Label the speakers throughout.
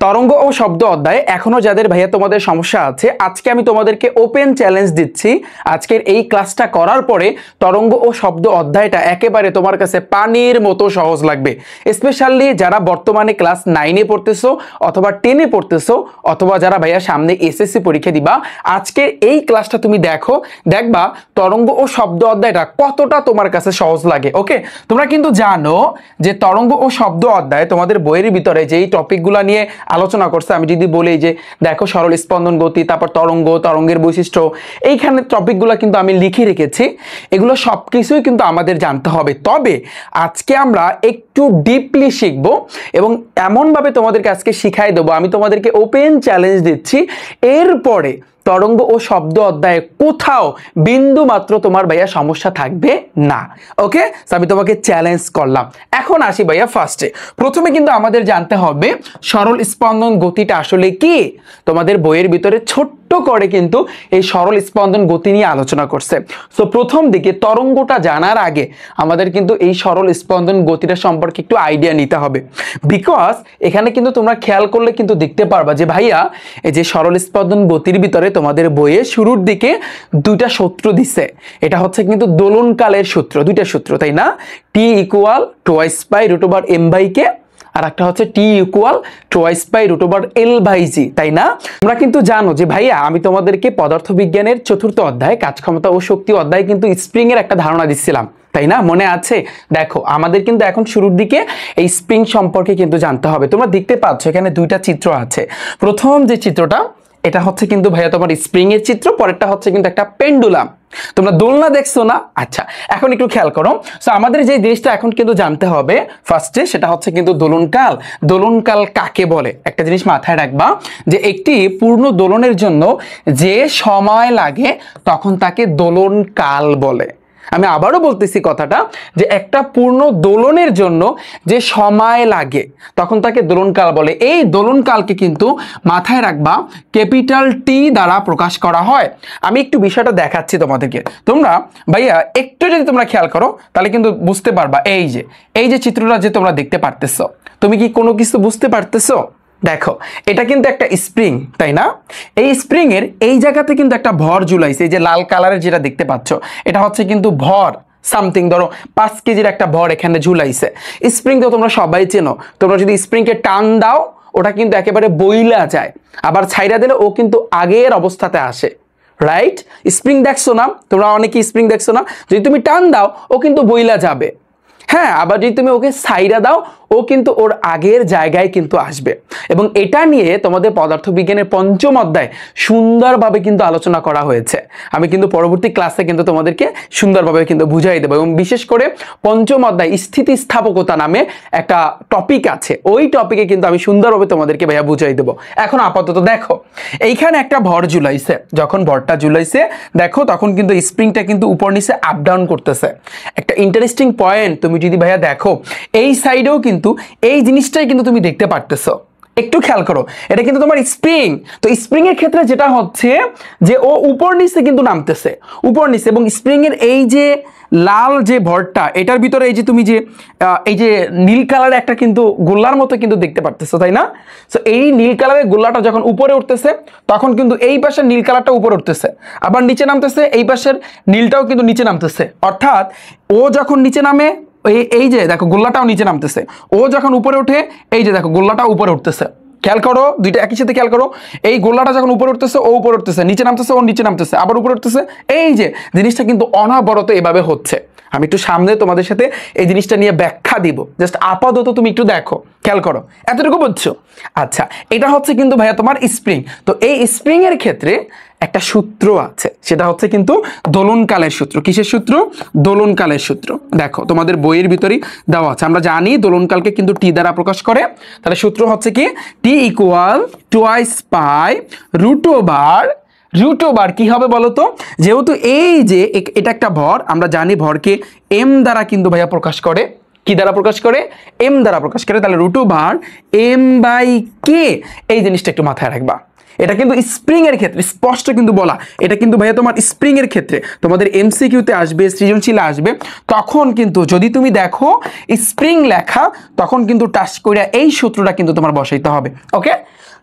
Speaker 1: তরঙ্গ ও শব্দ অধ্যায়ে এখনো যাদের ভাইয়া তোমাদের সমস্যা আছে, আজকে আমি তোমাদেরকে ওপেন চ্যালেঞ্জ দিচ্ছি। আজকের এই ক্লাসটা করার পরে তরঙ্গ ও শব্দ অধ্যায়টা একেবারে তোমার কাছে পানির মতো সহজ লাগবে। স্পেশালি যারা বর্তমানে ক্লাস 9-এ পড়তেছো অথবা 10-এ পড়তেছো অথবা যারা ভাইয়া সামনে এসএসসি পরীক্ষা দিবা, আজকের এই ক্লাসটা তুমি দেখবা তরঙ্গ ও শব্দ অধ্যায়টা কতটা তোমার কাছে সহজ লাগে। ওকে, তোমরা কিন্তু জানো যে তরঙ্গ ও শব্দ অধ্যায় তোমাদের বইয়ের ভিতরে যেই টপিকগুলো নিয়ে আলোচনা করছে, আমি যদি বলি যে দেখো সরল স্পন্দন গতি, তারপর তরঙ্গের বৈশিষ্ট্য, এইখানে টপিকগুলো কিন্তু আমি লিখে রেখেছি। এগুলো সবকিছুই কিন্তু আমাদের জানতে হবে। তবে আজকে আমরা একটু ডিপলি শিখবো এবং এমনভাবে তোমাদেরকে আজকে শিখাই দেবো, আমি তোমাদেরকে ওপেন চ্যালেঞ্জ দিচ্ছি, এরপরে তরঙ্গ ও শব্দ অধ্যায়ে কোথাও বিন্দু মাত্র তোমার ভাইয়া সমস্যা থাকবে না। ওকে, আমি তোমাকে চ্যালেঞ্জ করলাম। এখন আসি ভাইয়া ফার্স্টে। প্রথমে কিন্তু আমাদের জানতে হবে সরল স্পন্দন গতিটা আসলে কি। তোমাদের বইয়ের ভিতরে ছোট্ট করে কিন্তু এই সরল স্পন্দন গতি নিয়ে আলোচনা করছে। সো প্রথম দিকে তরঙ্গটা জানার আগে আমাদের কিন্তু এই সরল স্পন্দন গতিটা সম্পর্কে একটু আইডিয়া নিতে হবে। বিকজ এখানে কিন্তু তোমরা খেয়াল করলে কিন্তু দেখতে পারবা যে ভাইয়া এই যে সরল স্পন্দন গতির ভিতরে তোমাদের বইয়ে শুরুর দিকে দুইটা সূত্র দিছে। এটা হচ্ছে কিন্তু দোলনকালের সূত্র, দুইটা সূত্র, তাই না? T equal twice by root over M by K, আর একটা হচ্ছে T equal twice by root over L by G, তাই না? তোমরা কিন্তু জানো যে ভাইয়া আমি তোমাদেরকে পদার্থবিজ্ঞানের 4র্থ অধ্যায় কাজ ক্ষমতা ও শক্তি অধ্যায় কিন্তু স্প্রিং এর একটা ধারণা দিচ্ছিলাম, তাই না? মনে আছে? দেখো আমাদের কিন্তু এখন শুরুর দিকে এই স্প্রিং সম্পর্কে কিন্তু জানতে হবে। তোমরা দেখতে পাচ্ছ এখানে দুইটা চিত্র আছে। প্রথম যে চিত্রটা এটা হচ্ছে কিন্তু ভাইয়া তোমার স্প্রিং এর চিত্র, পরেরটা হচ্ছে কিন্তু একটা পেন্ডুলাম। তোমরা দোলনা দেখছো না? আচ্ছা, এখন একটু খেয়াল করো। সো আমাদের যে জিনিসটা এখন কিন্তু জানতে হবে ফার্স্টে, সেটা হচ্ছে কিন্তু দোলনকাল। দোলনকাল কাকে বলে? একটা জিনিস মাথায় রাখবা যে একটি পূর্ণ দোলনের জন্য যে সময় লাগে তখন তাকে দোলনকাল বলে। আমি আবারও বলতেছি কথাটা, যে একটা পূর্ণ দোলনের জন্য যে সময় লাগে তখন তাকে দোলনকাল বলে। এই দোলনকালকে কিন্তু মাথায় রাখবা ক্যাপিটাল টি দ্বারা প্রকাশ করা হয়। আমি একটু বিষয়টা দেখাচ্ছি তোমাদেরকে। তোমরা ভাইয়া একটু যদি তোমরা খেয়াল করো তাহলে কিন্তু বুঝতে পারবা। এই যে চিত্রটা যে তোমরা দেখতে পারতেছো, তুমি কি কোনো কিছু বুঝতে পারতেছো? দেখো এটা কিন্তু একটা স্প্রিং, তাই না? এই স্প্রিং এর এই জায়গাতে কিন্তু একটা ভর ঝুলাইছে। এই যে লাল কালারের যেটা দেখতে পাচ্ছ, এটা হচ্ছে কিন্তু ভর সামথিং, ধরো 5 কেজির একটা ভর এখানে ঝুলাইছে। স্প্রিং তো তোমরা সবাই চেনো। তোমরা যদি স্প্রিংকে টান দাও ওটা কিন্তু একেবারে বইলা যায়, আবার ছাইরা দিলে ও কিন্তু আগের অবস্থাতে আসে। রাইট? স্প্রিং দেখছো না? তোমরা অনেকে স্প্রিং দেখছো না? যদি তুমি টান দাও ও কিন্তু বইলা যাবে। হ্যাঁ, আবার যদি তুমি ওকে সাইরা দাও ও কিন্তু ওর আগের জায়গায় কিন্তু আসবে। এবং এটা নিয়ে তোমাদের পদার্থবিজ্ঞানের 5ম অধ্যায় সুন্দরভাবে কিন্তু আলোচনা করা হয়েছে। আমি কিন্তু পরবর্তী ক্লাসে কিন্তু তোমাদেরকে সুন্দরভাবে কিন্তু বুঝাই দেবো। এবং বিশেষ করে 5ম অধ্যায় স্থিতিস্থাপকতা নামে একটা টপিক আছে, ওই টপিকে কিন্তু আমি সুন্দরভাবে তোমাদেরকে ভাইয়া বুঝাই দেবো। এখন আপাতত দেখো এইখানে একটা ভর ঝুলাইছে। যখন ভরটা ঝুলাইছে দেখো তখন কিন্তু স্প্রিংটা কিন্তু উপর নিচে আপ ডাউন করতেছে। একটা ইন্টারেস্টিং পয়েন্ট, তুমি যদি ভাইয়া দেখো এই সাইডেও কিন্তু এই জিনিসটাই কিন্তু তুমি দেখতে পারতেছো। একটু খেয়াল করো, এটা কিন্তু তোমার স্প্রিং। তো স্প্রিং এর ক্ষেত্রে যেটা হচ্ছে যে ও উপর নিচে কিন্তু নামতেছে, উপর নিচে। এবং স্প্রিং এর এই যে লাল যে ভরটা, এটার ভিতরে এই যে তুমি যে এই যে নীল কালারের একটা কিন্তু গোল্লার মতো কিন্তু দেখতে পারতেছো, তাই না? সো এই নীল কালারের গোল্লাটা যখন উপরে উঠতেছে তখন কিন্তু এই পাশের নীল কালারটা উপরে উঠতেছে, আবার নিচে নামতেছে, এই পাশের নীলটাও কিন্তু নিচে নামতেছে। অর্থাৎ ও যখন নিচে নামে এই যে দেখো গোল্লাটাও নিচে নামতেছে, ও যখন উপরে ওঠে এই যে দেখো গোল্লাটাও উপরে উঠতেছে। খেয়াল করো, দুইটা একই সাথে খেয়াল করো। এই গোল্লাটা যখন উপরে উঠতেছে ও উপরে উঠতেছে, নিচে নামতেছে ও নিচে নামতেছে, আবার উপরে উঠতেছে। এই যে জিনিসটা কিন্তু অনবরত এভাবে হচ্ছে। আমি একটু সামনে তোমাদের সাথে এই জিনিসটা নিয়ে ব্যাখ্যা দিব, জাস্ট আপাতত তুমি একটু দেখো, খেয়াল করো, এতটুকু বুঝছো? আচ্ছা, এটা হচ্ছে কিন্তু ভাইয়া তোমার স্প্রিং। তো এই স্প্রিং এর ক্ষেত্রে একটা সূত্র আছে, সেটা হচ্ছে কিন্তু দোলনকালের সূত্র। কিসের সূত্র? দোলনকালের সূত্র। দেখো তোমাদের বইয়ের ভিতরেই দেওয়া আছে। আমরা জানি দোলনকালকে কিন্তু টি দ্বারা প্রকাশ করে। তাহলে সূত্র হচ্ছে কি? T equal twice pi root over কি হবে বলো তো? যেহেতু এই যে এটা একটা ভর, আমরা জানি ভরকে এম দ্বারা কিন্তু ভাইয়া প্রকাশ করে। কি দ্বারা প্রকাশ করে? এম দ্বারা প্রকাশ করে। তাহলে রুট ওভার এম বাই কে, এই জিনিসটা একটু মাথায় রাখবা। এটা কিন্তু স্প্রিং এর ক্ষেত্রে স্পষ্ট কিন্তু বলা, এটা কিন্তু ভাইয়া তোমার স্প্রিং এর ক্ষেত্রে তোমাদের এমসিকিউতে আসবে, সৃজনশীলে আসবে, তখন কিন্তু যদি তুমি দেখো স্প্রিং লেখা তখন কিন্তু টাচ করে এই সূত্রটা কিন্তু তোমার বসাইতে হবে। ওকে,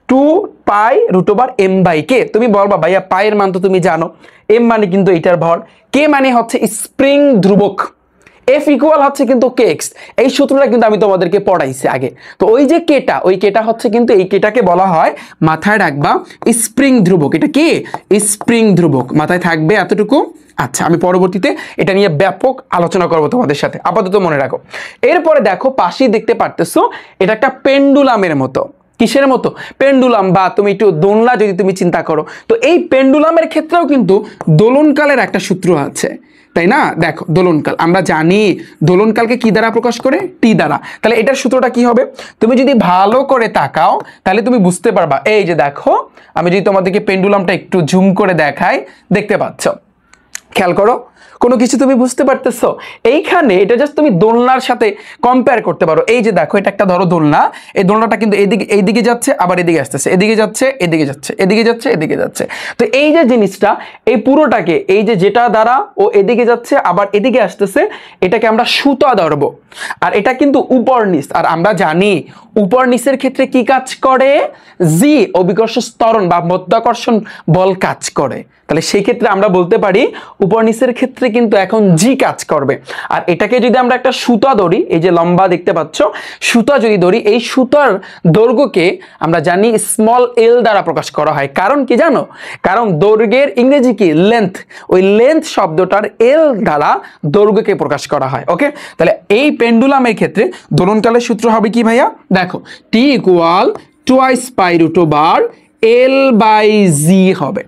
Speaker 1: 2π√m/k। তুমি বলবা ভাইয়া পায়ের মান তো তুমি জানো, এম মানে কিন্তু এটার ভর, কে মানে হচ্ছে স্প্রিং ধ্রুবক, এফ ইকুয়াল হচ্ছে কিন্তু কেক্স। এই সূত্রটা কিন্তু আমি তোমাদেরকে পড়াইছি আগে। তো ওই যে কেটা, ওই কেটা হচ্ছে কিন্তু এই কেটাকে বলা হয়, মাথায় রাখবা, স্প্রিং ধ্রুবক। এটা কি স্প্রিং ধ্রুবক, মাথায় থাকবে এতটুকু। আচ্ছা, আমি পরবর্তীতে এটা নিয়ে ব্যাপক আলোচনা করব তোমাদের সাথে, আপাতত মনে রাখো। এরপরে দেখো পাশেই দেখতে পারতেছো, এটা একটা পেন্ডুলামের মতো। কিসের মতো? পেন্ডুলাম, বা তুমি একটু দোলনা যদি তুমি চিন্তা করো, তো এই পেন্ডুলামের ক্ষেত্রেও কিন্তু দোলনকালের একটা সূত্র আছে, তাই না? দেখো দোলনকাল আমরা জানি, দোলনকালকে কি দ্বারা প্রকাশ করে? টি দ্বারা। তাহলে এটার সূত্রটা কি হবে? তুমি যদি ভালো করে তাকাও তাহলে তুমি বুঝতে পারবা। এই যে দেখো, আমি যদি তোমাদেরকে পেন্ডুলামটা একটু জুম করে দেখাই, দেখতে পাচ্ছ, খেয়াল করো, কোনো কিছু তুমি বুঝতে পারতেছো? এইখানে এটা জাস্ট তুমি দোলনার সাথে কম্পেয়ার করতে পারো। এই যে দেখো, এটা একটা ধরো দোলনা, এই দোলনাটা কিন্তু এইদিকে যাচ্ছে, আবার এদিকে আসতেছে, এদিকে যাচ্ছে, এদিকে যাচ্ছে, এদিকে যাচ্ছে, এদিকে যাচ্ছে। তো এই যে জিনিসটা, এই পুরোটাকে, এই যে যেটা দ্বারা ও এদিকে যাচ্ছে আবার এদিকে আসতেছে, এটাকে আমরা সুতা ধরবো। আর এটা কিন্তু উপর নিচ, আর আমরা জানি উপর নিচের ক্ষেত্রে কি কাজ করে? জি, অভিকর্ষ ত্বরণ বা মাধ্যাকর্ষণ বল কাজ করে। তাহলে সেই ক্ষেত্রে আমরা বলতে পারি উপর নিচের ক্ষেত্রে কিন্তু এখন জি কাজ করবে। আর এটাকে যদি আমরা একটা সুতা ধরি, এই যে লম্বা দেখতে পাচ্ছ, সুতা যদি ধরি, এই সুতার দৈর্ঘ্যকে আমরা জানি স্মল এল দ্বারা প্রকাশ করা হয়। কারণ কি জানো? কারণ দৈর্ঘ্যের ইংরেজি কি? লেন্থ। ওই লেন্থ শব্দটার এল দ্বারা দৈর্ঘ্যকে প্রকাশ করা হয়। ওকে, তাহলে এই পেন্ডুলামের ক্ষেত্রে দোলনকালের সূত্র হবে কি ভাইয়া? দেখো, টি ইকুয়াল 2π√L/g হবে।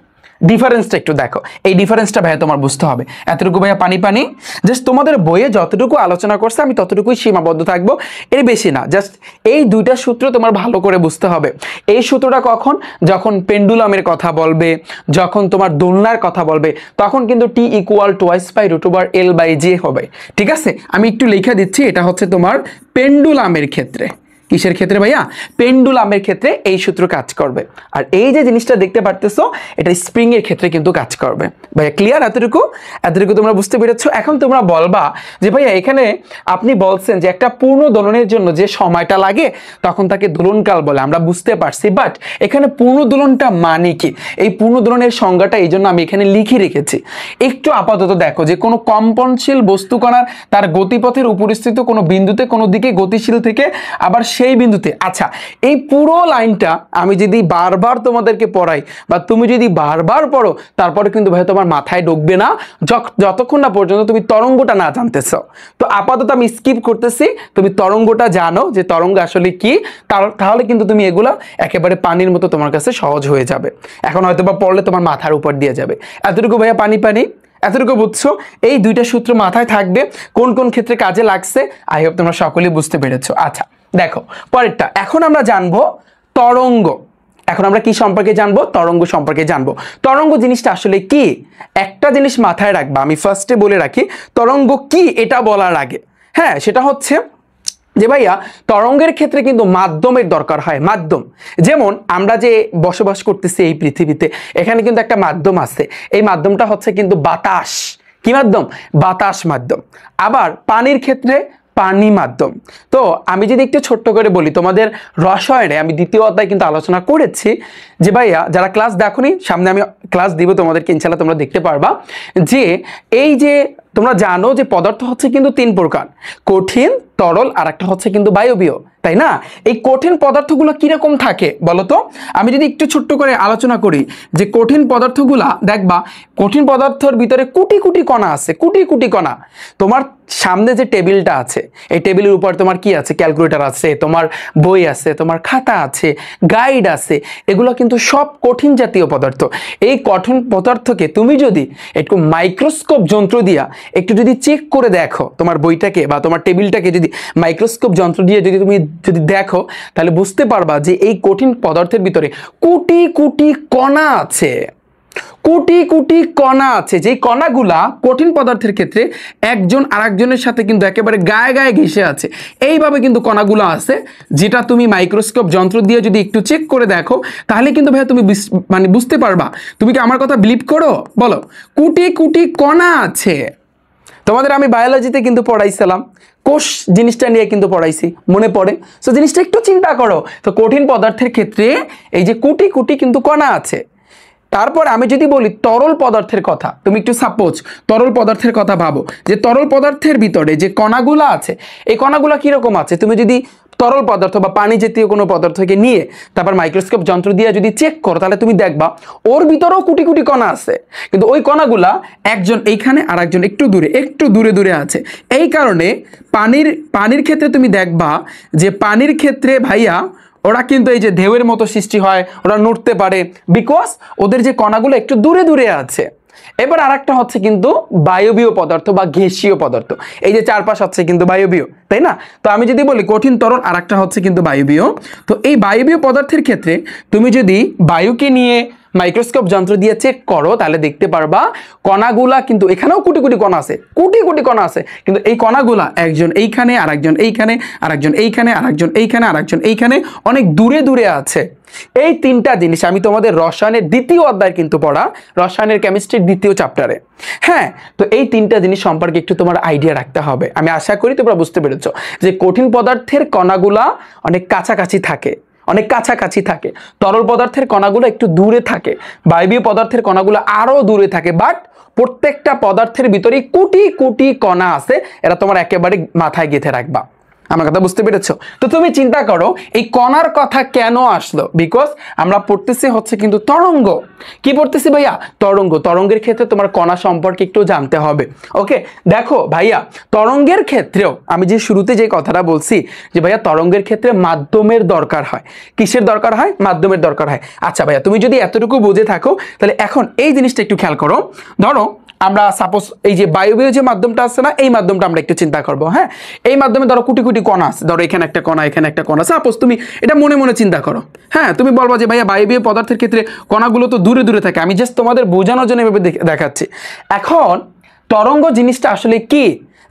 Speaker 1: ডিফারেন্সটা একটু দেখো, এই ডিফারেন্সটা ভাইয়া তোমার বুঝতে হবে। এতটুকু ভাইয়া পানি পানি, জাস্ট তোমাদের বইয়ে যতটুকু আলোচনা করছে আমি ততটুকুই সীমাবদ্ধ থাকবো, এর বেশি না। জাস্ট এই দুইটা সূত্র তোমার ভালো করে বুঝতে হবে। এই সূত্রটা কখন? যখন পেন্ডুলামের কথা বলবে, যখন তোমার দোলনার কথা বলবে, তখন কিন্তু টি ইকুয়াল 2π√L/g হবে। ঠিক আছে, আমি একটু লিখে দিচ্ছি, এটা হচ্ছে তোমার পেন্ডুলামের ক্ষেত্রে। কিসের ক্ষেত্রে ভাইয়া? পেন্ডুলামের ক্ষেত্রে এই সূত্র কাজ করবে। আর এই যে জিনিসটা দেখতে পারতেছো, এটা স্প্রিং এর ক্ষেত্রে কিন্তু কাজ করবে। ভাইয়া ক্লিয়ার? এতটুকু তোমরা বুঝতে পেরেছো? এখন তোমরা বলবা যে ভাইয়া এখানে আপনি বলছেন যে একটা পূর্ণ দোলনের জন্য যে সময়টা লাগে তখন তাকে দোলনকাল বলে, আমরা বুঝতে পারছি, বাট এখানে পূর্ণ দোলনটা মানে কি? এই পূর্ণ দোলনের সংজ্ঞাটা এই জন্য আমি এখানে লিখে রেখেছি। একটু আপাতত দেখো যে কোনো কম্পনশীল বস্তু কণার তার গতিপথের উপরিস্থিত কোনো বিন্দুতে কোনো দিকে গতিশীল থেকে আবার সেই বিন্দুতে। আচ্ছা, এই পুরো লাইনটা আমি যদি বারবার তোমাদেরকে পড়াই বা তুমি যদি বারবার পড়ো, তারপরে কিন্তু ভাই তোমার মাথায় ঢুকবে না যতক্ষণ না পর্যন্ত তুমি তরঙ্গটা না জানতেছো। তো আপাতত আমি স্কিপ করতেছি, তুমি তরঙ্গটা জানো যে তরঙ্গ আসলে কি, তাহলে কিন্তু তুমি এগুলা একেবারে পানির মতো তোমার কাছে সহজ হয়ে যাবে। এখন হয়তো বা পড়লে তোমার মাথার উপর দিয়ে যাবে। এতটুকু ভাইয়া পানি পানি, এতটুকু বুঝছো? এই দুইটা সূত্র মাথায় থাকবে, কোন কোন ক্ষেত্রে কাজে লাগছে। আই হোপ তোমরা সকলেই বুঝতে পেরেছো। আচ্ছা দেখো পরেরটা, এখন আমরা জানবো তরঙ্গ। এখন আমরা কি সম্পর্কে জানবো? তরঙ্গ সম্পর্কে জানবো। তরঙ্গ জিনিসটা আসলে কি? একটা জিনিস মাথায় রাখবা, আমি ফার্স্টে বলে রাখি, তরঙ্গ কি এটা বলার আগে, হ্যাঁ, সেটা হচ্ছে যে ভাইয়া তরঙ্গের ক্ষেত্রে কিন্তু মাধ্যমের দরকার হয়। মাধ্যম, যেমন আমরা যে বসবাস করতেছি এই পৃথিবীতে, এখানে কিন্তু একটা মাধ্যম আছে। এই মাধ্যমটা হচ্ছে কিন্তু বাতাস। কি মাধ্যম? বাতাস মাধ্যম। আবার পানির ক্ষেত্রে পানি মাধ্যম। তো আমি যদি একটু ছোট্ট করে বলি, তোমাদের রসায়নে আমি দ্বিতীয় অধ্যায় কিন্তু আলোচনা করেছি যে ভাইয়া যারা ক্লাস দেখোনি, সামনে আমি ক্লাস দিব তোমাদেরকে, ইনশাআল্লাহ তোমরা দেখতে পারবা যে এই যে তোমরা জানো যে পদার্থ হচ্ছে কিন্তু তিন প্রকার, কঠিন, তরল, আর একটা হচ্ছে কিন্তু বায়বীয়, তাই না? এই কঠিন পদার্থগুলো কিরকম থাকে বলতো? আমি যদি একটু ছোট্ট করে আলোচনা করি যে কঠিন পদার্থগুলা দেখবা, কঠিন পদার্থের ভিতরে কোটি কোটি কণা আছে, কোটি কোটি কণা। তোমার সামনে যে টেবিলটা আছে, এই টেবিলের উপর তোমার কি আছে? ক্যালকুলেটর আছে, তোমার বই আছে, তোমার খাতা আছে, গাইড আছে, এগুলো কিন্তু সব কঠিন জাতীয় পদার্থ। এই কঠিন পদার্থকে তুমি যদি একটু মাইক্রোস্কোপ যন্ত্র দিয়া একটু যদি চেক করে দেখো, তোমার বইটাকে বা তোমার টেবিলটাকে যদি মাইক্রোস্কোপ যন্ত্র দিয়ে তুমি যদি দেখো, তাহলে বুঝতে পারবা যে এই কঠিন পদার্থের ভিতরে কোটি কোটি কণা আছে। কোটি কোটি কণা আছে, যেই কণাগুলা কঠিন পদার্থের ক্ষেত্রে একজন আরেকজনের সাথে কিন্তু একেবারে গায়ে গায়ে ঘেঁষে আছে। এইভাবে কিন্তু কণাগুলো আছে, যেটা তুমি মাইক্রোস্কোপ যন্ত্র দিয়ে যদি একটু চেক করে দেখো তাহলে কিন্তু ভাইয়া তুমি মানে বুঝতে পারবা। তুমি কি আমার কথা বিলিভ করো? বলো, কোটি কোটি কণা আছে। তোমাদের আমি বায়োলজিতে কিন্তু পড়াইছিলাম, কোষ জিনিসটা নিয়ে কিন্তু পড়াইছি, মনে পড়ে? সো জিনিসটা একটু চিন্তা করো। তো কঠিন পদার্থের ক্ষেত্রে এই যে কোটি কোটি কিন্তু কণা আছে। তারপর আমি যদি বলি তরল পদার্থের কথা, তুমি একটু সাপোজ তরল পদার্থের কথা ভাবো, যে তরল পদার্থের ভিতরে যে কণাগুলো আছে, এই কণাগুলো কিরকম আছে? তুমি যদি তরল পদার্থ বা পানি জাতীয় কোনো পদার্থকে নিয়ে তারপর মাইক্রোস্কোপ যন্ত্র দিয়ে যদি চেক করো তাহলে তুমি দেখবা ওর ভিতরেও কোটি কোটি কণা আছে, কিন্তু ওই কণাগুলা একজন এইখানে আর একজন একটু দূরে দূরে আছে। এই কারণে পানির ক্ষেত্রে তুমি দেখবা যে পানির ক্ষেত্রে ভাইয়া ওরা কিন্তু এই যে ঢেউয়ের মতো সৃষ্টি হয়, ওরা নড়তে পারে, বিকজ ওদের যে কণাগুলো একটু দূরে আছে। এবার আরেকটা হচ্ছে কিন্তু বায়বীয় পদার্থ বা গ্যাসীয় পদার্থ। এই যে চারপাশ হচ্ছে কিন্তু বায়বীয়, তাই না? তো আমি যদি বলি কঠিন তরল, আরেকটা হচ্ছে কিন্তু বায়বীয়। তো এই বায়বীয় পদার্থের ক্ষেত্রে তুমি যদি বায়ুকে নিয়ে মাইক্রোস্কোপ যন্ত্র দিয়ে চেক করো তাহলে দেখতে পারবা কণাগুলা কিন্তু এখানেও কোটি কোটি কণা আছে, কোটি কোটি কণা আছে, কিন্তু এই কণাগুলা একজন এইখানে আর একজন এইখানে আর একজন এইখানে আর একজন এইখানে আর একজন এইখানে অনেক দূরে আছে। এই তিনটা জিনিস আমি তোমাদের রসায়নের দ্বিতীয় অধ্যায় কিন্তু পড়া, রসায়নের কেমিস্ট্রির দ্বিতীয় চ্যাপ্টারে। হ্যাঁ, তো এই তিনটা জিনিস সম্পর্কে একটু তোমার আইডিয়া রাখতে হবে। আমি আশা করি তোমরা বুঝতে পেরেছো যে কঠিন পদার্থের কণাগুলা অনেক কাছাকাছি থাকে, তরল পদার্থের কণাগুলো একটু দূরে থাকে, বায়বীয় পদার্থের কণাগুলো আরো দূরে থাকে, বাট প্রত্যেকটা পদার্থের ভিতরে কোটি কোটি কণা আছে। এরা তোমার একেবারে মাথায় গেঁথে রাখবা। আমার কথা বুঝতে পেরেছো? তো তুমি চিন্তা করো এই কণার কথা কেন আসলো? বিকজ আমরা পড়তেছি হচ্ছে কিন্তু তরঙ্গ। কি পড়তেছি ভাইয়া? তরঙ্গের ক্ষেত্রে তোমার কণা সম্পর্কে একটু জানতে হবে। ওকে, দেখো ভাইয়া, তরঙ্গের ক্ষেত্রেও আমি যে শুরুতে যে কথাটা বলছি যে ভাইয়া তরঙ্গের ক্ষেত্রে মাধ্যমের দরকার হয়। কিসের দরকার হয়? মাধ্যমের দরকার হয়। আচ্ছা ভাইয়া, তুমি যদি এতটুকু বুঝে থাকো তাহলে এখন এই জিনিসটা একটু খেয়াল করো। ধরো আমরা সাপোজ এই যে বায়বীয় যে মাধ্যমটা আছে না, এই মাধ্যমটা আমরা একটু চিন্তা করবো। হ্যাঁ, এই মাধ্যমে ধরো কোটি কোটি কণা আছে, ধরো এখানে একটা কণা, এখানে একটা কণা, সাপোজ তুমি এটা মনে চিন্তা করো। হ্যাঁ, তুমি বলবা যে ভাইয়া বায়বীয় পদার্থের ক্ষেত্রে কণাগুলো তো দূরে থাকে। আমি জাস্ট তোমাদের বোঝানোর জন্য এভাবে দেখাচ্ছি। এখন তরঙ্গ জিনিসটা আসলে কি?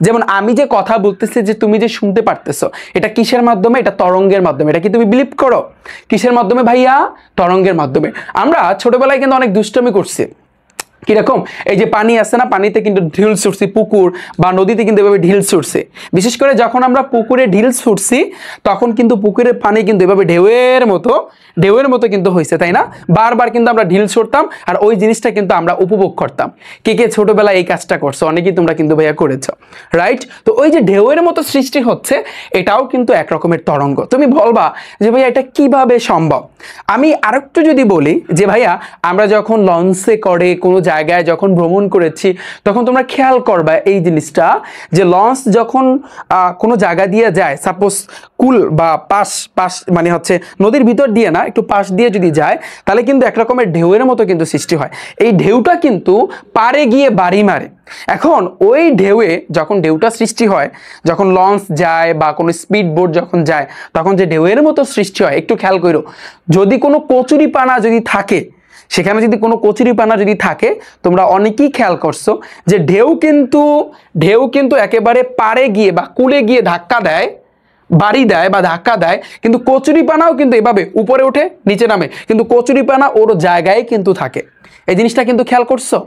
Speaker 1: যেমন আমি যে কথা বলতেছি, যে তুমি যে শুনতে পারতেছো, এটা কিসের মাধ্যমে? এটা তরঙ্গের মাধ্যমে। এটা কি তুমি বিলিভ করো? কিসের মাধ্যমে ভাইয়া? তরঙ্গের মাধ্যমে। আমরা ছোটবেলায় কিন্তু অনেক দুষ্টামি করছি। কিরকম? এই যে পানি আছে না, পানিতে কিন্তু ঢিল ছুটছি, পুকুর বা নদীতে কিন্তু এভাবে ঢিল ছুটছে। বিশেষ করে যখন আমরা পুকুরে ঢিল ছুটছি তখন কিন্তু পুকুরের পানি কিন্তু এভাবে ঢেউয়ের মতো কিন্তু হয়েছে, তাই না? বারবার কিন্তু আমরা ঢিল ছুটতাম আর ওই জিনিসটা কিন্তু আমরা উপভোগ করতাম। কে ছোটবেলায় এই কাজটা করছো? অনেকেই তোমরা কিন্তু ভাইয়া করেছো, রাইট? তো ওই যে ঢেউয়ের মতো সৃষ্টি হচ্ছে, এটাও কিন্তু এক রকমের তরঙ্গ। তুমি বলবা যে ভাইয়া এটা কিভাবে সম্ভব? আমি আরেকটু যদি বলি যে ভাইয়া আমরা যখন লঞ্চে করে কোনো জায়গায় যখন ভ্রমণ করেছি তখন তোমরা খেয়াল করবা এই জিনিসটা, যে লঞ্চ যখন কোনো জায়গা দিয়ে যায়, সাপোজ কুল বা পাশ মানে হচ্ছে নদীর ভিতর দিয়ে না, একটু পাশ দিয়ে যদি যায় তাহলে কিন্তু এক রকমের ঢেউয়ের মতো কিন্তু সৃষ্টি হয়। এই ঢেউটা কিন্তু পাড়ে গিয়ে বাড়ি মারে। এখন ওই যখন ঢেউটা সৃষ্টি হয়, যখন লঞ্চ যায় বা কোনো স্পিড বোট যখন যায়, তখন যে ঢেউয়ের মতো সৃষ্টি হয়, একটু খেয়াল করো, যদি কোনো কচুরিপানা যদি থাকে, সেখানে যদি কোনো কচুরিপানা যদি থাকে, তোমরা অনেকেই খেয়াল করছো যে ঢেউ কিন্তু একেবারে পাড়ে গিয়ে বা কুলে গিয়ে ধাক্কা দেয়, বাড়ি দেয় বা ধাক্কা দেয়, কিন্তু কচুরিপানাও কিন্তু এভাবে উপরে ওঠে নিচে নামে, কিন্তু কচুরিপানা ওর জায়গায় কিন্তু থাকে। এই জিনিসটা কিন্তু খেয়াল করছো?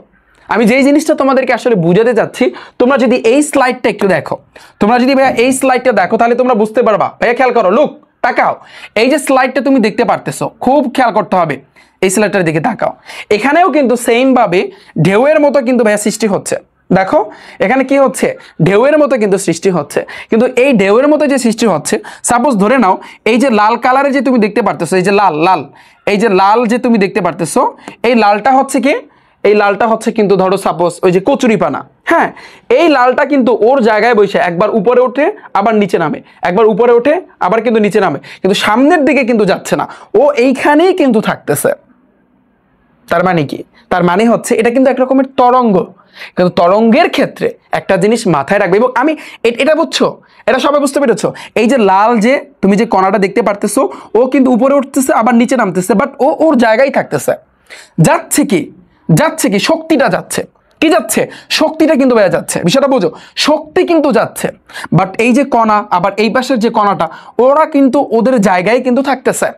Speaker 1: আমি যেই জিনিসটা তোমাদেরকে আসলে বুঝাতে যাচ্ছি, তোমরা যদি এই স্লাইডটা একটু দেখো, তোমরা যদি ভাইয়া এই স্লাইডটা দেখো তাহলে তোমরা বুঝতে পারবা। ভাইয়া খেয়াল করো, লুক, তাকাও, এই যে স্লাইডটা তুমি দেখতে পারতেছো, খুব খেয়াল করতে হবে, এই স্লাইডটার দিকে তাকাও। এখানেও কিন্তু সেম ভাবে ঢেউয়ের মতো কিন্তু ভাইয়া সৃষ্টি হচ্ছে। দেখো এখানে কি হচ্ছে? ঢেউয়ের মতো কিন্তু সৃষ্টি হচ্ছে। কিন্তু এই ঢেউয়ের মতো যে সৃষ্টি হচ্ছে, সাপোজ ধরে নাও এই যে লাল কালারে যে তুমি দেখতে পারতেছো, এই যে লাল এই যে লাল যে তুমি দেখতে পারতেছো, এই লালটা হচ্ছে কি? এই লালটা হচ্ছে কিন্তু ধরো সাপোজ ওই যে কচুরিপানা। হ্যাঁ, এই লালটা কিন্তু ওর জায়গায় বসে একবার উপরে ওঠে আবার নিচে নামে, একবার উপরে ওঠে আবার কিন্তু নিচে নামে, কিন্তু সামনের দিকে কিন্তু যাচ্ছে না, ও এইখানেই কিন্তু থাকতেছে। তার মানে কি? তার মানে হচ্ছে এটা কিন্তু এক রকমের তরঙ্গ। কিন্তু তরঙ্গের ক্ষেত্রে একটা জিনিস মাথায় রাখবে, এবং আমি এটা বুঝছো, এটা সবাই বুঝতে পেরেছো? এই যে লাল যে তুমি যে কণাটা দেখতে পারতেছো, ও কিন্তু উপরে উঠতেছে আবার নিচে নামতেছে, বাট ও ওর জায়গায় থাকতেছে। যাচ্ছে কি যাচ্ছে কি, শক্তিটা যাচ্ছে, কি যাচ্ছে, শক্তিটা কিন্তু ভাইয়া যাচ্ছে, বিষয়টা বোঝো, শক্তি কিন্তু যাচ্ছে। বাট এই যে কণা, আবার এই পাশের যে কণাটা, ওরা কিন্তু ওদের জায়গায় কিন্তু থাকতেছে।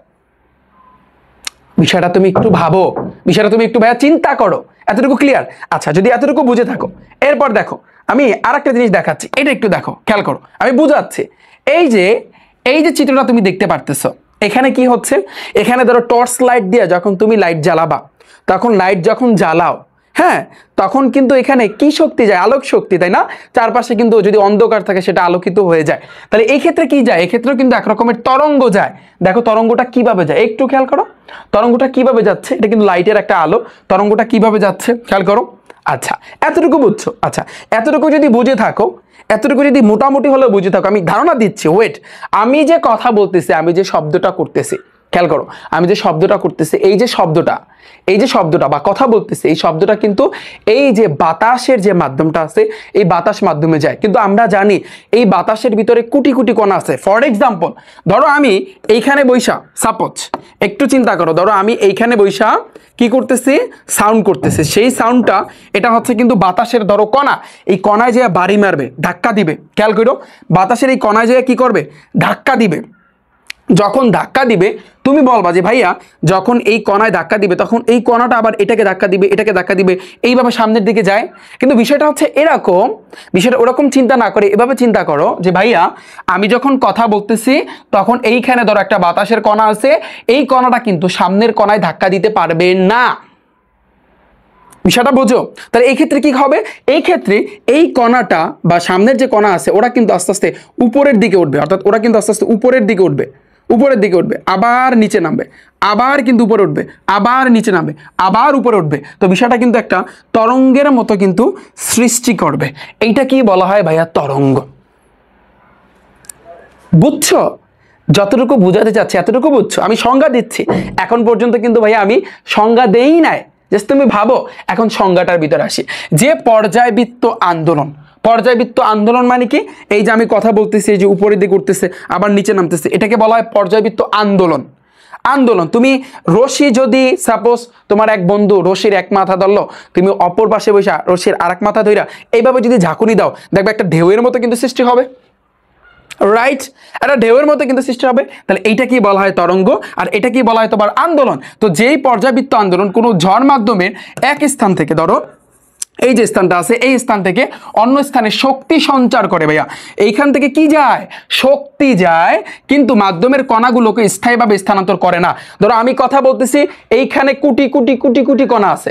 Speaker 1: বিষয়টা তুমি একটু ভাবো, বিষয়টা তুমি একটু ভাইয়া চিন্তা করো। এতটুকু ক্লিয়ার? আচ্ছা, যদি এতটুকু বুঝে থাকো, এরপর দেখো আমি আরেকটা জিনিস দেখাচ্ছি, এটা একটু দেখো, খেয়াল করো, আমি বুঝাচ্ছি। এই যে চিত্রটা তুমি দেখতে পারতেছো, এখানে কি হচ্ছে, এখানে ধরো টর্চ লাইট দিয়ে যখন তুমি লাইট জ্বালাবা, তখন লাইট যখন জ্বালাও, হ্যাঁ, তখন কিন্তু এখানে কি শক্তি যায়, আলোক শক্তি, তাই না? চারপাশে কিন্তু যদি অন্ধকার থাকে সেটা আলোকিত হয়ে যায়। তাহলে এই ক্ষেত্রে কি যায়, এক্ষেত্রেও কিন্তু এক রকমের তরঙ্গ যায়। দেখো তরঙ্গটা কিভাবে যায়, একটু খেয়াল করো, তরঙ্গটা কিভাবে যাচ্ছে, এটা কিন্তু লাইটের একটা আলো, তরঙ্গটা কিভাবে যাচ্ছে খেয়াল করো। আচ্ছা, এতটুকু বুঝছো? আচ্ছা, এতটুকু যদি বুঝে থাকো, এতটুকু যদি মোটামুটি হলেও বুঝে থাকো, আমি ধারণা দিচ্ছি, ওয়েট, আমি যে কথা বলতেছি, আমি যে শব্দটা করতেছি, খেয়াল করো, আমি যে শব্দটা করতেছি, এই যে শব্দটা বা কথা বলতেছি, এই শব্দটা কিন্তু এই যে বাতাসের যে মাধ্যমটা আছে, এই বাতাস মাধ্যমে যায়। কিন্তু আমরা জানি এই বাতাসের ভিতরে কোটি কোটি কণা আছে। ফর এক্সাম্পল, ধরো আমি এইখানে বৈশা, সাপোজ একটু চিন্তা করো, ধরো আমি এইখানে বৈশা কি করতেছি, সাউন্ড করতেছি, সেই সাউন্ডটা এটা হচ্ছে কিন্তু বাতাসের ধরো কণা, এই কণায় যে বাড়ি মারবে, ধাক্কা দিবে, খেয়াল করো, বাতাসের এই কণায় যে কি করবে, ধাক্কা দিবে। যখন ধাক্কা দিবে, তুমি বলবা যে ভাইয়া যখন এই কণায় ধাক্কা দিবে, তখন এই কণাটা আবার এটাকে ধাক্কা দিবে, এটাকে ধাক্কা দিবে, এইভাবে সামনের দিকে যায়। কিন্তু বিষয়টা হচ্ছে এরকম, বিষয়টা ওরকম চিন্তা না করে এভাবে চিন্তা করো যে ভাইয়া আমি যখন কথা বলতেছি, তখন এইখানে ধরো একটা বাতাসের কণা আছে, এই কণাটা কিন্তু সামনের কণায় ধাক্কা দিতে পারবে না। বিষয়টা বোঝো? তাহলে এই ক্ষেত্রে কি হবে, এই ক্ষেত্রে এই কণাটা বা সামনের যে কণা আছে, ওরা কিন্তু আস্তে আস্তে উপরের দিকে উঠবে, অর্থাৎ ওরা কিন্তু আস্তে আস্তে উপরের দিকে উঠবে, উপরের দিকে উঠবে, আবার নিচে নামবে, আবার কিন্তু উপরে উঠবে, আবার নিচে নামবে, আবার উপরে উঠবে। তো বিষয়টা কিন্তু একটা তরঙ্গের মতো কিন্তু সৃষ্টি করবে। এইটা কি বলা হয় ভাইয়া, তরঙ্গ। বুঝছো? যতটুকু বুঝাতে চাচ্ছি এতটুকু বুঝছো? আমি সংজ্ঞা দিচ্ছি, এখন পর্যন্ত কিন্তু ভাইয়া আমি সংজ্ঞা দেই নাই, জাস্ট তুমি ভাবো। এখন সংজ্ঞাটার ভিতরে আসি, যে পর্যায়বৃত্ত আন্দোলন। পর্যায়বৃত্ত আন্দোলন মানে কি, এই যে আমি কথা বলতেছি, এই যে উপরের দিকে উঠতেছে আবার নিচে নামতেছে, এটাকে বলা হয় পর্যায়বৃত্ত আন্দোলন। আন্দোলন, তুমি রশি যদি সাপোজ তোমার এক বন্ধু রশির এক মাথা ধরলো, তুমি অপর পাশে বসে রশির আর এক মাথা ধইরা এইভাবে যদি ঝাঁকুনি দাও, দেখবে একটা ঢেউয়ের মতো কিন্তু সৃষ্টি হবে, রাইট? একটা ঢেউয়ের মতো কিন্তু সৃষ্টি হবে। তাহলে এইটা কি বলা হয়, তরঙ্গ। আর এটা কি বলা হয় তোমার, আন্দোলন। তো যেই পর্যায়বৃত্ত আন্দোলন কোনো ঝড় মাধ্যমে এক স্থান থেকে, ধরো এই যে স্থানটা আছে, এই স্থান থেকে অন্য স্থানে শক্তি সঞ্চার করে ভাইয়া। এইখান থেকে কি যায়, শক্তি যায়, কিন্তু মাধ্যমের কণাগুলোকে স্থায়ীভাবে স্থানান্তর করে না। ধরো আমি কথা বলতেছি, এইখানে কোটি কোটি কোটি কোটি কণা আছে,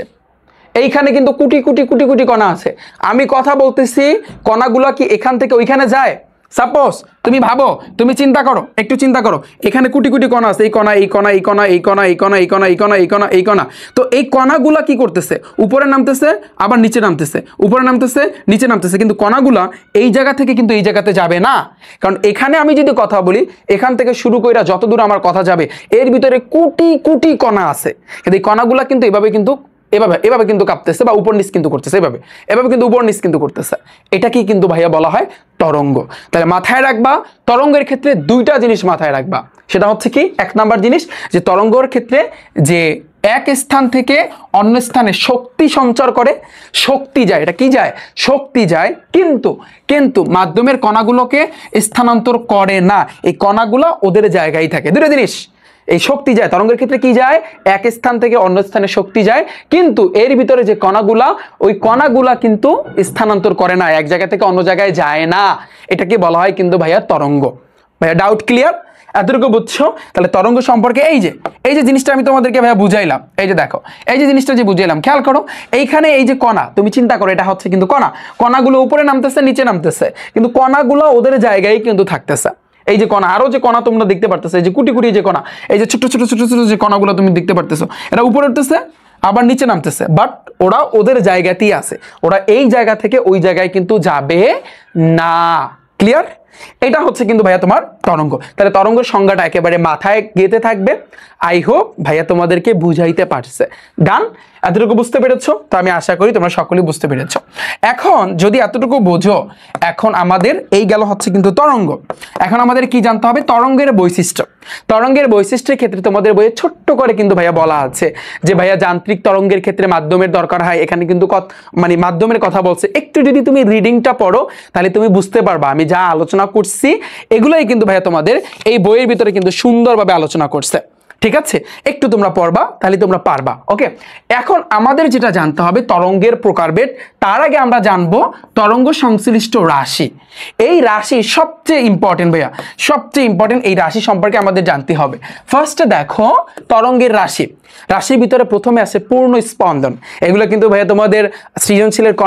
Speaker 1: এইখানে কিন্তু কোটি কোটি কোটি কোটি কণা আছে, আমি কথা বলতেছি, কণাগুলো কি এখান থেকে ওইখানে যায়? সাপোজ তুমি ভাবো, তুমি চিন্তা করো, একটু চিন্তা করো, এখানে কোটি কোটি কণা আছে, এই কণা, এই কণা, এই কণা, এই কণা, এই কণা, এই কণা, এই কণা, এই কণা, এই কণা। তো এই কণাগুলা কি করতেছে, উপরে নামতেছে আবার নিচে নামতেছে, উপরে নামতেছে নিচে নামতেছে, কিন্তু কণাগুলা এই জায়গা থেকে কিন্তু এই জায়গাতে যাবে না। কারণ এখানে আমি যদি কথা বলি, এখান থেকে শুরু কইরা যত দূর আমার কথা যাবে, এর ভিতরে কোটি কোটি কণা আছে, কিন্তু এই কণাগুলা কিন্তু এভাবে কিন্তু এভাবে কিন্তু কাঁপতেছে বা উপর নিচ কিন্তু করতেছে, এভাবে কিন্তু উপর নিচ কিন্তু করতেছে। এটাকেই কিন্তু ভাইয়া বলা হয় তরঙ্গ। তাহলে মাথায় রাখবা, তরঙ্গের ক্ষেত্রে দুইটা জিনিস মাথায় রাখবা। সেটা হচ্ছে কি, এক নাম্বার জিনিস, যে তরঙ্গের ক্ষেত্রে যে এক স্থান থেকে অন্য স্থানে শক্তি সঞ্চার করে, শক্তি যায়, এটা কি যায়, শক্তি যায়, কিন্তু মাধ্যমের কণাগুলোকে স্থানান্তর করে না, এই কণাগুলো ওদের জায়গায় থাকে। দুটো জিনিস, এই শক্তি যায়, তরঙ্গের ক্ষেত্রে কি যায়, এক স্থান থেকে অন্য স্থানে শক্তি যায়, কিন্তু এর ভিতরে যে কণাগুলা, ওই কণাগুলা কিন্তু স্থানান্তর করে না, এক জায়গা থেকে অন্য জায়গায় যায় না। এটাকে বলা হয় কিন্তু ভাইয়া তরঙ্গ। ভাইয়া ডাউট ক্লিয়ার? এতটুকু বুঝছো? তাহলে তরঙ্গ সম্পর্কে এই যে জিনিসটা আমি তোমাদেরকে ভাইয়া বুঝাইলাম, এই যে দেখো, এই যে জিনিসটা যে বুঝাইলাম, খেয়াল করো, এইখানে এই যে কণা, তুমি চিন্তা করো, এটা হচ্ছে কিন্তু কণা, কণাগুলো উপরে নামতেছে নিচে নামতেছে, কিন্তু কণাগুলো ওদের জায়গায় কিন্তু থাকতেছে। এই যে কণা, আরো যে কণা তোমরা দেখতে পারতেছো, এই যে কোটি কোটি যে কণা, এই যে ছোট ছোট ছোট ছোট যে কণাগুলো তুমি দেখতে পারতেছো, এটা উপরে উঠতেছে আবার নিচে নামতেছে, বাট ওরা ওদের জায়গাতেই আছে, ওরা এই জায়গা থেকে ওই জায়গায় কিন্তু যাবে না। ক্লিয়ার? এটা হচ্ছে কিন্তু ভাইয়া তোমার তরঙ্গ। তাহলে তরঙ্গের সংজ্ঞাটা একেবারে মাথায় গেঁথে থাকবে। আই হোপ ভাইয়া তোমাদেরকে বুঝাইতে পারছে। ডান? এতটুকু বুঝতে পেরেছো? তো আমি আশা করি তোমরা সকলেই বুঝতে পেরেছো। এখন যদি এতটুকু বোঝো, এখন আমাদের এই গেল হচ্ছে কিন্তু তরঙ্গ। এখন আমাদের কি জানতে হবে? তরঙ্গের বৈশিষ্ট্য। তরঙ্গের বৈশিষ্ট্যের ক্ষেত্রে তোমাদের বইয়ে ছোট্ট করে কিন্তু ভাইয়া বলা আছে যে ভাইয়া যান্ত্রিক তরঙ্গের ক্ষেত্রে মাধ্যমের দরকার হয়। এখানে কিন্তু মানে মাধ্যমের কথা বলছে। একটু যদি তুমি রিডিংটা পড়ো তাহলে তুমি বুঝতে পারবা আমি যা আলোচনা করছি এগুলোই কিন্তু ভাইয়া তোমাদের এই বইয়ের ভিতরে কিন্তু সুন্দরভাবে আলোচনা করছে। ঠিক আছে, একটু তোমরা পড়বা তাহলে তোমরা পারবা। ওকে, এখন আমাদের যেটা জানতে হবে তরঙ্গের প্রকারভেদ। তার আগে আমরা জানবো তরঙ্গ সংশ্লিষ্ট রাশি। এই রাশি সবচেয়ে ইম্পর্টেন্ট ভাইয়া, সবচেয়ে ইম্পর্টেন্ট। এই রাশি সম্পর্কে আমাদের জানতে হবে। ফার্স্টে দেখো তরঙ্গের রাশি। রাশির ভিতরে প্রথমে আছে পূর্ণ স্পন্দন। এগুলো কিন্তু ভাইয়া তোমাদের সৃজনশীলের ক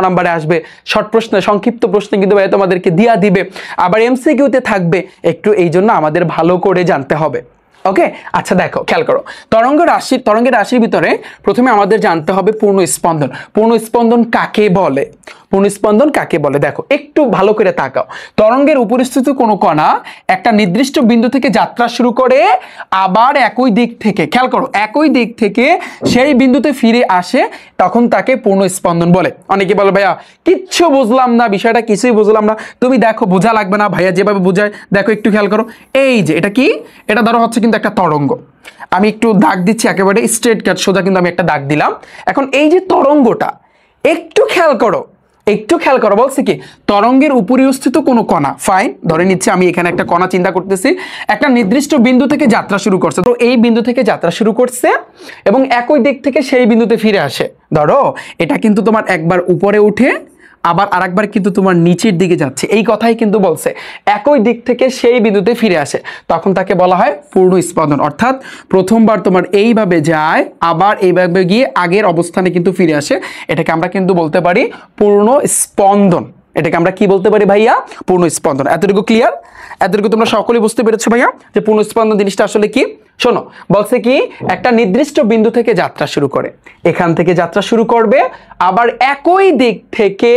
Speaker 1: নম্বরে আসবে। শর্ট প্রশ্নে, সংক্ষিপ্ত প্রশ্নে কিন্তু ভাইয়া তোমাদেরকে দিয়া দিবে, আবার এমসিকিউতে থাকবে। একটু এই জন্য আমাদের ভালো করে জানতে হবে। ওকে, আচ্ছা দেখো, খেয়াল করো। তরঙ্গের রাশির ভিতরে প্রথমে আমাদের জানতে হবে পূর্ণ স্পন্দন। পূর্ণ স্পন্দন কাকে বলে? পূর্ণ স্পন্দন কাকে বলে? দেখো একটু ভালো করে তাকাও। তরঙ্গের উপস্থিত কোনো কণা একটা নির্দিষ্ট বিন্দু থেকে যাত্রা শুরু করে আবার একই দিক থেকে, খেয়াল করো, একই দিক থেকে সেই বিন্দুতে ফিরে আসে, তখন তাকে পূর্ণ স্পন্দন বলে। অনেকে বলে ভাইয়া কিচ্ছু বুঝলাম না, বিষয়টা কিছুই বুঝলাম না। তুমি দেখো, বোঝা লাগবে না ভাইয়া যেভাবে বোঝায়, দেখো একটু খেয়াল করো। এই যে এটা কি, এটা ধরো হচ্ছে কিন্তু একটা তরঙ্গ। আমি একটু দাগ দিচ্ছি, একেবারে স্ট্রেট কাট সোজা কিন্তু আমি একটা দাগ দিলাম। এখন এই যে তরঙ্গটা, একটু খেয়াল করো, একটু খেয়াল করো। বলছি কি, তরঙ্গের উপরিস্থিত কোনো কণা, ফাইন ধরে নিচ্ছি আমি এখানে একটা কণা চিন্তা করতেছি, একটা নির্দিষ্ট বিন্দু থেকে যাত্রা শুরু করছে। তো এই বিন্দু থেকে যাত্রা শুরু করছে এবং একই দিক থেকে সেই বিন্দুতে ফিরে আসে। ধরো এটা কিন্তু তোমার একবার উপরে উঠে আবার আরেকবার কিন্তু তোমার নিচের দিকে যাচ্ছে, এই কথাই কিন্তু বলছে। একই দিক থেকে সেই বিন্দুতে ফিরে আসে, তখন তাকে বলা হয় পূর্ণ স্পন্দন। অর্থাৎ প্রথমবার তোমার এইভাবে যায়, আবার এইভাবে গিয়ে আগের অবস্থানে কিন্তু ফিরে আসে। এটাকে আমরা কিন্তু বলতে পারি পূর্ণ স্পন্দন। এটাকে আমরা কি বলতে পারি ভাইয়া? পূর্ণ স্পন্দন। এতটুকু ক্লিয়ার? এতটুকু তোমরা সকলেই বুঝতে পেরেছো ভাইয়া যে পূর্ণ স্পন্দন জিনিসটা আসলে কি? শোনো, বলছে কি একটা নির্দিষ্ট বিন্দু থেকে যাত্রা শুরু করে, এখান থেকে যাত্রা শুরু করবে, আবার একই দিক থেকে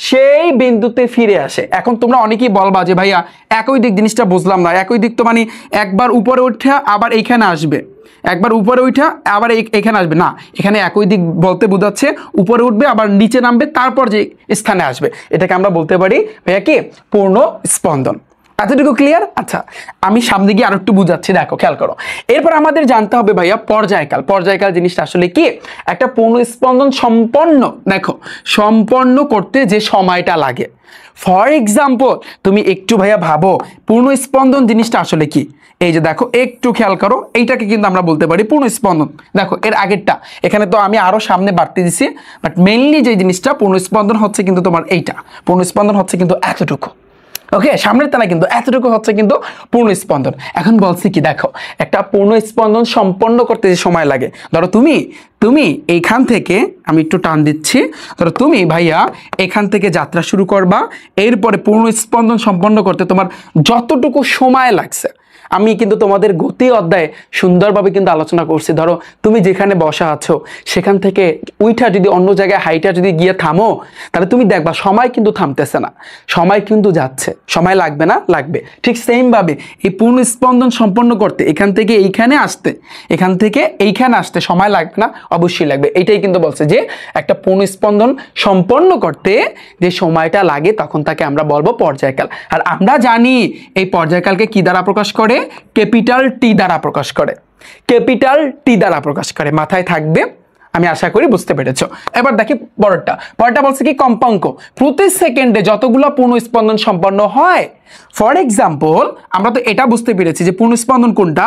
Speaker 1: সেই বিন্দুতে ফিরে আসে। এখন তোমরা অনেকেই বলবা যে ভাইয়া একই দিক জিনিসটা বুঝলাম না। একই দিক তো মানে একবার উপরে উঠে আবার এইখানে আসবে, একবার উপরে উঠা আবার এখানে আসবে না। এখানে একই দিক বলতে বোঝাচ্ছে উপরে উঠবে আবার নিচে নামবে, তারপর যে স্থানে আসবে, এটাকে আমরা বলতে পারি ভাইয়া কি? পূর্ণ স্পন্দন। এতটুকু ক্লিয়ার? আচ্ছা, আমি সামনে গিয়ে আরো একটু বুঝাচ্ছি, দেখো খেয়াল করো। এরপর আমাদের জানতে হবে ভাইয়া পর্যায়কাল। পর্যায়কাল জিনিসটা আসলে কি? একটা পূর্ণ স্পন্দন সম্পন্ন, দেখো সম্পন্ন করতে যে সময়টা লাগে। ফর এক্সাম্পল তুমি একটু ভাইয়া ভাবো পূর্ণ স্পন্দন জিনিসটা আসলে কি। এই যে দেখো একটু খেয়াল করো, এইটাকে কিন্তু আমরা বলতে পারি পূর্ণ স্পন্দন। দেখো এর আগেরটা, এখানে তো আমি আরো সামনে বাড়তে দিছি, বাট মেইনলি যে জিনিসটা পূর্ণ স্পন্দন হচ্ছে কিন্তু তোমার এইটা। পূর্ণ স্পন্দন হচ্ছে কিন্তু এতটুকু। ওকে, সামনের তালা কিন্তু এতটুকু হচ্ছে কিন্তু পূর্ণ স্পন্দন। এখন বলছি কি, দেখো একটা পূর্ণ স্পন্দন সম্পন্ন করতে যে সময় লাগে, ধরো তুমি এইখান থেকে, আমি একটু টান দিচ্ছি, ধরো তুমি ভাইয়া এখান থেকে যাত্রা শুরু করবা, এরপরে পূর্ণ স্পন্দন সম্পন্ন করতে তোমার যতটুকু সময় লাগছে, আমি কিন্তু তোমাদের গতি অধ্যায়ে সুন্দরভাবে কিন্তু আলোচনা করছি। ধরো তুমি যেখানে বসা আছো সেখান থেকে উইঠা যদি অন্য জায়গায় হাইটা যদি গিয়ে থামো, তাহলে তুমি দেখবা সময় কিন্তু থামতেছে না, সময় কিন্তু যাচ্ছে। সময় লাগবে না? লাগবে। ঠিক সেম ভাবে এই পূর্ণ স্পন্দন সম্পন্ন করতে এখান থেকে এইখানে আসতে, এখান থেকে এইখানে আসতে সময় লাগবে না? অবশ্যই লাগবে। এইটাই কিন্তু বলছে যে একটা পূর্ণ স্পন্দন সম্পন্ন করতে যে সময়টা লাগে তখন তাকে আমরা বলবো পর্যায়কাল। আর আমরা জানি এই পর্যায়কালকে কি দ্বারা প্রকাশ করে? ক্যাপিটাল টি দ্বারা প্রকাশ করে। ক্যাপিটাল টি দ্বারা প্রকাশ করে, মাথায় থাকবে। আমি আশা করি বুঝতে পেরেছো। এবার দেখি পরেরটা বলছে কি কম্পাঙ্ক। প্রতি সেকেন্ডে যতগুলো পূর্ণ স্পন্দন সম্পন্ন হয়। ফর এক্সাম্পল আমরা তো এটা বুঝতে পেরেছি যে পূর্ণ স্পন্দন কোনটা,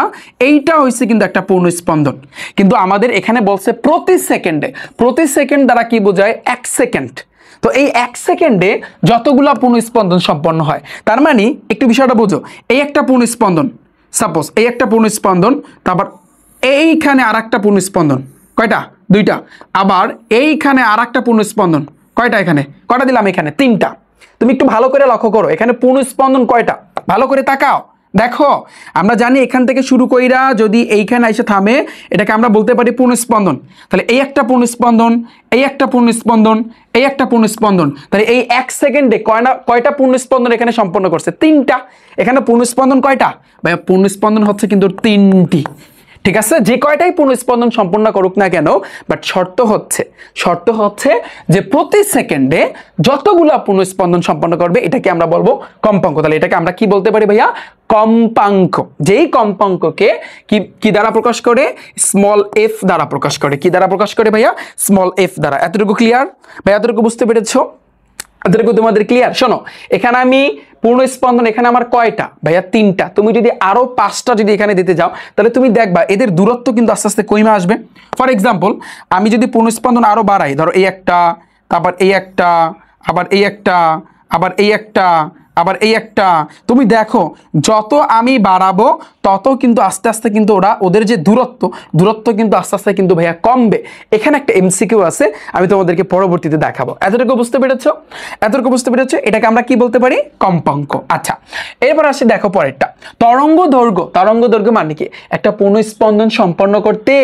Speaker 1: এইটা হচ্ছে কিন্তু একটা পূর্ণ স্পন্দন, কিন্তু আমাদের এখানে বলছে প্রতি সেকেন্ডে। প্রতি সেকেন্ড দ্বারা কি বোঝায়? 1 সেকেন্ড। তো এই 1 সেকেন্ডে যতগুলা পূর্ণ স্পন্দন সম্পন্ন হয়, তার মানে একটু বিষয়টা বোঝো। এই একটা পূর্ণ স্পন্দন, সাপোজ এই একটা পূর্ণ স্পন্দন, তারপর এইখানে আর একটা পূর্ণ স্পন্দন, কয়টা? 2টা। আবার এইখানে আর একটা পূর্ণ স্পন্দন, কয়টা? এখানে কয়টা দিলাম? এখানে 3টা। তুমি একটু ভালো করে লক্ষ্য করো এখানে পূর্ণ স্পন্দন কয়টা, ভালো করে তাকাও। দেখো আমরা জানি এখান থেকে শুরু কইরা যদি এইখানে এসে থামে এটাকে আমরা বলতে পারি পূর্ণস্পন্দন। তাহলে এই একটা পূর্ণস্পন্দন, এই একটা পূর্ণস্পন্দন, এই একটা পূর্ণস্পন্দন, তাহলে এই 1 সেকেন্ডে কয়টা পূর্ণস্পন্দন এখানে সম্পন্ন করছে? 3টা। এখানে পূর্ণস্পন্দন কয়টা ভাইয়া? পূর্ণস্পন্দন হচ্ছে কিন্তু 3টি। ঠিক আছে, যে কয়টাই পূর্ণস্পন্দন সম্পন্ন করুক না কেন, বাট শর্ত হচ্ছে যে প্রতি সেকেন্ডে যতগুলা পূর্ণস্পন্দন সম্পন্ন করবে এটাকে আমরা বলবো কম্পাঙ্ক। তাহলে এটাকে আমরা কি বলতে পারি ভাইয়া? কম্পাঙ্ক। যেই কম্পাঙ্ককে কি দ্বারা প্রকাশ করে? স্মল এফ দ্বারা প্রকাশ করে। কি দ্বারা প্রকাশ করে ভাইয়া? স্মল এফ দ্বারা। এতটুকু ক্লিয়ার ভাইয়া? এতটুকু বুঝতে পেরেছো? এতটুকু তোমাদের ক্লিয়ার? শোনো, এখানে আমি পূর্ণস্পন্দন এখানে আমার কয়টা ভাইয়া? 3টা। তুমি যদি আরো 5টা যদি এখানে দিতে যাও তাহলে তুমি দেখবা এদের দূরত্ব কিন্তু আস্তে আস্তে কমে আসবে। ফর এক্সাম্পল, আমি যদি পূর্ণস্পন্দন আরো বাড়াই, ধরো এই একটা, তারপর এই একটা, আবার এই একটা, আবার এই একটা, আবার এই একটা, তুমি দেখো যত আমি বাড়াবো তত কিন্তু আস্তে আস্তে কিন্তু ওদের যে দূরত্ব কিন্তু আস্তে আস্তে কিন্তু ভাইয়া কমবে। এখানে একটা এমসিকিউ আছে, আমি তোমাদেরকে পরবর্তীতে দেখাবো। এতটুকু বুঝতে পেরেছো? এতটুকু বুঝতে পেরেছো? এটাকে আমরা কি বলতে পারি? কম্পাঙ্ক। আচ্ছা, এরপর আসি দেখো পরেরটা, তরঙ্গ দৈর্ঘ্য। তরঙ্গ দৈর্ঘ্য মানে কি? একটা পূর্ণস্পন্দন সম্পন্ন করতে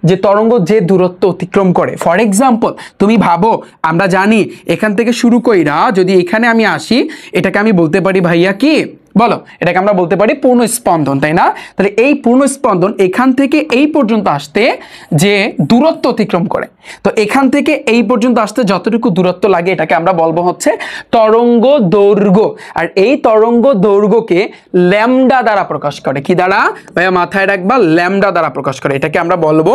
Speaker 1: যে তরঙ্গ যে দূরত্ব অতিক্রম করে। ফর এক্সাম্পল, তুমি ভাবো আমরা জানি এখান থেকে শুরু কইরা যদি এখানে আমি আসি, এটাকে আমি বলতে পারি ভাইয়া কি? বলো, এটাকে আমরা বলতে পারি পূর্ণস্পন্দন, তাই না? তাহলে এই পূর্ণস্পন্দন এখান থেকে এই পর্যন্ত আসতে যে দূরত্ব অতিক্রম করে, তো এখান থেকে এই পর্যন্ত আসতে যতটুকু দূরত্ব লাগে এটাকে আমরা বলবো হচ্ছে তরঙ্গ দৈর্ঘ্য। আর এই তরঙ্গ দৈর্ঘ্যকে ল্যামডা দ্বারা প্রকাশ করে। কি দ্বারা ভাইয়া? মাথায় রাখবা, ল্যামডা দ্বারা প্রকাশ করে। এটাকে আমরা বলবো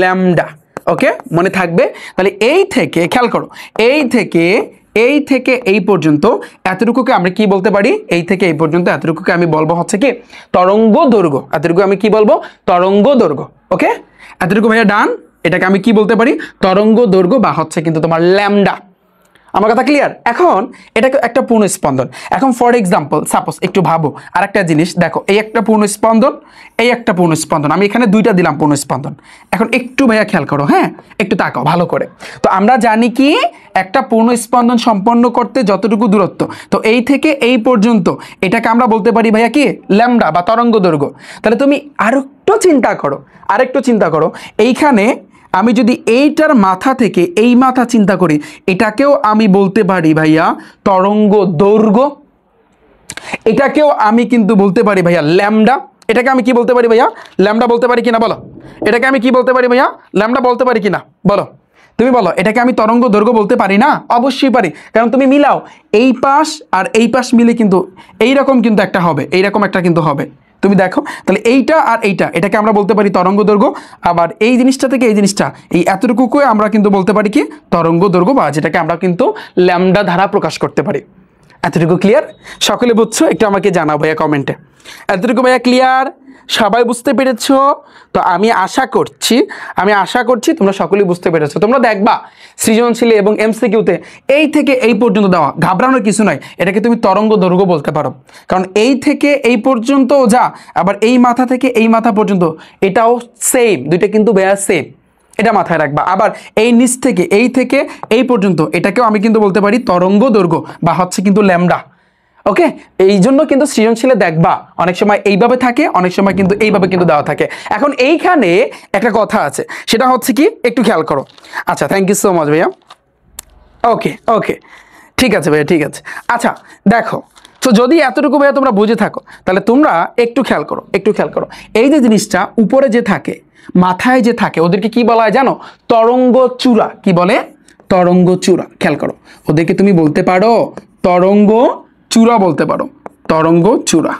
Speaker 1: ল্যামডা। ওকে, মনে থাকবে? তাহলে এই থেকে খেয়াল করো, এই থেকে এই পর্যন্ত এতটুকুকে আমরা কি বলতে পারি? এই থেকে এই পর্যন্ত এতটুকুকে আমি বলবো হচ্ছে কি? তরঙ্গ দৈর্ঘ্য। এতটুকু আমি কি বলবো? তরঙ্গ দৈর্ঘ্য। ওকে, এতটুকু ভাইয়া ডান। এটাকে আমি কি বলতে পারি? তরঙ্গ দৈর্ঘ্য বা হচ্ছে কিন্তু তোমার ল্যামডা। আমার কথা ক্লিয়ার? এখন এটা একটা পূর্ণস্পন্দন। এখন ফর এক্সাম্পল সাপোজ একটু ভাবো আর একটা জিনিস, দেখো এই একটা পূর্ণস্পন্দন, এই একটা পূর্ণস্পন্দন, আমি এখানে 2টা দিলাম পূর্ণস্পন্দন। এখন একটু ভাইয়া খেয়াল করো, হ্যাঁ একটু তাকাও ভালো করে। তো আমরা জানি কি একটা পূর্ণস্পন্দন সম্পন্ন করতে যতটুকু দূরত্ব, তো এই থেকে এই পর্যন্ত এটাকে আমরা বলতে পারি ভাইয়া কি? ল্যামডা বা তরঙ্গ দৈর্ঘ্য। তাহলে তুমি আরেকটু চিন্তা করো, এইখানে আমি যদি এইটার মাথা থেকে এই মাথা চিন্তা করি, এটাকেও আমি বলতে পারি ভাইয়া তরঙ্গ দৈর্ঘ্য। এটাকেও আমি কিন্তু বলতে পারি ভাইয়া ল্যামডা। এটাকে আমি কি বলতে পারি ভাইয়া? ল্যামডা বলতে পারি কিনা বলো? এটাকে আমি কি বলতে পারি ভাইয়া? ল্যামডা বলতে পারি কিনা বলো? তুমি বলো, এটাকে আমি তরঙ্গ দৈর্ঘ্য বলতে পারি না? অবশ্যই পারি, কারণ তুমি মিলাও, এই পাশ আর এই পাশ মিলে কিন্তু এইরকম কিন্তু একটা হবে, এইরকম একটা কিন্তু হবে। তুমি দেখো, তাহলে এইটা আর এইটা, এটাকে আমরা বলতে পারি তরঙ্গ দৈর্ঘ্য। আবার এই জিনিসটা থেকে এই জিনিসটা, এই এতটুকুকে আমরা কিন্তু বলতে পারি কি? তরঙ্গ দৈর্ঘ্য, বা যেটাকে আমরা কিন্তু ল্যামডা দ্বারা প্রকাশ করতে পারি। এতটুকু ক্লিয়ার? সকলে বুঝছো? একটু আমাকে জানাও ভাইয়া কমেন্টে। এতটুকু ভাইয়া ক্লিয়ার? সবাই বুঝতে পেরেছো? তো আমি আশা করছি তোমরা সকলেই বুঝতে পেরেছো। তোমরা দেখবা সৃজনশীলে এবং এমসিকিউতে এই থেকে এই পর্যন্ত দেওয়া, ঘাবড়ানোর কিছু নয়, এটাকে তুমি তরঙ্গ দৈর্ঘ্য বলতে পারো। কারণ এই থেকে এই পর্যন্ত যা, আবার এই মাথা থেকে এই মাথা পর্যন্ত এটাও সেম, দুইটা কিন্তু ভাইয়া সেম, এটা মাথায় রাখবা। আবার এই নিচ থেকে এই পর্যন্ত এটাকেও আমি কিন্তু বলতে পারি তরঙ্গ দৈর্ঘ্য বা হচ্ছে কিন্তু ল্যামডা। ওকে, এই জন্য কিন্তু সৃজনশীলে দেখবা অনেক সময় এইভাবে থাকে, অনেক সময় কিন্তু এইভাবে কিন্তু দেওয়া থাকে। এখন এইখানে একটা কথা আছে, সেটা হচ্ছে কি? একটু খেয়াল করো। আচ্ছা, থ্যাংক ইউ সো মাচ ভাইয়া। ওকে, ঠিক আছে ভাইয়া, ঠিক আছে। আচ্ছা দেখো, তো যদি এতটুকু ভাইয়া তোমরা বুঝে থাকো, তাহলে তোমরা একটু খেয়াল করো, এই যে জিনিসটা উপরে যে থাকে, মাথায় যে থাকে, ওদেরকে কি বলা হয় জানো? তরঙ্গ চূড়া। কি বলে? তরঙ্গ চূড়া। খেয়াল করো, ওদেরকে তুমি বলতে পারো তরঙ্গ চূড়া বলতে পারো, তরঙ্গ চূড়া।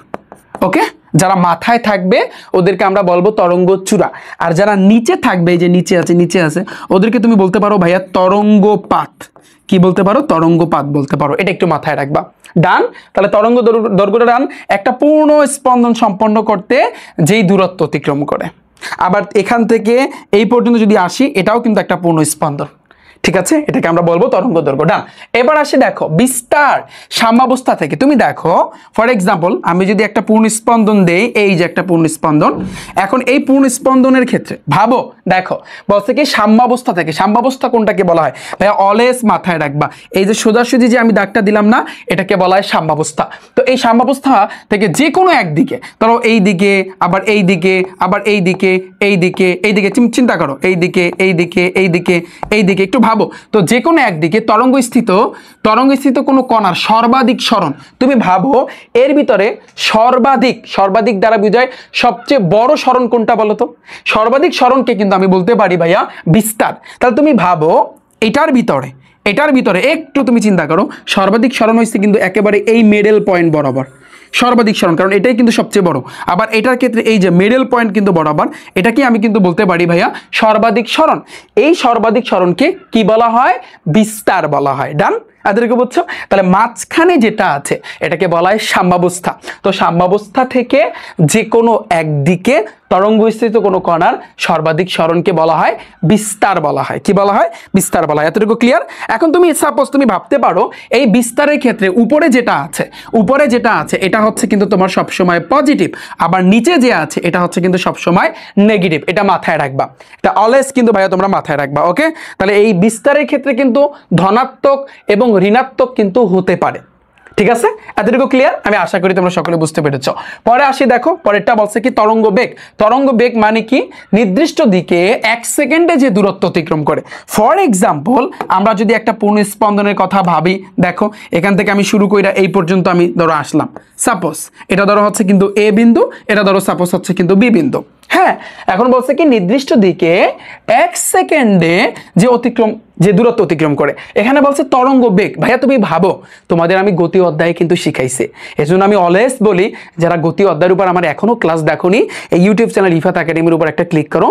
Speaker 1: ওকে, যারা মাথায় থাকবে ওদেরকে আমরা বলবো তরঙ্গ চূড়া, আর যারা নিচে থাকবে, এই যে নিচে আছে, ওদেরকে তুমি বলতে পারো ভাইয়া তরঙ্গপাত। কি বলতে পারো? তরঙ্গপাত বলতে পারো। এটা একটু মাথায় রাখবা। ডান? তাহলে তরঙ্গ দৈর্ঘ্যটা ডান, একটা পূর্ণ স্পন্দন সম্পন্ন করতে যেই দূরত্ব অতিক্রম করে। আবার এখান থেকে এই পর্যন্ত যদি আসি, এটাও কিন্তু একটা পূর্ণ স্পন্দন। ঠিক আছে, এটাকে আমরা বলবো তরঙ্গ দৈর্ঘ্য। ডান। এবার আসে দেখো বিস্তার সাম্যাবস্থা থেকে। তুমি দেখো ফর এক্সাম্পল আমি যদি একটা পূর্ণ স্পন্দন দেই, এই যে একটা পূর্ণ স্পন্দন, এখন এই পূর্ণ স্পন্দনের ক্ষেত্রে ভাবো, দেখো বলছে কি সাম্যাবস্থা থেকে। সাম্যাবস্থা কোনটাকে বলা হয় ভাইয়া? অলওয়েজ মাথায় রাখবা, এই যে সোজাসুজি যে আমি দাগটা দিলাম না, এটাকে বলা হয় সাম্যাবস্থা। তো এই সাম্যাবস্থা থেকে যে কোনো একদিকে, ধরো এই দিকে, আবার এই দিকে, আবার এই দিকে, এই দিকে, এই দিকে, চিন্তা করো, এই দিকে, এই দিকে, এই দিকে, এই দিকে, একটু ভাবো। তো যে কোনো একদিকে তরঙ্গস্থিত কোনো কণার সর্বাধিক সরণ, তুমি ভাবো এর ভিতরে সর্বাধিক দ্বারা বোঝায় সবচেয়ে বড় সরণ কোনটা বলো তো? সর্বাধিক সরণকে কিন্তু আমি বলতে পারি ভাইয়া বিস্তার। তাহলে তুমি ভাবো এটার ভিতরে একটু তুমি চিন্তা করো, সর্বাধিক সরণ হয়েছে কিন্তু একেবারে এই মিডল পয়েন্ট বরাবর সর্বাধিক সরণ, কারণ এটাই কিন্তু সবচেয়ে বড়। আবার এটার ক্ষেত্রে এই যে মিডল পয়েন্ট কিন্তু বরাবর, এটাকে আমি কিন্তু বলতে পারি ভাইয়া সর্বাধিক সরণ। এই সর্বাধিক সরণকে কি বলা হয়? বিস্তার বলা হয়। ডান, এদেরকে বুঝছো? তাহলে মাঝখানে যেটা আছে এটাকে বলা হয় সাম্যাবস্থা। তো সাম্যাবস্থা থেকে যে কোনো একদিকে তরঙ্গস্থিত কোনো কণার সর্বাধিক সরণকে বলা হয় বিস্তার বলা হয়। কি বলা হয়? বিস্তার বলা হয়। এতটুকু ক্লিয়ার? এখন তুমি সাপোজ তুমি ভাবতে পারো এই বিস্তারের ক্ষেত্রে উপরে যেটা আছে এটা হচ্ছে কিন্তু তোমার সবসময় পজিটিভ, আবার নিচে যে আছে এটা হচ্ছে কিন্তু সবসময় নেগেটিভ। এটা মাথায় রাখবা, এটা অলওয়েজ কিন্তু ভাইয়া তোমরা মাথায় রাখবা। ওকে, তাহলে এই বিস্তারের ক্ষেত্রে কিন্তু ধনাত্মক এবং ঋণাত্মক কিন্তু হতে পারে। ঠিক আছে, এতটুকু ক্লিয়ার? আমি আশা করি তোমরা সকলে বুঝতে পেরেছো। পরে আসি, দেখো পরেরটা বলছে কি তরঙ্গ বেগ মানে কি? নির্দিষ্ট দিকে 1 সেকেন্ডে যে দূরত্ব অতিক্রম করে। ফর এক্সাম্পল আমরা যদি একটা পূর্ণ স্পন্দনের কথা ভাবি, দেখো এখান থেকে আমি শুরু কইরা এই পর্যন্ত আমি ধরো আসলাম, সাপোজ এটা ধরো হচ্ছে কিন্তু এ বিন্দু, এটা ধরো সাপোজ হচ্ছে কিন্তু বি বিন্দু। হ্যাঁ, এখন বলছে কি নির্দিষ্ট দিকে 1 সেকেন্ডে যে দূরত্ব অতিক্রম করে। এখানে বলছে তরঙ্গ বেগ। ভাইয়া তুমি ভাবো, তোমাদের আমি গতি অধ্যায়ে কিন্তু শিখাইছি, এজন্য আমি অলওয়েজ বলি যারা গতি অধ্যায়ের উপর আমার এখনো ক্লাস দেখোনি, এই ইউটিউব চ্যানেল রিফাত একাডেমির উপর একটা ক্লিক করো,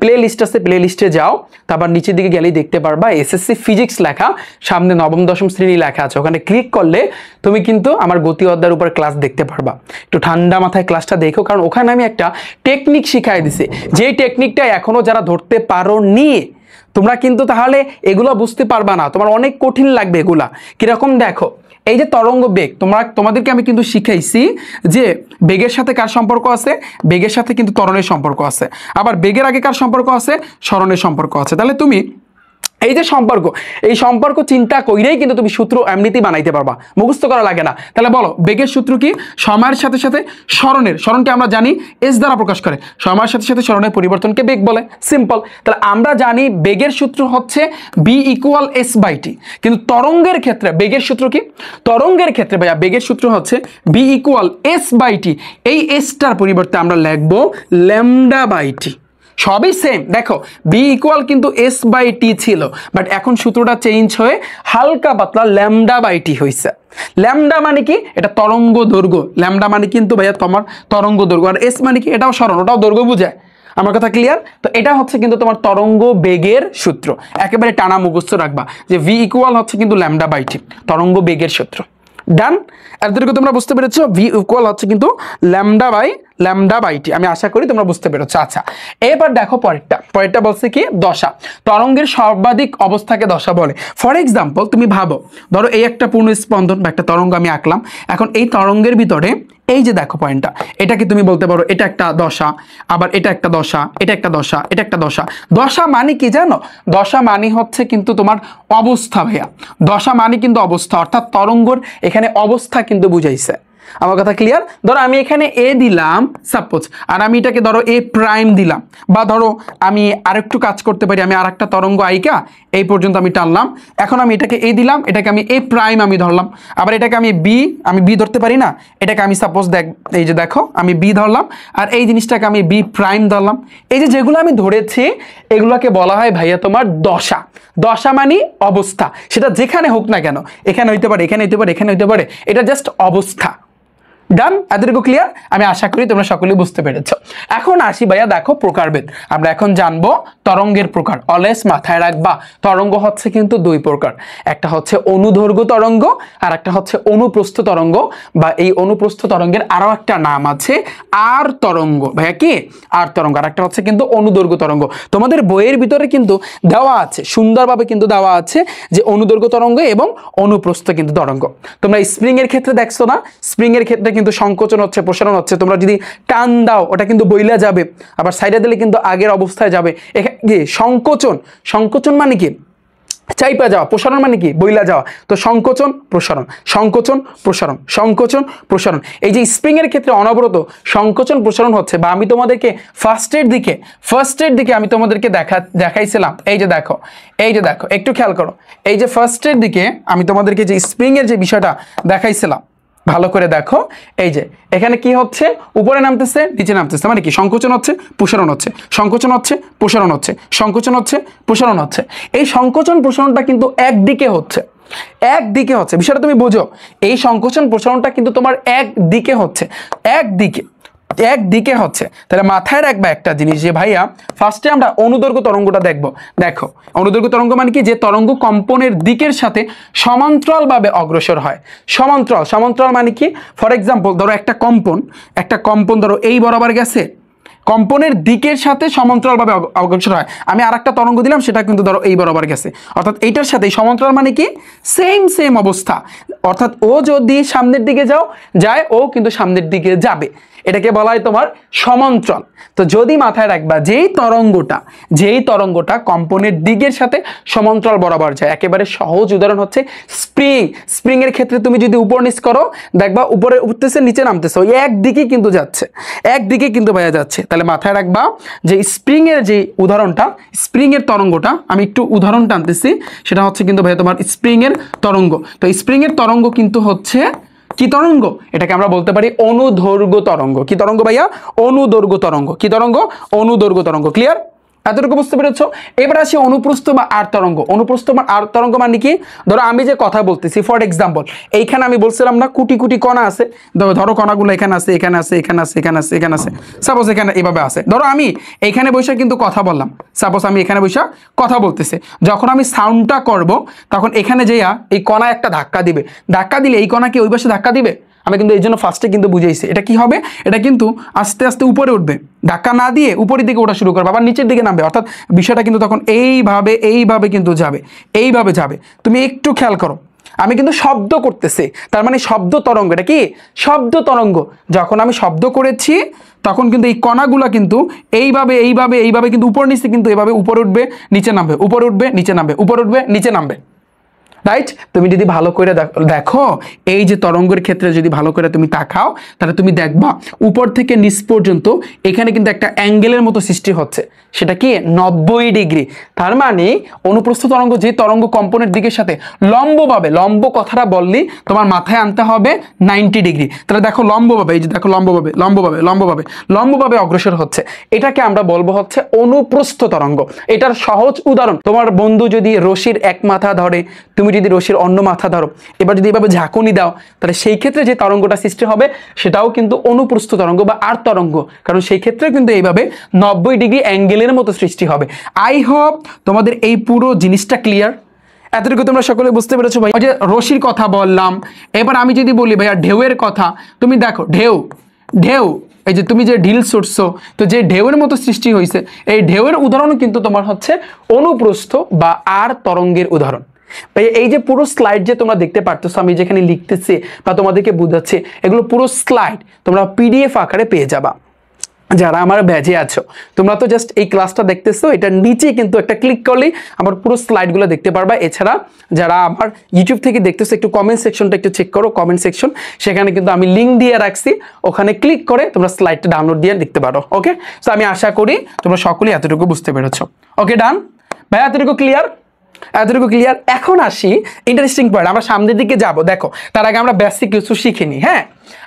Speaker 1: প্লে লিস্ট আছে, প্লে লিস্টে যাও, তারপর নিচের দিকে গেলেই দেখতে পারবা এসএসসি ফিজিক্স লেখা, সামনে নবম দশম শ্রেণী লেখা আছে, ওখানে ক্লিক করলে তুমি কিন্তু আমার গতি অধ্যায়ের উপর ক্লাস দেখতে পারবা। একটু ঠান্ডা মাথায় ক্লাসটা দেখো, কারণ ওখানে আমি একটা টেকনিক শিখাই দিছি, যেই টেকনিকটা এখনো যারা ধরতে পারোনি তোমরা কিন্তু তাহলে এগুলো বুঝতে পারবা না, তোমার অনেক কঠিন লাগবে এগুলা। কিরকম দেখো, এই যে তরঙ্গ বেগ তোমাদেরকে আমি কিন্তু শিখাইছি যে বেগের সাথে কার সম্পর্ক আছে? বেগের সাথে কিন্তু ত্বরণের সম্পর্ক আছে। আবার বেগের আগে কার সম্পর্ক আছে? সরণের সম্পর্ক আছে। তাহলে তুমি এই যে এই সম্পর্ক চিন্তা কইরেই কিন্তু তুমি সূত্র এমনিতেই বানাইতে পারবা, মুখস্থ করা লাগে না। তাহলে বলো বেগের সূত্র কি? সময়ের সাথে সাথে সরণকে আমরা জানি এস দ্বারা প্রকাশ করে, সময়ের সাথে সাথে সরণের পরিবর্তনকে বেগ বলে। সিম্পল। তাহলে আমরা জানি বেগের সূত্র হচ্ছে B equal S by T, কিন্তু তরঙ্গের ক্ষেত্রে বেগের সূত্র কি? তরঙ্গের ক্ষেত্রে ভাইয়া বেগের সূত্র হচ্ছে B equal S by T, এই এসটার পরিবর্তে আমরা লিখবো ল্যামডা বাই টি। সবই সেম। দেখো বি ইকুয়াল কিন্তু এস বাই টি ছিল, বাট এখন সূত্রটা চেঞ্জ হয়ে হালকা পাতলা ল্যামডা বাই টি হয়েছে। ল্যামডা মানে কি? এটা তরঙ্গ দৈর্ঘ্য। ল্যামডা মানে কিন্তু ভাইয়া তোমার তরঙ্গ দৈর্ঘ্য, আর এস মানে কি? এটাও সরণ, ওটাও দৈর্ঘ্য বোঝায়। আমার কথা ক্লিয়ার? তো এটা হচ্ছে কিন্তু তোমার তরঙ্গ বেগের সূত্র, একেবারে টানা মুখস্থ রাখবা যে ভি ইকুয়াল হচ্ছে কিন্তু ল্যামডা বাই টি, তরঙ্গ বেগের সূত্র। ডান, এতটুকু তোমরা বুঝতে পেরেছো? ভি ইকুয়াল হচ্ছে কিন্তু ল্যামডা বাই টি। আমি আশা করি তোমরা বুঝতে পেরেছো। আচ্ছা, এবার দেখো পরেরটা বলছে কি? দশা। তরঙ্গের সর্বাধিক অবস্থাকে দশা বলে। ফর এক্সাম্পল তুমি ভাবো, ধরো এই একটা পূর্ণ স্পন্দন বা একটা তরঙ্গ আমি আঁকলাম, এখন এই তরঙ্গের ভিতরে এই যে দেখো পয়েন্টটা, এটাকে তুমি বলতে পারো এটা একটা দশা, আবার এটা একটা দশা, এটা একটা দশা, এটা একটা দশা। দশা মানে কি জানো? দশা মানে হচ্ছে কিন্তু তোমার অবস্থা ভাইয়া। দশা মানে কিন্তু অবস্থা, অর্থাৎ তরঙ্গর এখানে অবস্থা কিন্তু বুঝাইছে। আমার কথা ক্লিয়ার? ধরো আমি এখানে এ দিলাম সাপোজ, আর আমি এটাকে ধরো এ প্রাইম দিলাম, বা ধরো আমি আরেকটু কাজ করতে পারি, আমি আরেকটা তরঙ্গ আইকা এই পর্যন্ত আমি টানলাম, এখন আমি এটাকে এ দিলাম, এটাকে আমি এ প্রাইম আমি ধরলাম, আবার এটাকে আমি বি ধরতে পারি না, এটাকে আমি সাপোজ এই যে দেখো আমি বি ধরলাম, আর এই জিনিসটাকে আমি বি প্রাইম ধরলাম। এই যে যেগুলো আমি ধরেছি এগুলোকে বলা হয় ভাইয়া তোমার দশা। দশা মানে অবস্থা, সেটা যেখানে হোক না কেন, এখানে হইতে পারে, এখানে হইতে পারে, এখানে হইতে পারে, এটা জাস্ট অবস্থা। ডান, এতটুকু ক্লিয়ার? আমি আশা করি তোমরা সকলেই বুঝতে পেরেছ। এখন আসি ভাইয়া, দেখো প্রকারভেদ। আমরা এখন জানবো তরঙ্গের প্রকার। অলওয়েজ মাথায় রাখবা তরঙ্গ হচ্ছে কিন্তু দুই প্রকার, একটা হচ্ছে অনুদৈর্ঘ্য তরঙ্গ আর একটা হচ্ছে অনুপ্রস্থ তরঙ্গ, বা এই অনুপ্রস্থ তরঙ্গের আরো একটা নাম আছে আর তরঙ্গ। ভাইয়া কি আর তরঙ্গ, আর একটা হচ্ছে কিন্তু অনুদৈর্ঘ্য তরঙ্গ। তোমাদের বইয়ের ভিতরে কিন্তু দেওয়া আছে, সুন্দরভাবে কিন্তু দেওয়া আছে যে অনুদৈর্ঘ্য তরঙ্গ এবং অনুপ্রস্থ কিন্তু তরঙ্গ। তোমরা স্প্রিং এর ক্ষেত্রে দেখছো না, স্প্রিং এর ক্ষেত্রে কিন্তু সংকোচন হচ্ছে, প্রসারণ হচ্ছে। তোমরা যদি টান দাও ওটা কিন্তু বইলা যাবে, আবার সাইডে দিলে কিন্তু আগের অবস্থায় যাবে। এখানে সংকোচন, সংকোচন মানে কি চাইপা যাওয়া, প্রসারণ মানে কি বইলা যাওয়া। তো সংকোচন প্রসারণ, সংকোচন প্রসারণ, সংকোচন প্রসারণ। এই যে স্প্রিং এর ক্ষেত্রে অনবরত সংকোচন প্রসারণ হচ্ছে। বা আমি তোমাদেরকে ফার্স্টের দিকে আমি তোমাদেরকে দেখাইছিলাম। এই যে দেখো, এই যে দেখো, একটু খেয়াল করো। এই যে ফার্স্টের দিকে আমি তোমাদেরকে যে স্প্রিং এর যে বিষয়টা দেখাইছিলাম, ভালো করে দেখো। এই যে এখানে কি হচ্ছে, উপরে নামতেছে নিচে নামতেছে, মানে কি সংকোচন হচ্ছে প্রসারণ হচ্ছে, সংকোচন হচ্ছে প্রসারণ হচ্ছে, সংকোচন হচ্ছে প্রসারণ হচ্ছে। এই সংকোচন প্রসারণটা কিন্তু একদিকে হচ্ছে, একদিকে হচ্ছে। বিষয়টা তুমি বোঝো, এই সংকোচন প্রসারণটা কিন্তু তোমার একদিকে হচ্ছে, একদিকে হচ্ছে। তাহলে মাথায় রাখবা একটা জিনিস যে ভাইয়া ফার্স্টে আমরা অনুদৈর্ঘ্য তরঙ্গটা দেখবো। দেখো অনুদৈর্ঘ্য তরঙ্গ মানে কি, যে তরঙ্গ কম্পনের দিকের সাথে সমান্তরালভাবে অগ্রসর হয়। সমান্তরাল মানে কি, ফর এক্সাম্পল ধরো একটা কম্পন ধরো এই বরাবর গেছে, কম্পনের দিকের সাথে সমান্তরালভাবে অগ্রসর হয়। আমি আরেকটা তরঙ্গ দিলাম, সেটা কিন্তু ধরো এই বরাবর গেছে, অর্থাৎ এইটার সাথে সমান্তরাল মানে কি সেম অবস্থা। অর্থাৎ ও যদি সামনের দিকে যায় ও কিন্তু সামনের দিকে যাবে, এটাকে বলা হয় তোমার সমান্তরাল। তো যদি মাথায় রাখবা যেই তরঙ্গটা কম্পনের দিকের সাথে সমান্তরাল বরাবর যায়, একেবারে সহজ উদাহরণ হচ্ছে স্প্রিং এর ক্ষেত্রে তুমি যদি উপর নিচ করো, দেখবা উপরে উঠতেছে নিচে নামতেছে, ওই একদিকে কিন্তু যাচ্ছে, একদিকে কিন্তু ভাইয়া যাচ্ছে। তাহলে মাথায় রাখবা যে স্প্রিং এর যে উদাহরণটা, স্প্রিং এর তরঙ্গটা, আমি একটু উদাহরণ টানতেছি, সেটা হচ্ছে কিন্তু ভাইয়া তোমার স্প্রিং এর তরঙ্গ। তো স্প্রিং এর তরঙ্গ কিন্তু হচ্ছে কি তরঙ্গ, এটাকে আমরা বলতে পারি অনুদৈর্ঘ্য তরঙ্গ। কি তরঙ্গ ভাইয়া? অনুদৈর্ঘ্য তরঙ্গ। কি তরঙ্গ? অনুদৈর্ঘ্য তরঙ্গ। ক্লিয়ার? এতটুকু বুঝতে পেরেছো? এবার আসি অনুপ্রস্থ বা আর তরঙ্গ। অনুপ্রস্থ বা আর তরঙ্গ মানে কি, ধরো আমি যে কথা বলতেছি, ফর এক্সাম্পল এইখানে আমি বলছিলাম না কোটি কণা আছে, ধরো কণাগুলো এখানে আছে, এখানে আছে, এখানে আছে, এখানে আছে, এখানে আছে, সাপোজ এখানে এভাবে আছে। ধরো আমি এইখানে বসে কিন্তু কথা বললাম, সাপোজ আমি এখানে বসে কথা বলতেছি, যখন আমি সাউন্ডটা করব তখন এখানে যেয়া এই কণা একটা ধাক্কা দিবে, ধাক্কা দিলে এই কণা কি ওই পাশে ধাক্কা দিবে? আমি কিন্তু এই জন্য ফার্স্টে কিন্তু বুঝাইছি, এটা কি হবে, এটা কিন্তু আস্তে আস্তে উপরে উঠবে, ধাক্কা না দিয়ে উপরের দিকে ওঠা শুরু করবে, আবার নিচের দিকে নামবে। অর্থাৎ বিষয়টা কিন্তু তখন এইভাবে কিন্তু যাবে, এইভাবে যাবে। তুমি একটু খেয়াল করো, আমি কিন্তু শব্দ করতেছি, তার মানে শব্দ তরঙ্গ। এটা কি শব্দ তরঙ্গ? যখন আমি শব্দ করেছি তখন কিন্তু এই কণাগুলা কিন্তু এইভাবে কিন্তু উপর নিচে কিন্তু এভাবে উপরে উঠবে নিচে নামবে, উপরে উঠবে নিচে নামবে, উপরে উঠবে নিচে নামবে। রাইট? তুমি যদি ভালো করে দেখো, এই যে তরঙ্গের ক্ষেত্রে যদি ভালো করে তুমি তাকাও, তাহলে তুমি দেখবা উপর থেকে নিচ পর্যন্ত এখানে কিন্তু একটা অ্যাঙ্গেলের মতো সৃষ্টি হচ্ছে, সেটা কি 90 ডিগ্রি। তার মানে অনুপ্রস্থ তরঙ্গ, যে তরঙ্গ কম্পনের দিকের সাথে লম্বভাবে, লম্ব কথাটা বললি তোমার মাথায় আনতে হবে 90 ডিগ্রি। তাহলে দেখো লম্বভাবে, এই যে দেখো লম্বভাবে অগ্রসর হচ্ছে, এটাকে আমরা বলবো হচ্ছে অনুপ্রস্থ তরঙ্গ। এটার সহজ উদাহরণ, তোমার বন্ধু যদি রশির এক মাথা ধরে, তুমি যদি রশির অন্য মাথা ধরো, এবার যদি এভাবে ঝাঁকুনি দাও, তাহলে সেই ক্ষেত্রে যে তরঙ্গটা সৃষ্টি হবে সেটাও কিন্তু অনুপ্রস্থ তরঙ্গ বা আর তরঙ্গ, কারণ সেই ক্ষেত্রে কিন্তু এইভাবে 90 ডিগ্রি অ্যাঙ্গেলের মতো সৃষ্টি হবে। আই হোপ তোমাদের এই পুরো জিনিসটা ক্লিয়ার। এতটুকু তোমরা সকলে বুঝতে পেরেছো ভাই? যে রশির কথা বললাম, এবার আমি যদি বলি ভাইয়া ঢেউয়ের কথা, তুমি দেখো ঢেউ, এই যে তুমি যে ঢিল ছুটছো, তো যে ঢেউয়ের মতো সৃষ্টি হয়েছে, এই ঢেউয়ের উদাহরণ কিন্তু তোমার হচ্ছে অনুপ্রস্থ বা আর তরঙ্গের উদাহরণ। এই যে পুরো স্লাইড যে তোমরা দেখতে পারতেছো, আমি যেখানে লিখতেছি বা তোমাদেরকে বুঝাচ্ছি, এগুলো পুরো স্লাইড তোমরা পিডিএফ আকারে পেয়ে যাবা। যারা আমার ব্যাচে আছো, তোমরা তো জাস্ট এই ক্লাসটা দেখতেছো, এটার নিচে কিন্তু একটা ক্লিক করলেই আমার পুরো স্লাইডগুলো দেখতে পারবা। এছাড়া যারা আমার ইউটিউব থেকে দেখতেছো, একটু কমেন্ট সেকশনটা একটু চেক করো, কমেন্ট সেকশন, সেখানে কিন্তু আমি লিঙ্ক দিয়ে রাখছি, ওখানে ক্লিক করে তোমরা স্লাইডটা ডাউনলোড দিয়ে দেখতে পারো। ওকে, সো আমি আশা করি তোমরা সকলেই এতটুকু বুঝতে পেরেছো। ওকে, ডান ভাই, এতটুকু ক্লিয়ার? এতটুকু ক্লিয়ার। এখন আসি ইন্টারেস্টিং পয়েন্ট, আমরা সামনের দিকে যাব। দেখো তার আগে আমরা বেসিক কিছু শিখে নিই। হ্যাঁ,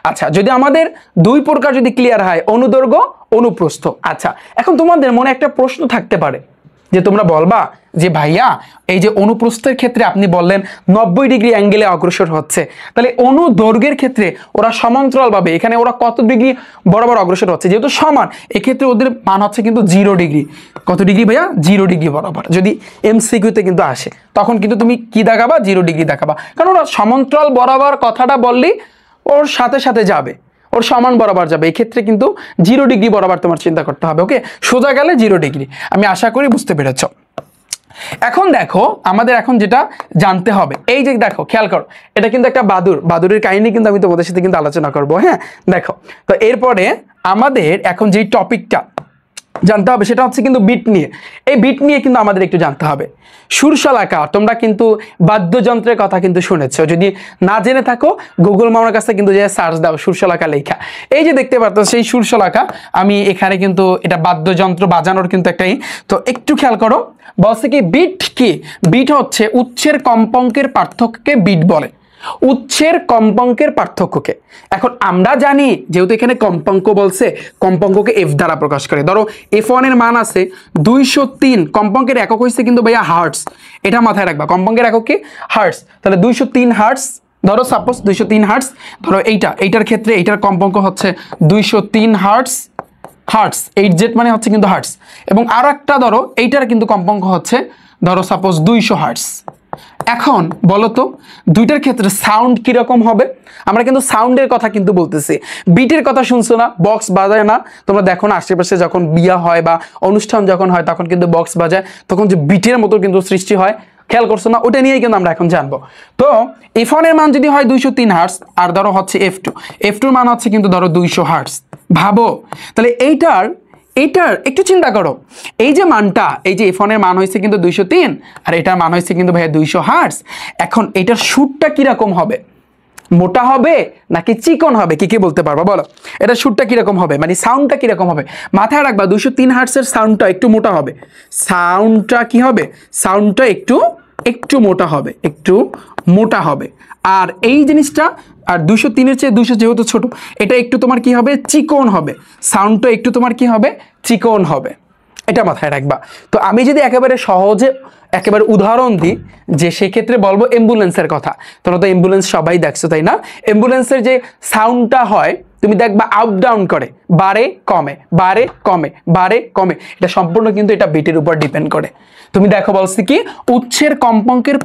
Speaker 1: আচ্ছা, যদি আমাদের দুই প্রকার যদি ক্লিয়ার হয়, অনুদৈর্ঘ্য অনুপ্রস্থ। আচ্ছা, এখন তোমাদের মনে একটা প্রশ্ন থাকতে পারে যে তোমরা বলবা যে ভাইয়া এই যে অনুপ্রস্থের ক্ষেত্রে আপনি বললেন 90 ডিগ্রি অ্যাঙ্গেলে অগ্রসর হচ্ছে, তাহলে অনুদৈর্ঘ্যের ক্ষেত্রে ওরা সমান্তরালভাবে এখানে ওরা কত ডিগ্রি বরাবর অগ্রসর হচ্ছে, যেহেতু সমান এক্ষেত্রে ওদের মান হচ্ছে কিন্তু 0 ডিগ্রি। কত ডিগ্রি ভাইয়া? 0 ডিগ্রি বরাবর। যদি এমসিকিউতে কিন্তু আসে তখন কিন্তু তুমি কি দেখাবা? 0 ডিগ্রি দেখাবা, কারণ ওরা সমান্তরাল বরাবর কথাটা বললেই ওর সাথে সাথে যাবে, ওর সমান বরাবর যাবে। এই ক্ষেত্রে কিন্তু 0 ডিগ্রি বরাবর তোমার চিন্তা করতে হবে। ওকে, সোজা গেলে 0 ডিগ্রি। আমি আশা করি বুঝতে পেরেছ। এখন দেখো আমাদের এখন যেটা জানতে হবে, এই যে দেখো খেয়াল করো, এটা কিন্তু একটা বাদুরের কাহিনী কিন্তু আমি তোমাদের সাথে কিন্তু আলোচনা করবো। হ্যাঁ দেখো, তো এরপরে আমাদের এখন যেই টপিকটা জানতে হবে সেটা হচ্ছে কিন্তু বিট নিয়ে। এই বিট নিয়ে কিন্তু আমাদের একটু জানতে হবে। সুরশলাকা, তোমরা কিন্তু বাদ্যযন্ত্রের কথা কিন্তু শুনেছো, যদি না জেনে থাকো গুগল মামার কাছে কিন্তু যে সার্চ দাও সুরশলাকা লেখা, এই যে দেখতে পাচ্ছ সেই সুরশলাকা। আমি এখানে কিন্তু এটা বাদ্যযন্ত্র বাজানোর কিন্তু একটাই, তো একটু খেয়াল করো। বলছে কি বিট কি? বিট হচ্ছে উচ্চের কম্পাঙ্কের পার্থক্যকে বিট বলে, উচ্চের কম্পাঙ্কের পার্থক্যকে। এখন আমরা জানি যেহেতু এখানে কম্পাঙ্ক বলছে, কম্পাঙ্ককে এফ দ্বারা প্রকাশ করে। ধরো F1 এর মান আছে 203, কম্পাঙ্কের একক হচ্ছে কিন্তু ভাইয়া হার্টস, এটা মাথায় রাখবা। কম্পাঙ্কের একক কি? হার্টস। তাহলে 203 হার্টস, ধরো সাপোজ 203 হার্টস। ধরো এইটার ক্ষেত্রে এইটার কম্পাঙ্ক হচ্ছে 203 হার্টস। 8Z মানে হচ্ছে কিন্তু হার্টস। এবং আরো একটা ধরো এইটার কিন্তু কম্পাঙ্ক হচ্ছে ধরো সাপোজ 200 হার্টস। এখন বলো তো দুইটার ক্ষেত্রে সাউন্ড কিরকম হবে? আমরা কিন্তু সাউন্ডের কথা কিন্তু বলতেছি, বিটের কথা শুনছো না? বক্স বাজায় না? তোমরা দেখো না আশেপাশে যখন বিয়া হয় বা অনুষ্ঠান যখন হয় তখন কিন্তু বক্স বাজায়, তখন যে বিটের মতো কিন্তু সৃষ্টি হয়, খেয়াল করছো না? ওটা নিয়েই কিন্তু আমরা এখন জানবো। তো F1 এর মান যদি হয় 203 হার্টস, আর ধরো হচ্ছে F2 মান হচ্ছে কিন্তু ধরো 200 হার্টস। ভাবো তাহলে এইটার একটু চিন্তা করো, এই যে মানটা, এই যে F1 এর মান হয়েছে কিন্তু 203 আর এটার মান হয়েছে কিন্তু ভাইয়া 200 হার্টস। এখন এটার সুরটা কিরকম হবে? মোটা হবে নাকি চিকন হবে? কি বলতে পারবা বলো? এটা সুরটা কিরকম হবে, মানে সাউন্ডটা কিরকম হবে? মাথায় রাখবা 203 হার্টসের সাউন্ডটা একটু মোটা হবে। সাউন্ডটা কি হবে? সাউন্ডটা একটু মোটা হবে। আর এই জিনিসটা, আর 203-এর চেয়ে 200 যেহেতু ছোট, এটা একটু তোমার কি হবে? চিকন হবে। সাউন্ডটা একটু তোমার কি হবে? চিকন হবে। এটা মাথায় রাখবা। তো আমি যদি একেবারে সহজে একেবারে উদাহরণ দিই, যে সেক্ষেত্রে বলবো অ্যাম্বুলেন্সের কথা। তোমরা তো অ্যাম্বুলেন্স সবাই দেখছো তাই না? অ্যাম্বুলেন্সের যে সাউন্ডটা হয় তুমি দেখবা আপ ডাউন করে, বাড়ে কমে, বাড়ে কমে, বাড়ে কমে। এটা সম্পূর্ণ কিন্তু এটা বিটের উপর ডিপেন্ড করে। তুমি দেখো বলছি কি উচ্চের কম্পাঙ্কের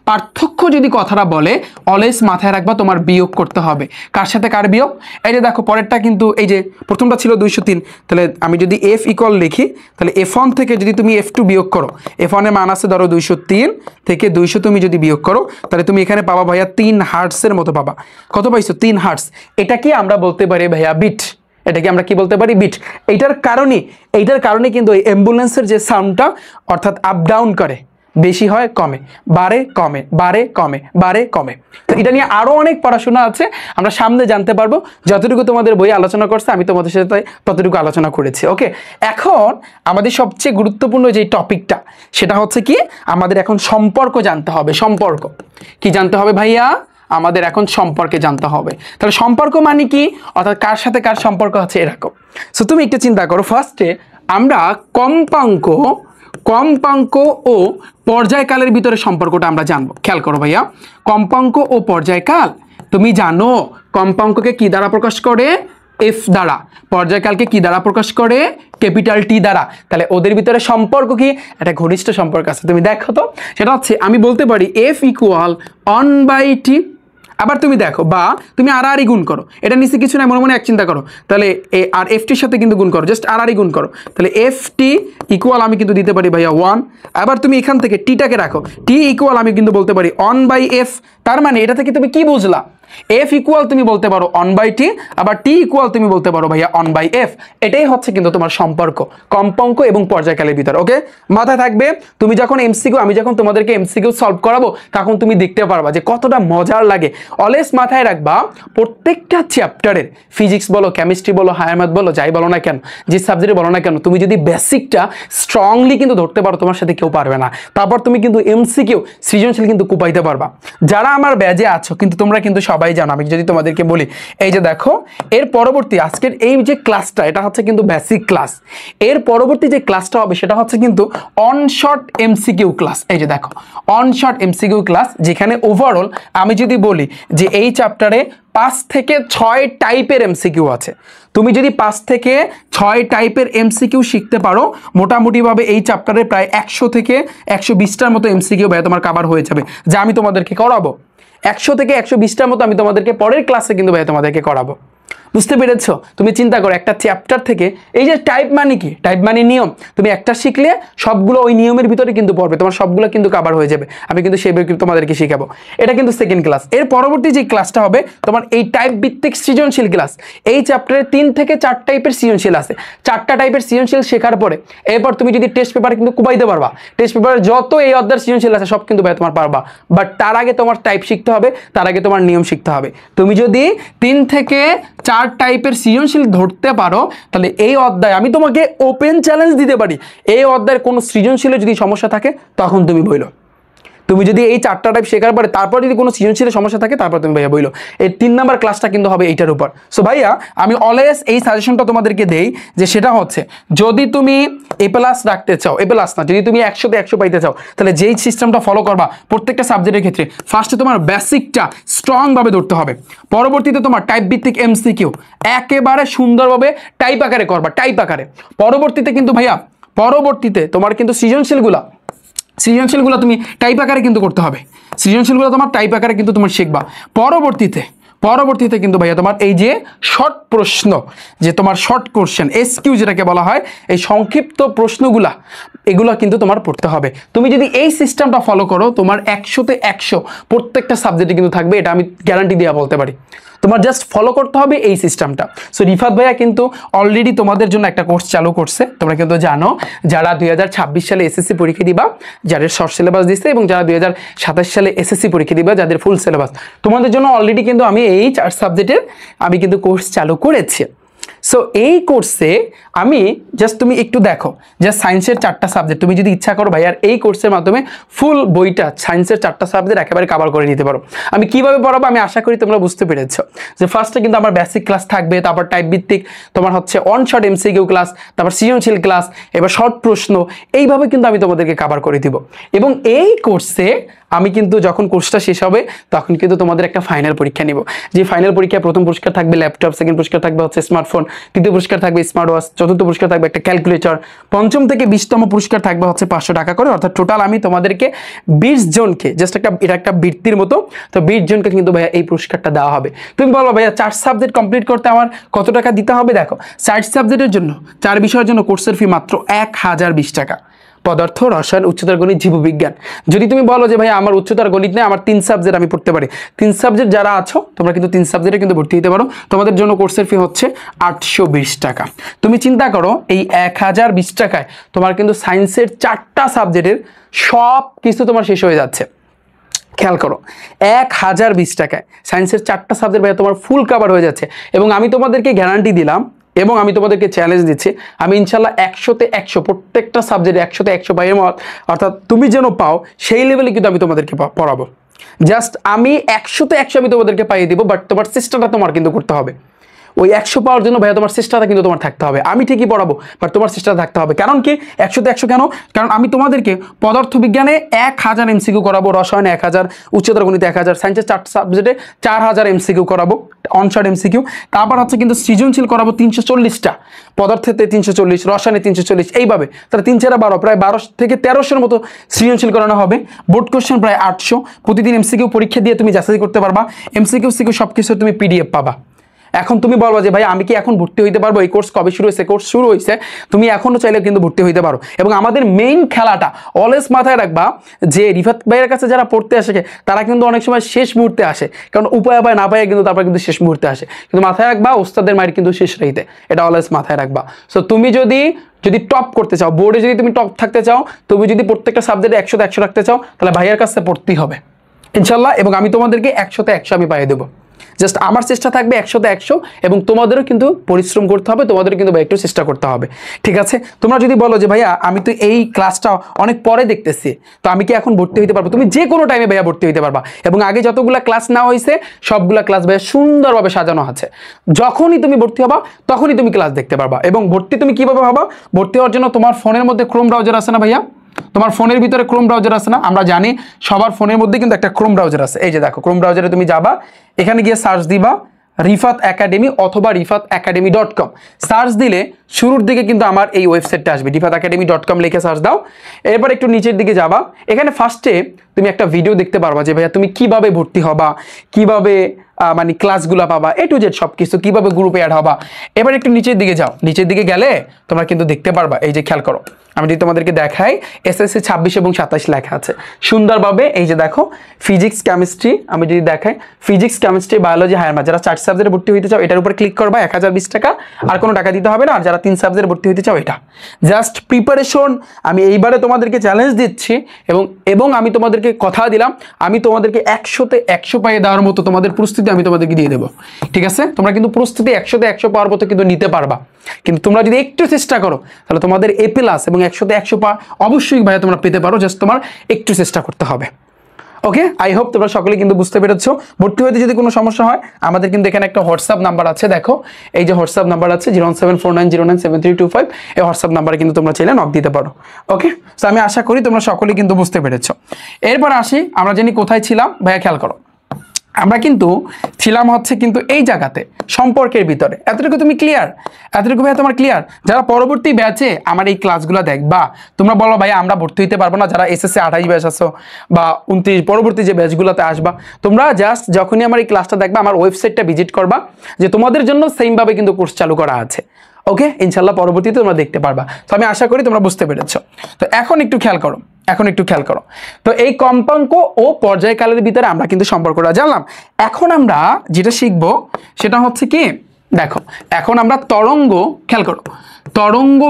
Speaker 1: পার্থক্য যদি কথাটা বলে অলওয়েজ মাথায় রাখবা তোমার বিয়োগ করতে হবে। কার সাথে কার বিয়োগ? এই যে দেখো পরেরটা কিন্তু এই যে প্রথমটা ছিল 203, তাহলে আমি যদি F ইকুয়াল লিখি, তাহলে F1 থেকে যদি তুমি F2 বিয়োগ করো, F1 এর মান আছে ধরো 203 থেকে 200 তুমি যদি বিয়োগ করো, তাহলে তুমি এখানে পাবা ভাইয়া 3 হার্টসের মতো পাবা। কত পাইছো? 3 হার্টস। এটা কি আমরা বলতে পারি ভাইয়া বিট। এটাকে আমরা কি বলতে পারি? বিট। এইটার কারণে কিন্তু এই অ্যাম্বুলেন্সের যে সাউন্ডটা অর্থাৎ আপ ডাউন করে, বেশি হয় কমে, বাড়ে কমে, বাড়ে কমে, বাড়ে কমে। তো এটা নিয়ে আরো অনেক পড়াশোনা আছে, আমরা সামনে জানতে পারবো। যতটুকু তোমাদের বই আলোচনা করছে আমি তোমাদের সাথে ততটুকু আলোচনা করেছি। ওকে, এখন আমাদের সবচেয়ে গুরুত্বপূর্ণ যে টপিকটা সেটা হচ্ছে কি আমাদের এখন সম্পর্ক জানতে হবে। সম্পর্ক কি জানতে হবে ভাইয়া? আমাদের এখন সম্পর্কে জানতে হবে। তাহলে সম্পর্ক মানে কি? অর্থাৎ কার সাথে কার সম্পর্ক আছে এরকম। সো তুমি একটু চিন্তা করো, ফার্স্টে আমরা কম্পাঙ্ক ও পর্যায়কালের ভিতরে সম্পর্কটা আমরা জানবো। খেয়াল করো ভাইয়া, কম্পাঙ্ক ও পর্যায়কাল। তুমি জানো কম্পাঙ্ককে কি দ্বারা প্রকাশ করে? F দ্বারা। পর্যায়কালকে কি দ্বারা প্রকাশ করে? ক্যাপিটাল T দ্বারা। তাহলে ওদের ভিতরে সম্পর্ক কি? একটা ঘনিষ্ঠ সম্পর্ক আছে। তুমি দেখো তো, সেটা হচ্ছে আমি বলতে পারি F ইকুয়াল 1/T। আবার তুমি দেখো, বা তুমি আর গুণ করো, এটা নিচে কিছু নাই, মনে মনে এক চিন্তা করো। তাহলে আর FTর সাথে কিন্তু গুণ করো, জাস্ট আর গুণ করো। তাহলে FT ইকুয়াল আমি কিন্তু দিতে পারি ভাইয়া 1। আবার তুমি এখান থেকে টিটাকে রাখো, T ইকুয়াল আমি কিন্তু বলতে পারি 1/F। তার মানে এটা থেকে তুমি কি বুঝলা? F ইকুয়াল তুমি বলতে পারো 1/T, আবার T ইকুয়াল তুমি বলতে পারো ভাইয়া 1/F। এটাই হচ্ছে কিন্তু তোমার সম্পর্ক কম্পাঙ্ক এবং পর্যায়কালের ভিতর। ওকে, মাথায় থাকবে। তুমি যখন আমি যখন তোমাদেরকে এমসিকিউ সলভ করাবো তখন তুমি দেখতে পারবা যে কতটা মজার লাগে। অলওয়েজ মাথায় রাখবা প্রত্যেকটা চ্যাপ্টারের, ফিজিক্স বলো, কেমিস্ট্রি বলো, হায়ার ম্যাথ বলো, যাই বলো না কেন, যে সাবজেক্টে বলো না কেন, তুমি যদি বেসিকটা স্ট্রংলি কিন্তু ধরতে পারো তোমার সাথে কেউ পারবে না। তারপর তুমি কিন্তু এমসিকিউ সৃজনশীল কিন্তু কুপাইতে পারবা। যারা আমার ব্যাজে আছো কিন্তু তোমরা কিন্তু সবাই সবাই জানো। আমি যদি তোমাদেরকে বলি, এই যে দেখো, এর পরবর্তী আজকের এই যে ক্লাসটা, এটা হচ্ছে কিন্তু বেসিক ক্লাস। এর পরবর্তী যে ক্লাসটা হবে সেটা হচ্ছে কিন্তু অনশর্ট এমসিকিউ ক্লাস। এই যে দেখো, অনশর্ট এমসিকিউ ক্লাস, যেখানে ওভারঅল আমি যদি বলি যে এই চ্যাপ্টারে 5 থেকে 6 টাইপের এমসিকিউ আছে। তুমি যদি 5 থেকে 6 টাইপের এমসিকিউ শিখতে পারো, মোটামুটিভাবে এই চ্যাপ্টারে প্রায় 100 থেকে 120টার মতো এমসিকিউ ভাই তোমার কভার হয়ে যাবে, যা আমি তোমাদেরকে করাবো। 100 থেকে 120টার মতো আমি তোমাদেরকে পরের ক্লাসে কিন্তু ভাই তোমাদেরকে করাবো। বুঝতে পেরেছো? তুমি চিন্তা করো, একটা চ্যাপ্টার থেকে এই যে টাইপ মানে কি, টাইপ মানে নিয়ম, তুমি একটা শিখলে সবগুলো ওই নিয়মের ভিতরে কিন্তু পড়বে, তোমার সবগুলো কিন্তু কভার হয়ে যাবে। আমি কিন্তু সেই তোমাদেরকে শিখাবো। এটা কিন্তু সেকেন্ড ক্লাস। এর পরবর্তী যে ক্লাসটা হবে তোমার এই টাইপ ভিত্তিক সৃজনশীল ক্লাস। এই চ্যাপ্টারে 3 থেকে 4 টাইপের সৃজনশীল আছে। 4টা টাইপের সৃজনশীল শেখার পরে এরপর তুমি যদি টেস্ট পেপারে কিন্তু কুবাইতে পারবা। টেস্ট পেপারে যত এই অধ্যায়ের সৃজনশীল আছে সব কিন্তু ভাই তোমার পারবা। বাট তার আগে তোমার টাইপ শিখতে হবে, তার আগে তোমার নিয়ম শিখতে হবে। তুমি যদি 3 থেকে 4 টাইপের সৃজনশীল ধরতে পারো, তাহলে এই অধ্যায় আমি তোমাকে ওপেন চ্যালেঞ্জ দিতে পারি, এই অধ্যায়ের কোনো সৃজনশীলে যদি সমস্যা থাকে তখন তুমি বইলো। তুমি যদি এই 4টা টাইপ শেখার পরে তারপর যদি কোনো সৃজনশীলের সমস্যা থাকে তারপর তুমি ভাইয়া বইলো। এই 3 নাম্বার ক্লাসটা কিন্তু হবে এইটার উপর। সো ভাইয়া আমি অলওয়েজ এই সাজেশনটা তোমাদেরকে দেই যে সেটা হচ্ছে, যদি তুমি এ প্লাস রাখতে চাও, এ প্লাস না, যদি তুমি 100তে 100 পাইতে চাও, তাহলে যেই সিস্টেমটা ফলো করবা প্রত্যেকটা সাবজেক্টের ক্ষেত্রে, ফার্স্টে তোমার বেসিকটা স্ট্রংভাবে ধরতে হবে, পরবর্তীতে তোমার টাইপ ভিত্তিক এমসিকিউ একেবারে সুন্দরভাবে টাইপ আকারে করবা, টাইপ আকারে। পরবর্তীতে কিন্তু ভাইয়া, পরবর্তীতে তোমার কিন্তু সৃজনশীলগুলো তুমি টাইপ আকারে কিন্তু করতে হবে। সৃজনশীলগুলো তোমার টাইপ আকারে কিন্তু তোমার শিখবা। পরবর্তীতে কিন্তু ভাইয়া তোমার এই যে শর্ট প্রশ্ন, যে তোমার শর্ট কোশ্চেন এসকিউ যেটাকে বলা হয়, এই সংক্ষিপ্ত প্রশ্নগুলা, এগুলো কিন্তু তোমার পড়তে হবে। তুমি যদি এই সিস্টেমটা ফলো করো, তোমার 100তে 100 প্রত্যেকটা সাবজেক্টে কিন্তু থাকবে, এটা আমি গ্যারান্টি দিয়ে বলতে পারি। তোমার জাস্ট ফলো করতে হবে এই সিস্টেমটা। সো রিফাত ভাইয়া কিন্তু অলরেডি তোমাদের জন্য একটা কোর্স চালু করছে। তোমরা কিন্তু জানো, যারা 2026 সালে এসএসসি পরীক্ষা দিবা, যাদের শর্ট সিলেবাস দিচ্ছে, এবং যারা 2027 সালে এসএসসি পরীক্ষা দিবা, যাদের ফুল সিলেবাস, তোমাদের জন্য অলরেডি কিন্তু আমি এই 4 সাবজেক্টের আমি কিন্তু কোর্স চালু করেছি। সো এই কোর্সে আমি জাস্ট, তুমি একটু দেখো, জাস্ট সায়েন্সের 4টা সাবজেক্ট তুমি যদি ইচ্ছা করো ভাই, আর এই কোর্সের মাধ্যমে ফুল বইটা সায়েন্সের 4টা সাবজেক্ট একেবারে কভার করে নিতে পারো। আমি কিভাবে পড়াবো আমি আশা করি তোমরা বুঝতে পেরেছো। যে ফার্স্টে কিন্তু আমার বেসিক ক্লাস থাকবে, তারপর টাইপ ভিত্তিক তোমার হচ্ছে অন শর্ট এমসিকিউ ক্লাস, তারপর সৃজনশীল ক্লাস, এবার শর্ট প্রশ্ন, এইভাবে কিন্তু আমি তোমাদেরকে কভার করে দিব। এবং এই কোর্সে আমি কিন্তু যখন কোর্সটা শেষ হবে তখন কিন্তু তোমাদের একটা ফাইনাল পরীক্ষা নিব। যে ফাইনাল পরীক্ষায় প্রথম পুরস্কার থাকবে ল্যাপটপ, সেকেন্ড পুরস্কার থাকবে হচ্ছে স্মার্টফোন, তৃতীয় পুরস্কার থাকবে স্মার্ট ওয়াচ, চতুর্থ পুরস্কার থাকবে একটা ক্যালকুলেটর, পঞ্চম থেকে 20তম পুরস্কার থাকবে হচ্ছে 500 টাকা করে। অর্থাৎ টোটাল আমি তোমাদেরকে 20 জনকে, জাস্ট এটা একটা বৃত্তির মতো, তো 20 জনকে কিন্তু ভাইয়া এই পুরস্কারটা দেওয়া হবে। তুমি বলো ভাইয়া 4 সাবজেক্ট কমপ্লিট করতে আমার কত টাকা দিতে হবে? দেখো, 4 সাবজেক্টের জন্য, 4 বিষয়ের জন্য কোর্সের ফি মাত্র 1020 টাকা। পদার্থ, রসায়ন, উচ্চতর গণিত, জীববিজ্ঞান। যদি তুমি বলো যে ভাই আমার উচ্চতর গণিত নেই, আমার 3 সাবজেক্ট আমি পড়তে পারি, 3 সাবজেক্ট যারা আছো তোমরা কিন্তু 3 সাবজেক্টে কিন্তু ভর্তি হতে পারো। তোমাদের জন্য কোর্সের ফি হচ্ছে 820 টাকা। তুমি চিন্তা করো, এই 1020 টাকায় তোমার কিন্তু সায়েন্সের 4টা সাবজেক্টের সব কিছু তোমার শেষ হয়ে যাচ্ছে। খেয়াল করো, 1020 টাকায় সায়েন্সের 4টা সাবজেক্ট ভাই তোমার ফুল কভার হয়ে যাচ্ছে। এবং আমি তোমাদেরকে গ্যারান্টি দিলাম, এবং আমি তোমাদেরকে চ্যালেঞ্জ দিচ্ছি, আমি ইনশাল্লাহ 100তে 100 প্রত্যেকটা সাবজেক্টে 100তে 100 পাই, অর্থাৎ তুমি যেন পাও সেই লেভেলে কিন্তু আমি তোমাদেরকে পড়াবো। জাস্ট আমি 100তে 100 আমি তোমাদেরকে পাইয়ে দিব, বাট তোমার চেষ্টাটা তোমার কিন্তু করতে হবে। ওই 100 পাওয়ার জন্য ভাইয়া তোমার চেষ্টাটা কিন্তু তোমার থাকতে হবে। আমি ঠিকই পড়াবো, বাট তোমার চেষ্টা থাকতে হবে। কারণ কি 100তে 100 কেন? কারণ আমি তোমাদেরকে পদার্থবিজ্ঞানে 1000 এমসিকিউ করাবো, রসায়নে 1000, উচ্চতর গণিতে 1000, সায়েন্সের 4 সাবজেক্টে 4000 এমসিকিউ করাবো, অনশর্ট এমসিকিউ। তারপর হচ্ছে কিন্তু সৃজনশীল করাবো 340টা, পদার্থেতে 340, রসায়নে 340, এইভাবে তাহলে 3 4 12, প্রায় 12 থেকে 1300-এর মতো সৃজনশীল করানো হবে। বোর্ড কোশ্চেন প্রায় 800। প্রতিদিন এমসিকিউ পরীক্ষা দিয়ে তুমি যাচাই করতে পারবা। এমসিকিউ সব কিছু তুমি পিডিএফ পাবা। এখন তুমি বলবো যে ভাই আমি কি এখন ভর্তি হইতে পারবো? এই কোর্স কবে শুরু হয়েছে? কোর্স শুরু হয়েছে, তুমি এখনো চাইলে কিন্তু ভর্তি হইতে পারো। এবং আমাদের মেইন খেলাটা অলওয়েজ মাথায় রাখবা যে রিফাত ভাইয়ের কাছে যারা পড়তে আসে তারা কিন্তু অনেক সময় শেষ মুহূর্তে আসে, কারণ উপায় পায় না পায় কিন্তু তারপর কিন্তু শেষ মুহূর্তে আসে। কিন্তু মাথায় রাখবা ওস্তাদের মায়ের কিন্তু শেষ রাইতে, এটা অলওয়েজ মাথায় রাখবা। সো তুমি যদি টপ করতে চাও, বোর্ডে যদি তুমি টপ থাকতে চাও, তুমি যদি প্রত্যেকটা সাবজেক্টে 100তে 100 রাখতে চাও, তাহলে ভাইয়ের কাছে পড়তেই হবে ইনশাল্লাহ। এবং আমি তোমাদেরকে 100তে 100 আমি পাইয়ে দেবো। জাস্ট আমার চেষ্টা থাকবে 100তে 100, এবং তোমাদেরও কিন্তু পরিশ্রম করতে হবে, তোমাদেরও কিন্তু একটু চেষ্টা করতে হবে, ঠিক আছে? তোমরা যদি বলো যে ভাইয়া আমি তো এই ক্লাসটা অনেক পরে দেখতেছি, তো আমি কি এখন ভর্তি হইতে পারবো? তুমি যে কোনো টাইমে ভাইয়া ভর্তি হইতে পারবা, এবং আগে যতগুলা ক্লাস নেওয়া হয়েছে সবগুলা ক্লাস ভাইয়া সুন্দরভাবে সাজানো আছে। যখনই তুমি ভর্তি হবা তখনই তুমি ক্লাস দেখতে পারবা। এবং ভর্তি তুমি কিভাবে হবা? ভর্তি হওয়ার জন্য তোমার ফোনের মধ্যে ক্রোম ব্রাউজার আছে না ভাইয়া? তোমার ফোনের ভিতরে ক্রোম ব্রাউজার আছে না? আমরা জানি সবার ফোনের মধ্যে কিন্তু একটা ক্রোম ব্রাউজার আছে। এই যে দেখো, ক্রোম ব্রাউজারে তুমি যাবা, এখানে গিয়ে সার্চ দিবা রিফাত একাডেমি অথবা rifatacademy.com। সার্চ দিলে শুরুর দিকে কিন্তু আমার এই ওয়েবসাইটটা আসবে, rifatacademy.com লিখে সার্চ দাও। এরপর একটু নিচের দিকে যাবা, এখানে ফার্স্টে তুমি একটা ভিডিও দেখতে পারবা যে ভাইয়া তুমি কিভাবে ভর্তি হবা, কিভাবে মানে ক্লাসগুলো পাবা, A to Z সব কিছু, কীভাবে গ্রুপে অ্যাড হবা। এবার একটু নিচের দিকে যাও, নিচের দিকে গেলে তোমরা কিন্তু দেখতে পারবা, এই যে খেয়াল করো, আমি যদি তোমাদেরকে দেখাই SSC 26 এবং 27 লেখা আছে সুন্দরভাবে। এই যে দেখো ফিজিক্স কেমিস্ট্রি, আমি যদি দেখাই physics chemistry biology higher math, যারা 4 সাবজেক্টে ভর্তি হইতে চাও এটার উপর ক্লিক করবা, 1020 টাকা, আর কোনো টাকা দিতে হবে না। আর যারা 3 সাবজেক্টে ভর্তি হইতে চাও এটা জাস্ট প্রিপারেশন। আমি এইবারে তোমাদেরকে চ্যালেঞ্জ দিচ্ছি, এবং আমি তোমাদেরকে কথা দিলাম আমি তোমাদেরকে 100তে 100 পাইয়ে দেওয়ার মতো তোমাদের প্রস্তুতি আমি তোমাদেরকে দিয়ে দেবো, ঠিক আছে? তোমরা কিন্তু প্রস্তুতি 100তে 100 পাওয়ার মতো কিন্তু নিতে পারবা, কিন্তু তোমরা যদি একটু চেষ্টা করো তাহলে তোমাদের A+ এবং 100তে 100 পা অবশ্যই ভাইয়া তোমরা পেতে পারো, জাস্ট তোমার একটু চেষ্টা করতে হবে। ওকে, আই হোপ তোমরা সকলে কিন্তু বুঝতে পেরেছো। ভর্তি হইতে যদি কোনো সমস্যা হয় আমাদের কিন্তু এখানে একটা হোয়াটসঅ্যাপ নাম্বার আছে, দেখো এই যে হোয়াটসঅ্যাপ নাম্বার আছে 01749097325, এই হোয়াটসঅ্যাপ নাম্বারে কিন্তু তোমরা চাইলে নক দিতে পারো। ওকে, তো আমি আশা করি তোমরা সকলে কিন্তু বুঝতে পেরেছো। এরপর আসি, আমরা জানি কোথায় ছিলাম ভাইয়া, খেয়াল করো, আমরা কিন্তু ছিলাম হচ্ছে কিন্তু এই জায়গাতে সম্পর্কের ভিতরে। এতটুকু তুমি ক্লিয়ার? এতটুকু ভাইয়া তোমার ক্লিয়ার? যারা পরবর্তী ব্যাচে আমার এই ক্লাসগুলো দেখবা, তোমরা বলো ভাইয়া আমরা ভর্তি হইতে পারবো না, যারা SSC 28 ব্যাচ আছো বা 29 পরবর্তী যে ব্যাচগুলোতে আসবা, তোমরা জাস্ট যখনই আমার এই ক্লাসটা দেখবা আমার ওয়েবসাইটটা ভিজিট করবা, যে তোমাদের জন্য সেমভাবে কিন্তু কোর্স চালু করা আছে। ওকে, ইনশাল্লাহ পরবর্তীতে তোমরা দেখতে পারবা। তো আমি আশা করি তোমরা বুঝতে পেরেছো। তো এখন একটু খেয়াল করো, তো এই কম্পাঙ্ক ও পর্যায়কালের ভিতরে আমরা কিন্তু সম্পর্কটা জানলাম। এখন আমরা যেটা শিখবো সেটা হচ্ছে কি, দেখো এখন আমরা তরঙ্গ, খেয়াল করো, তরঙ্গ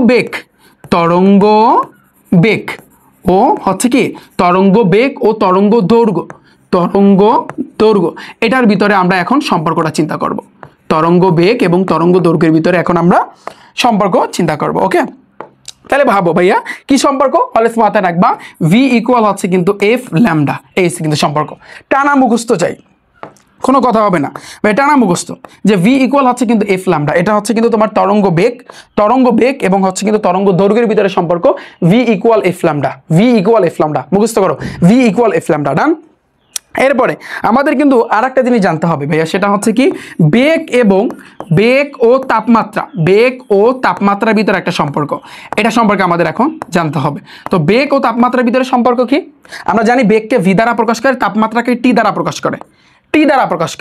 Speaker 1: বেগ ও হচ্ছে কি তরঙ্গ বেগ ও তরঙ্গ দৈর্ঘ্য, এটার ভিতরে আমরা এখন সম্পর্কটা চিন্তা করব। তরঙ্গ বেগ এবং তরঙ্গ দৈর্ঘ্যের ভিতরে এখন আমরা সম্পর্ক চিন্তা করব। ওকে, তাহলে ভাবো ভাইয়া কি সম্পর্ক, অলওয়েজ মাথায় রাখবা V ইকুয়াল হচ্ছে কিন্তু F ল্যামডা, এই কিন্তু সম্পর্ক। টানা মুখস্থ চাই, কোনো কথা হবে না ভাই, টানা মুখস্থ যে V ইকুয়াল হচ্ছে কিন্তু F ল্যামডা, এটা হচ্ছে কিন্তু তোমার তরঙ্গ বেগ এবং হচ্ছে কিন্তু তরঙ্গ দৈর্ঘ্যের ভিতরে সম্পর্ক V ইকুয়াল F ল্যামডা, মুখস্থ করো V ইকুয়াল F ল্যামডা। ডান। এরপরে আমাদের কিন্তু আর একটা জিনিস জানতে হবে ভাইয়া, সেটা হচ্ছে কি বেগ ও তাপমাত্রার ভিতরে একটা সম্পর্ক, এটা সম্পর্কে আমাদের এখন জানতে হবে। তো বেগ ও তাপমাত্রার ভিতরে সম্পর্ক কি? আমরা জানি বেগকে V দ্বারা প্রকাশ করে, তাপমাত্রাকে T দ্বারা প্রকাশ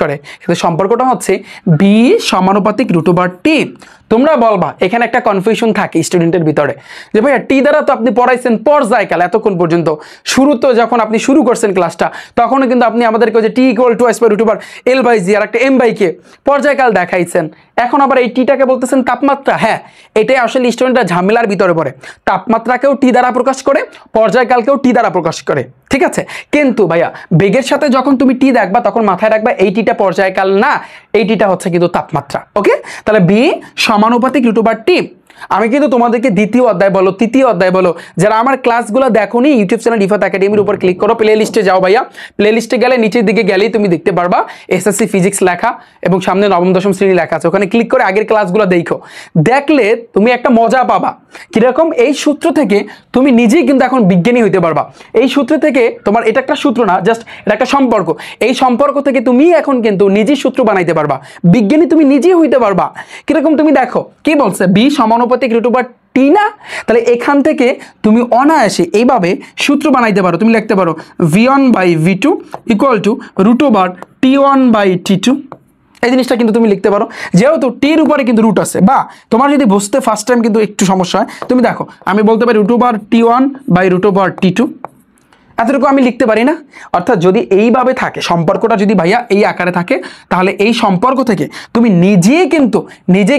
Speaker 1: করে, কিন্তু সম্পর্কটা হচ্ছে B সমানুপাতিক √T। তোমরা বলবা এখানে একটা কনফিউশন থাকে স্টুডেন্টের ভিতরে যে ভাইয়া T দ্বারা তো আপনি পড়াইছেন পর্যায়কাল এতক্ষণ পর্যন্ত, শুরুতে যখন আপনি শুরু করছেন ক্লাসটা তখনও কিন্তু আপনি আমাদেরকে যে T ইকুয়াল টু √L/G আর একটা M/K পর্যায়কাল দেখাইছেন, এখন আবার এই টিটাকে বলতেছেন তাপমাত্রা। হ্যাঁ, এটাই আসলে স্টুডেন্টরা ঝামেলার ভিতরে পড়ে, তাপমাত্রাকেও T দ্বারা প্রকাশ করে, পর্যায়কালকেও T দ্বারা প্রকাশ করে, ঠিক আছে? কিন্তু ভাইয়া বেগের সাথে যখন তুমি T দেখবা তখন মাথায় রাখবা এই টিটা পর্যায়কাল না, এই টিটা হচ্ছে কিন্তু তাপমাত্রা। ওকে, তাহলে B সমানুপাতিক √T। আমি কিন্তু তোমাদেরকে দ্বিতীয় অধ্যায় বলো তৃতীয় অধ্যায় বলো, যারা আমার ক্লাসগুলো দেখোনি ইউটিউব চ্যানেল রিফাত একাডেমির উপর ক্লিক করো, প্লে লিস্টে যাও ভাইয়া, প্লে লিস্টে গেলে নিচের দিকে গেলেই তুমি দেখতে পারবা SSC ফিজিক্স লেখা এবং সামনে নবম দশম শ্রেণী লেখা আছে, ওখানে ক্লিক করে আগের ক্লাসগুলো দেখলে তুমি একটা মজা পাবা। কিরকম? এই সূত্র থেকে তুমি নিজেই কিন্তু এখন বিজ্ঞানী হইতে পারবা। এই সূত্র থেকে তোমার, এটা একটা সূত্র না, জাস্ট এটা একটা সম্পর্ক, এই সম্পর্ক থেকে তুমি এখন কিন্তু নিজেই সূত্র বানাইতে পারবা, বিজ্ঞানী তুমি নিজেই হইতে পারবা। কিরকম? তুমি দেখো কি বলছে, B সমানুপাতিক √T না, তাহলে এখান থেকে তুমি অনায়াসে এইভাবে সূত্র বানাইতে পারো, তুমি লিখতে পারো V1/V2 ইকুয়াল টু √T1/T2। এই জিনিসটা কিন্তু তুমি লিখতে পারো, যেহেতু টির উপরে কিন্তু রুট আছে, বা তোমার যদি বুঝতে ফার্স্ট টাইম কিন্তু একটু সমস্যা হয়, তুমি দেখো আমি বলতে পারি √T1/√T2। এতটুকু আমি লিখতে পারি না? অর্থাৎ যদি এইভাবে থাকে সম্পর্কটা, যদি ভাইয়া এই আকারে থাকে, তাহলে এই সম্পর্ক থেকে তুমি নিজেই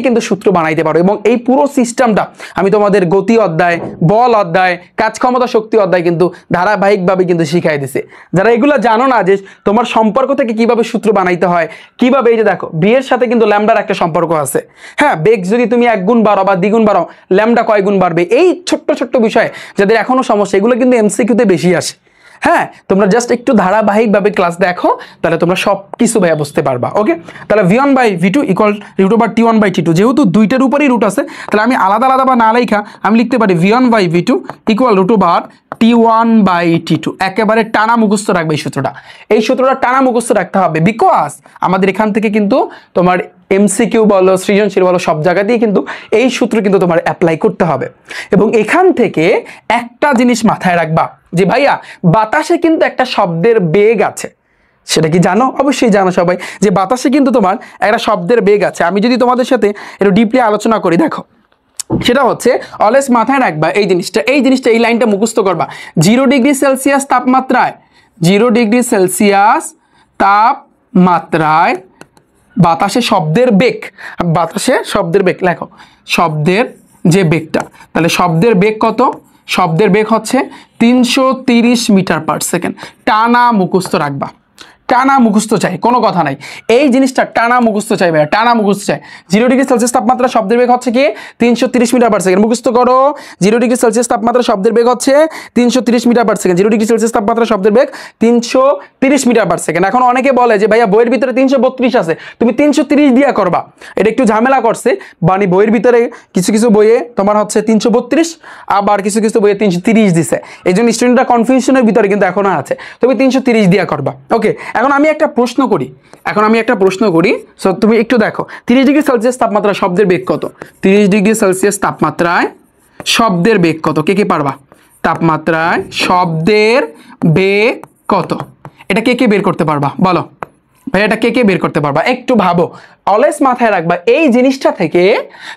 Speaker 1: কিন্তু সূত্র বানাইতে পারো। এবং এই পুরো সিস্টেমটা আমি তোমাদের গতি অধ্যায়, বল অধ্যায়, কাজ ক্ষমতা শক্তি অধ্যায় কিন্তু ধারাবাহিকভাবে কিন্তু শিখাই দিছে। যারা এগুলো জানো না যে তোমার সম্পর্ক থেকে কিভাবে সূত্র বানাইতে হয়, কিভাবে, এই যে দেখো বিয়ের সাথে কিন্তু ল্যামডার একটা সম্পর্ক আছে। হ্যাঁ, বেগ যদি তুমি 1 গুণ বাড়াও বা দ্বিগুণ বাড়াও, ল্যামডা কয় গুণ বাড়বে, এই ছোট্ট ছোট্ট বিষয় যাদের এখনো সমস্যা, এগুলো কিন্তু এমসিকিউতে বেশি আসে। হ্যাঁ, তোমরা জাস্ট একটু ধারাবাহিকভাবে ক্লাস দেখো, তাহলে তোমরা সব কিছু ভাইয়া বুঝতে পারবা। ওকে, তাহলে v1/v2 ইকুয়াল √T1/T2, যেহেতু দুইটার উপরেই রুট আছে, তাহলে আমি আলাদা আলাদা বা না লেখা আমি লিখতে পারি v1/v2 ইকুয়াল √T1/T2। একেবারে টানা মুখস্থ রাখবে এই সূত্রটা টানা মুখস্থ রাখতে হবে, বিকজ আমাদের এখান থেকে কিন্তু তোমার এমসিকিউ বলো, সৃজনশীল বলো, সব জায়গাতেই কিন্তু এই সূত্র কিন্তু তোমার অ্যাপ্লাই করতে হবে। এবং এখান থেকে একটা জিনিস মাথায় রাখবা যে ভাইয়া বাতাসে কিন্তু একটা শব্দের বেগ আছে, সেটা কি জানো? অবশ্যই জানো সবাই যে বাতাসে কিন্তু তোমার একটা শব্দের বেগ আছে। আমি যদি তোমাদের সাথে একটু ডিপলি আলোচনা করি, দেখো সেটা হচ্ছে অলওয়েজ মাথায় রাখবা এই জিনিসটা, এই লাইনটা মুখস্থ করবা। 0 ডিগ্রি সেলসিয়াস তাপমাত্রায়, 0 ডিগ্রি সেলসিয়াস তাপমাত্রায় বাতাসে শব্দের বেগ, লেখো শব্দের যে বেগটা, তাহলে শব্দের বেগ কত? শব্দের বেগ হচ্ছে 330 মিটার পার সেকেন্ড। টানা মুখস্থ রাখবা, টানা মুখস্থ চাই, কোনো কথা নাই, এই জিনিসটা টানা মুখস্থ চাই ভাইয়া, টানা মুখস্থ চাই। 0 ডিগ্রি সেলসিয়াস তাপমাত্রা শব্দের বেগ হচ্ছে কি 330 মিটার পার সেকেন্ড, মুখস্থ করো। 0 ডিগ্রি সেলসিয়াস তাপমাত্রা শব্দের বেগ হচ্ছে 330 metre per second. 0 degree Celsius তাপমাত্রা শব্দের বেগ 330 মিটার পার সেকেন্ড। এখন অনেকে বলে যে ভাইয়া বইয়ের ভিতরে 332 আছে, তুমি 330 দিয়া করবা, এটা একটু ঝামেলা করছে। মানে বইয়ের ভিতরে কিছু কিছু বইয়ে তোমার হচ্ছে 332, আবার কিছু কিছু বইয়ে 330 দিছে, এই জন্য স্টুডেন্টরা কনফিউশনের ভিতরে কিন্তু এখনো আছে, তুমি 330 দিয়া করবা। ওকে, এখন আমি একটা প্রশ্ন করি, সো তুমি একটু দেখো 30 ডিগ্রি সেলসিয়াস তাপমাত্রা শব্দের বেগ কত? 30 ডিগ্রি সেলসিয়াস তাপমাত্রায় শব্দের বেগ কত? কে পারবা? তাপমাত্রায় শব্দের বেগ কত? এটা কে বের করতে পারবা বলো ভাই, এটা কে বের করতে পারবা? একটু ভাবো, অলওয়েজ মাথায় রাখবা এই জিনিসটা থেকে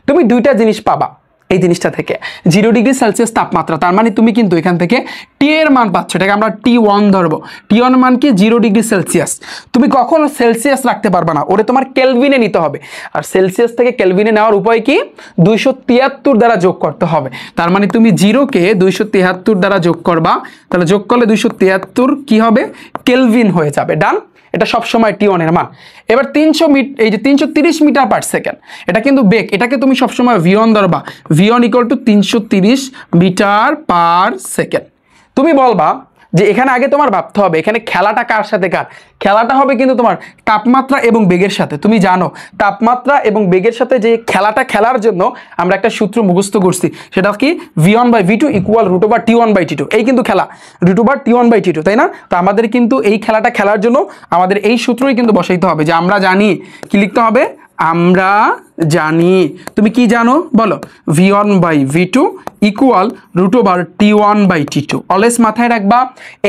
Speaker 1: তুমি দুইটা জিনিস পাবা। এই জিনিসটা থেকে 0 ডিগ্রি সেলসিয়াস তাপমাত্রা, তার মানে তুমি কিন্তু এখান থেকে টি এর মান পাচ্ছ, এটাকে আমরা T1 ধরবো। T1 মান কি 0 ডিগ্রি সেলসিয়াস। তুমি কখনো সেলসিয়াস রাখতে পারবে না, ওরে তোমার কেলভিনে নিতে হবে। আর সেলসিয়াস থেকে কেলভিনে নেওয়ার উপায় কি? 273 দ্বারা যোগ করতে হবে। তার মানে তুমি 0-কে 273 দ্বারা যোগ করবা, তাহলে যোগ করলে 273 কি হবে? কেলভিন হয়ে যাবে। ডান, এটা সবসময় T1 এর মান। এবার 330 মিটার পার সেকেন্ড, এটা কিন্তু বেগ, এটাকে তুমি সবসময় V1 ধরবা। V1 equal to 330 metre per second. তুমি বলবা যে এখানে আগে তোমার ভাবতে হবে এখানে খেলাটা কার সাথে কার? খেলাটা হবে কিন্তু তোমার তাপমাত্রা এবং বেগের সাথে। তুমি জানো তাপমাত্রা এবং বেগের সাথে যে খেলাটা খেলার জন্য আমরা একটা সূত্র মুখস্থ করছি, সেটা কি v1/v2 ইকুয়াল √T1/T2। এই কিন্তু খেলা √T1/T2, তাই না? তো আমাদের কিন্তু এই খেলাটা খেলার জন্য আমাদের এই সূত্রই কিন্তু বসাইতে হবে, যে আমরা জানি কি লিখতে হবে, আমরা জানি। তুমি কি জানো বলো? v1/v2 equal √T1/T2। অলওয়েজ মাথায় রাখবা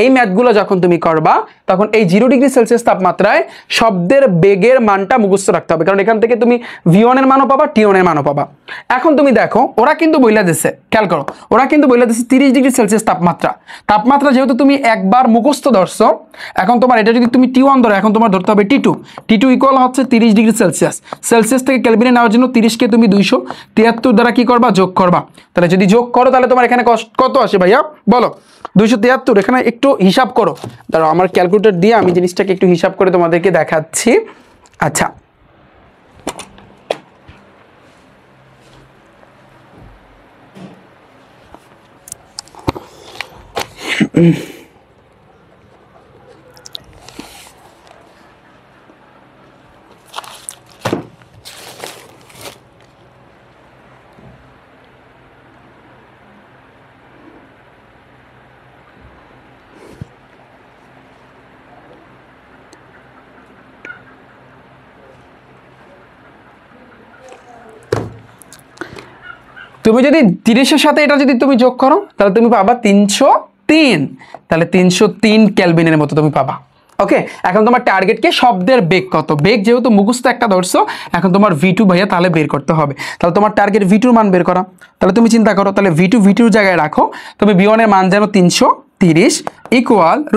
Speaker 1: এই ম্যাথগুলো যখন তুমি করবা তখন এই 0 ডিগ্রি সেলসিয়াস তাপমাত্রায় শব্দের বেগের মানটা মুখস্থ রাখতে হবে, কারণ এখান থেকে তুমি v1 এর মানও পাবা, T1 এর মানও পাবা। এখন তুমি দেখো ওরা কিন্তু বইলা দিচ্ছে, খেয়াল করো, ওরা কিন্তু বইলা দিচ্ছে 30 ডিগ্রি সেলসিয়াস তাপমাত্রা যেহেতু তুমি একবার মুখস্থ ধরছো, এখন তোমার এটা যদি তুমি T1 ধরো, এখন তোমার ধরতে হবে T2 ইকুয়াল হচ্ছে 30 ডিগ্রি সেলসিয়াস থেকে কেলভিনে নেওয়ার জন্য 30-কে তুমি 273 দ্বারা কি করবা? যোগ করবা। তাহলে যদি যোগ করো তাহলে তোমার এখানে কত আসে ভাইয়া বলো? 273। এখানে একটু হিসাব করো, দাঁড়াও আমার ক্যালকুলেটর দিয়ে আমি জিনিসটাকে একটু হিসাব করে তোমাদেরকে দেখাচ্ছি। আচ্ছা, তুমি যদি 30-এর সাথে এটা যদি তুমি যোগ করো তাহলে তুমি পাবা 303, তাহলে 303 কেলভিনের মতো তুমি পাবা। ওকে, এখন তোমার টার্গেটকে শব্দের বেগ কত? বেগ যেহেতু মুখস্থ একটা ধরছো, এখন তোমার v2 ভাইয়া তাহলে বের করতে হবে। তাহলে তোমার টার্গেট v2 র মান বের করা, তাহলে তুমি চিন্তা করো, তাহলে v2 জায়গায় রাখো, তুমি v1 এর মান জানো 30 ইকুয়াল √,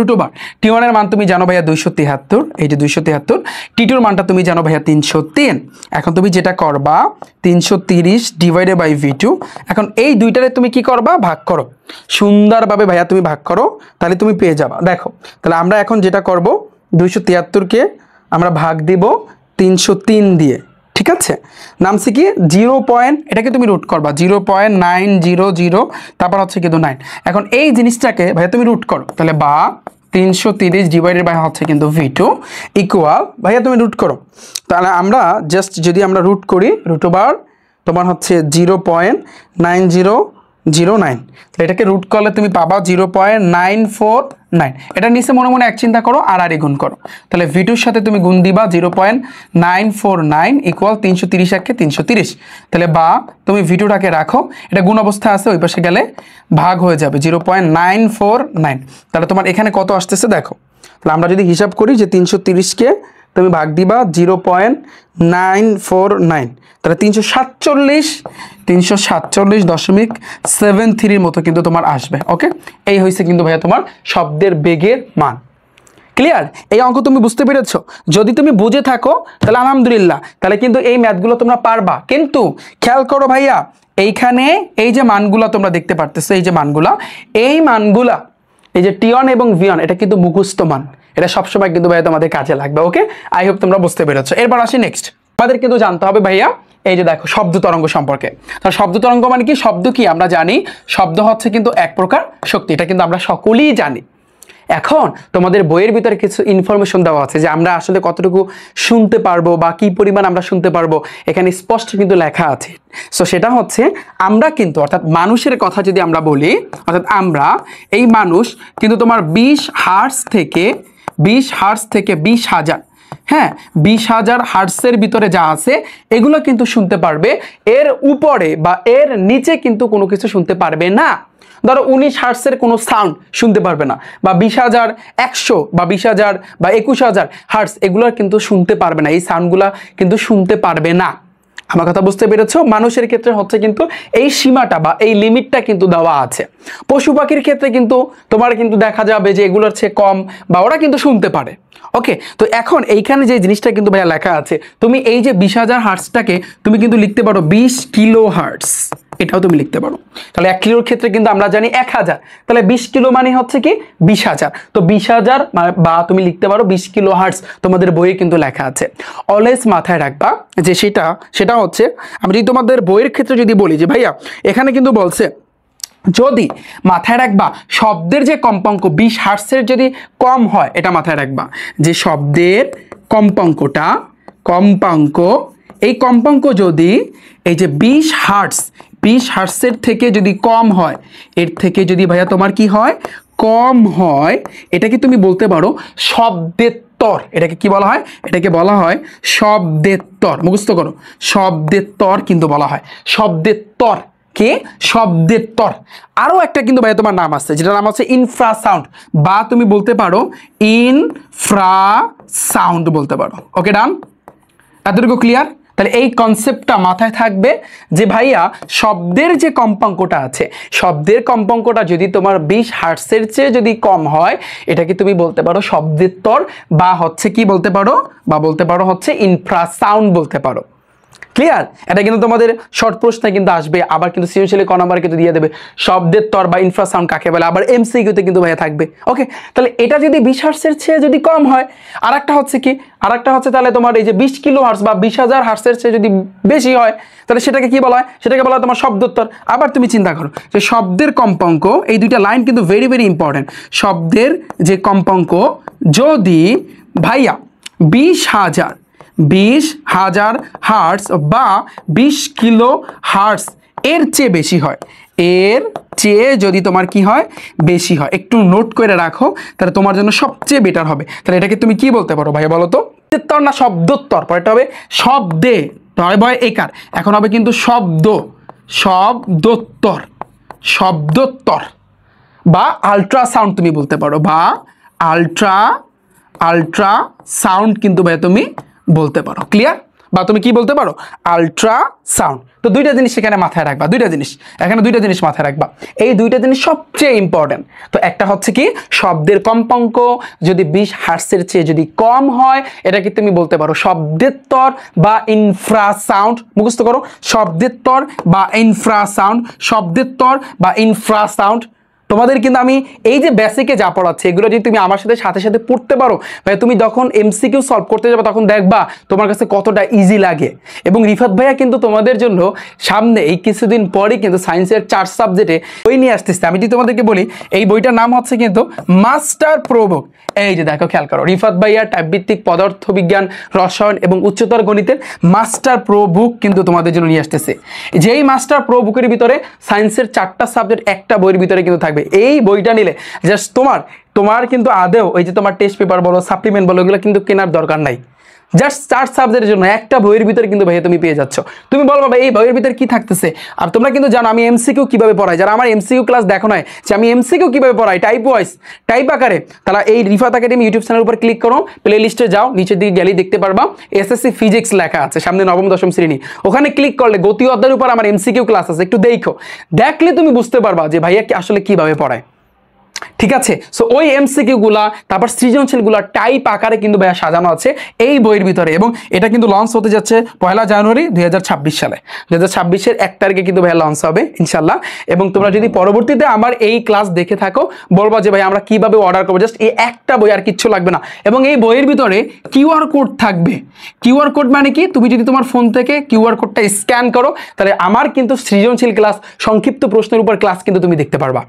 Speaker 1: T1 এর মান তুমি জানো ভাইয়া 273, এই যে 273, T2 এর মানটা তুমি জানো ভাইয়া 303। এখন তুমি যেটা করবা 330 ডিভাইডেড বাই V2, এখন এই দুইটারে তুমি কি করবা, ভাগ করো সুন্দরভাবে ভাইয়া, তুমি ভাগ করো, তাহলে তুমি পেয়ে যাবা। দেখো তাহলে আমরা এখন যেটা করব 273কে আমরা ভাগ দিব 303 দিয়ে, ঠিক আছে, নামছে কি 0. এটাকে তুমি রুট করবা 0.900, তারপর হচ্ছে কিন্তু 9। এখন এই জিনিসটাকে ভাইয়া তুমি রুট করো, তাহলে বা 330 ডিভাইডেড বাই হচ্ছে কিন্তু V2 ইকুয়াল, ভাইয়া তুমি রুট করো, তাহলে আমরা জাস্ট যদি আমরা রুট করি √, তোমার হচ্ছে 0.9009, তাহলে এটাকে রুট করলে তুমি পাবা 0.949। এটা নিচে মনে মনে এক চিন্তা করো আর গুণ করো, তাহলে V2 সাথে তুমি গুণ দিবা 0.949 ইকুয়াল 330 একে 330, তাহলে বা তুমি V2টাকে রাখো, এটা গুণ অবস্থা আছে, ওই পাশে গেলে ভাগ হয়ে যাবে 0.949, তাহলে তোমার এখানে কত আসতেছে দেখো। তাহলে আমরা যদি হিসাব করি যে 330কে তুমি ভাগ দিবা 0.949, তাহলে 347.73 মতো কিন্তু তোমার আসবে। ওকে, এই হয়েছে কিন্তু ভাইয়া তোমার শব্দের বেগের মান। ক্লিয়ার? এই অঙ্ক তুমি বুঝতে পেরেছো? যদি তুমি বুঝে থাকো তাহলে আলহামদুলিল্লাহ, তাহলে কিন্তু এই ম্যাথগুলো তোমরা পারবা। কিন্তু খেয়াল করো ভাইয়া, এইখানে এই যে মানগুলা তোমরা দেখতে পারতেছো, এই যে মানগুলা, এই মানগুলা, এই যে T1 এবং V1, এটা কিন্তু মুখস্থ মান, এটা সবসময় কিন্তু ভাইয়া তোমাদের কাজে লাগবে। ওকে, আই হোপ তোমরা বুঝতে পেরেছো। এরপর আসি নেক্সট, আমাদের কিন্তু জানতে হবে ভাইয়া এই যে দেখো শব্দ তরঙ্গ সম্পর্কে। তাহলে শব্দ তরঙ্গ মানে কি? শব্দ কি আমরা জানি, শব্দ হচ্ছে কিন্তু এক প্রকার শক্তি, এটা কিন্তু আমরা সকলেই জানি। এখন তোমাদের বইয়ের ভিতরে কিছু ইনফরমেশন দেওয়া আছে যে আমরা আসলে কতটুকু শুনতে পারবো বা কি পরিমাণ আমরা শুনতে পারবো, এখানে স্পষ্ট কিন্তু লেখা আছে। সো সেটা হচ্ছে আমরা কিন্তু, অর্থাৎ মানুষের কথা যদি আমরা বলি, অর্থাৎ আমরা এই মানুষ কিন্তু তোমার 20 হার্টজ থেকে 20,000, হ্যাঁ 20,000 হার্টসের ভিতরে যা আছে এগুলো কিন্তু শুনতে পারবে, এর উপরে বা এর নিচে কিন্তু কোনো কিছু শুনতে পারবে না। ধরো 19 হার্টসের কোনো সাউন্ড শুনতে পারবে না, বা 20,100 বা 20,000 বা 21,000 হার্টস এগুলোর কিন্তু শুনতে পারবে না, এই সাউন্ডগুলা কিন্তু শুনতে পারবে না। আমার কথা বুঝতে পেরেছো? মানুষের ক্ষেত্রে হচ্ছে কিন্তু এই সীমাটা বা এই লিমিটটা কিন্তু দেওয়া আছে। পশু পাখির ক্ষেত্রে কিন্তু তোমার কিন্তু দেখা যাবে যে এগুলোর চেয়ে কম বা ওরা কিন্তু শুনতে পারে। ওকে, তো এখন এইখানে যে জিনিসটা কিন্তু ভাইয়া লেখা আছে, তুমি এই যে 20,000 হার্টসটাকে তুমি কিন্তু লিখতে পারো 20 কিলো হার্টস, এটাও তুমি লিখতে পারো। তাহলে 1 কিলোর ক্ষেত্রে কিন্তু আমরা জানি 1000, তাহলে 20 কিলো মানে হচ্ছে কি 20,000, তো 20,000 বা তুমি লিখতে পারো 20 কিলো হার্টস, তোমাদের বইয়ে কিন্তু লেখা আছে। অলওয়েজ মাথায় রাখবা যে সেটা হচ্ছে, আমি যদি তোমাদের বইয়ের ক্ষেত্রে যদি বলি যে ভাইয়া এখানে কিন্তু বলছে, যদি মাথায় রাখবা শব্দের যে কম্পাঙ্ক 20 হার্টসের যদি কম হয়, এটা মাথায় রাখবা যে শব্দের কম্পাঙ্ক এই কম্পাঙ্ক যদি এই যে 20 হার্টসের থেকে যদি কম হয়, এর থেকে যদি ভাইয়া তোমার কি হয়, কম হয়, এটাকে তুমি বলতে পারো শব্দের তর। এটাকে কি বলা হয়? এটাকে বলা হয় শব্দের তর। মুখস্থ করো, শব্দের তর কিন্তু বলা হয় শব্দের তর। কে? শব্দের তর। আরো একটা কিন্তু ভাই তোমার নাম আছে, যেটা নাম হচ্ছে ইনফ্রাসাউন্ড, বা তুমি বলতে পারো ইনফ্রাসাউন্ড বলতে পারো। ওকে, ডান? এতটুকু ক্লিয়ার? তাহলে এই কনসেপ্টটা মাথায় থাকবে যে ভাইয়া শব্দের যে কম্পাঙ্কটা আছে, শব্দের কম্পাঙ্কটা যদি তোমার 20 হার্টসের চেয়ে যদি কম হয়, এটাকে তুমি বলতে পারো শব্দের তর, বা হচ্ছে কি বলতে পারো, বা বলতে পারো হচ্ছে ইনফ্রাসাউন্ড বলতে পারো। ক্লিয়ার? এটা কিন্তু তোমাদের শর্ট প্রশ্নে কিন্তু আসবে, আবার কিন্তু সৃজনশীলে ক নাম্বার কিন্তু দিয়ে দেবে শব্দের তর বা ইনফ্রাসাউন্ড কাকে বলে, আবার এমসিকিউতে কিন্তু ভাইয়া থাকবে। ওকে, তাহলে এটা যদি 20 হার্টসের চেয়ে যদি কম হয়, আরেকটা হচ্ছে কি, আরেকটা হচ্ছে তাহলে তোমার এই যে 20 কিলো হার্টস বা 20,000 হার্টসের চেয়ে যদি বেশি হয়, তাহলে সেটাকে কি বলা হয়? সেটাকে বলা হয় তোমার শব্দোত্তর। আবার তুমি চিন্তা করো যে শব্দের কম্পাঙ্ক, এই দুইটা লাইন কিন্তু ভেরি ভেরি ইম্পর্টেন্ট। শব্দের যে কম্পাঙ্ক যদি ভাইয়া 20,000 হার্টস বা 20 কিলো হার্টস এর চেয়ে বেশি হয়, এর চেয়ে যদি তোমার কি হয়, বেশি হয়, একটু নোট করে রাখো, তাহলে তোমার জন্য সবচেয়ে বেটার হবে। তাহলে এটাকে তুমি কি বলতে পারো ভাইয়া বলো তো? তর না শব্দোত্তর, পরেরটা হবে শব্দে, তয় ভয় একার, এখন হবে কিন্তু শব্দোত্তর বা আল্ট্রাসাউন্ড তুমি বলতে পারো, বা আল্ট্রাসাউন্ড কিন্তু ভাইয়া তুমি বলতে পারো। ক্লিয়ার? বা তুমি কি বলতে পারো আল্ট্রাসাউন্ড। তো দুইটা জিনিস এখানে মাথায় রাখবা, দুইটা জিনিস এখানে, দুইটা জিনিস মাথায় রাখবা। এই দুইটা জিনিস সবচেয়ে ইম্পর্টেন্ট। তো একটা হচ্ছে কি শব্দের কম্পাঙ্ক যদি 20 হার্টসের চেয়ে যদি কম হয় এটাকে তুমি বলতে পারো শব্দের তর বা ইনফ্রাসাউন্ড। মুখস্থ করো, শব্দের তর বা ইনফ্রাসাউন্ড, শব্দের তর বা ইনফ্রাসাউন্ড। তোমাদের কিন্তু আমি এই যে বেসিকে যা পড়াচ্ছি এগুলো যদি তুমি আমার সাথে সাথে সাথে পড়তে পারো ভাই, তুমি যখন এমসিকিউ সলভ করতে যাবে তখন দেখবা তোমার কাছে কতটা ইজি লাগে। এবং রিফাত ভাইয়া কিন্তু তোমাদের জন্য সামনে এই কিছুদিন পরে কিন্তু সায়েন্সের 4 সাবজেক্টে বই নিয়ে আসতেছে। আমি যদি তোমাদেরকে বলি এই বইটার নাম হচ্ছে কিন্তু মাস্টার প্রো বুক। এই যে দেখো, খেয়াল করো, রিফাত ভাইয়া টাইপভিত্তিক পদার্থবিজ্ঞান, রসায়ন এবং উচ্চতর গণিতের মাস্টার প্রো বুক কিন্তু তোমাদের জন্য নিয়ে আসতেছে। যেই মাস্টার প্রো বুকের ভিতরে সায়েন্সের 4টা সাবজেক্ট একটা বইয়ের ভিতরে কিন্তু থাকবে। এই বইটা নিলে জাস্ট তোমার কিন্তু আদেও ওই যে তোমার টেস্ট পেপার বলো, সাপ্লিমেন্ট বলো, এগুলো কিন্তু কেনার দরকার নাই। জাস্ট 4 সাবজেক্টের জন্য একটা বইয়ের ভিতরে কিন্তু ভাই তুমি পেয়ে যাচ্ছ। তুমি বলবা ভাই এই বইয়ের ভিতরে কি থাকতেছে? আর তোমরা কিন্তু জানো আমি এমসিকিউ কিভাবে পড়াই। যারা আমার এমসিকিউ ক্লাস দেখো না যে আমি এমসিকিউ কিভাবে পড়াই টাইপ ওয়াইজ, টাইপ আকারে, তারা এই রিফাত একাডেমি ইউটিউব চ্যানেলের উপর ক্লিক করো, প্লে লিস্টে যাও, নিচের দিকে গেলেই দেখতে পারবা এসএসসি ফিজিক্স লেখা আছে, সামনে নবম দশম শ্রেণী। ওখানে ক্লিক করলে গতি অধ্যায়ের উপর আমার এমসিকিউ ক্লাস আছে, একটু দেখো, দেখলে তুমি বুঝতে পারবা যে ভাইয়া আসলে কিভাবে পড়ায়। ঠিক আছে, সো ওই এমসিকিউ গুলা তারপর সৃজনশীল গুলা টাইপ আকারে কিন্তু ভাইয়া সাজানো আছে এই বইয়ের ভিতরে। এবং এটা কিন্তু লঞ্চ হতে যাচ্ছে 1 জানুয়ারি 2026 সালে। 2026-এর 1 তারিখে কিন্তু ভাইয়া লঞ্চ হবে ইনশাল্লাহ। এবং তোমরা যদি পরবর্তীতে আমার এই ক্লাস দেখে থাকো বলবা যে ভাই আমরা কিভাবে অর্ডার করবো, জাস্ট এই একটা বই, আর কিচ্ছু লাগবে না। এবং এই বইয়ের ভিতরে কিউআর কোড থাকবে। কিউআর কোড মানে কি, তুমি যদি তোমার ফোন থেকে কিউআর কোডটা স্ক্যান করো তাহলে আমার কিন্তু সৃজনশীল ক্লাস, সংক্ষিপ্ত প্রশ্নের উপর ক্লাস কিন্তু তুমি দেখতে পারবা।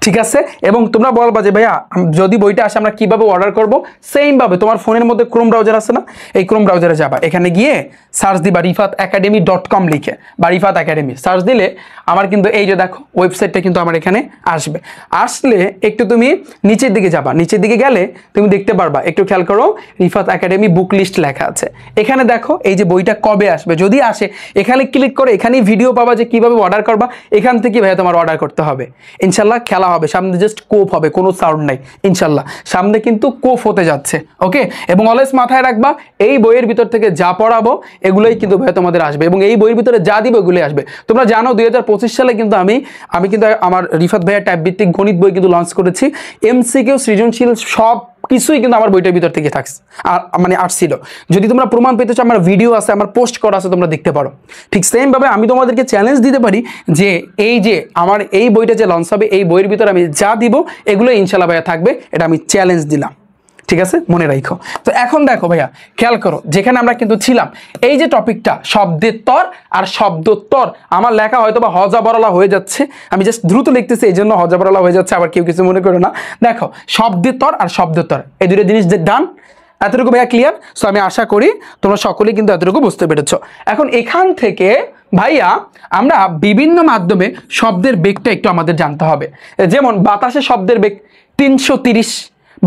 Speaker 1: ঠিক আছে, এবং তোমরা বলবা যে ভাইয়া যদি বইটা আসে আমরা কিভাবে অর্ডার করব, সেমভাবে তোমার ফোনের মধ্যে ক্রোম ব্রাউজার আছে না, এই ক্রোম ব্রাউজারে যাবা, এখানে গিয়ে সার্চ দিবা rifatacademy.com লিখে বা রিফাত একাডেমি সার্চ দিলে আমার কিন্তু এই যে দেখো ওয়েবসাইটটা কিন্তু আমার এখানে আসবে। আসলে একটু তুমি নিচের দিকে যাবা, নিচের দিকে গেলে তুমি দেখতে পারবা, একটু খেয়াল করো, রিফাত একাডেমি বুক লিস্ট লেখা আছে। এখানে দেখো এই যে বইটা কবে আসবে, যদি আসে এখানে ক্লিক করে এখানেই ভিডিও পাবা যে কিভাবে অর্ডার করবা। এখান থেকে ভাইয়া তোমার অর্ডার করতে হবে ইনশাল্লাহ। খেলা হবে সামনে, জাস্ট কোপ হবে, কোনো সাউন্ড নাই ইনশাল্লাহ, সামনে কিন্তু কোপ হতে যাচ্ছে। ওকে, এবং অলওয়েজ মাথায় রাখবা এই বইয়ের ভিতর থেকে যা পড়াবো এগুলোই কিন্তু ভাই তোমাদের আসবে, এবং এই বইয়ের ভিতরে যা দিব এগুলোই আসবে। তোমরা জানো 2025 সালে কিন্তু আমি কিন্তু আমার রিফাত ভাইয়া টাইপ ভিত্তিক গণিত বই কিন্তু লঞ্চ করেছি। এমসিকিউ, সৃজনশীল সব কিছুই কিন্তু আমার বইটার ভিতর থেকে থাকছে, আর মানে আসছিল। যদি তোমরা প্রমাণ পেতে চাও আমার ভিডিও আছে, আমার পোস্ট করা আছে, তোমরা দেখতে পারো। ঠিক সেম ভাবে আমি তোমাদেরকে চ্যালেঞ্জ দিতে পারি যে এই যে আমার এই বইটা যে লঞ্চ হবে এই বইয়ের ভিতরে আমি যা দিব এগুলো ইনশাল্লাহ ভাইয়া থাকবে, এটা আমি চ্যালেঞ্জ দিলাম। ঠিক আছে, মনে রাখো। তো এখন দেখো ভাইয়া, খেয়াল করো, যেখানে আমরা কিন্তু ছিলাম এই যে টপিকটা শব্দের তর আর শব্দোত্তর, আমার লেখা হয়তো বা হজাবরলা হয়ে যাচ্ছে, আমি জাস্ট দ্রুত লিখতেছি এই জন্য হজাবরলা হয়ে যাচ্ছে, আবার কেউ কিছু মনে করো না। দেখো শব্দের তর আর শব্দোত্তর এই দুটো জিনিস ডান, এতটুকু ভাইয়া ক্লিয়ার। সো আমি আশা করি তোমরা সকলেই কিন্তু এতটুকু বুঝতে পেরেছো। এখন এখান থেকে ভাইয়া আমরা বিভিন্ন মাধ্যমে শব্দের বেগটা একটু আমাদের জানতে হবে। যেমন বাতাসে শব্দের বেগ 330,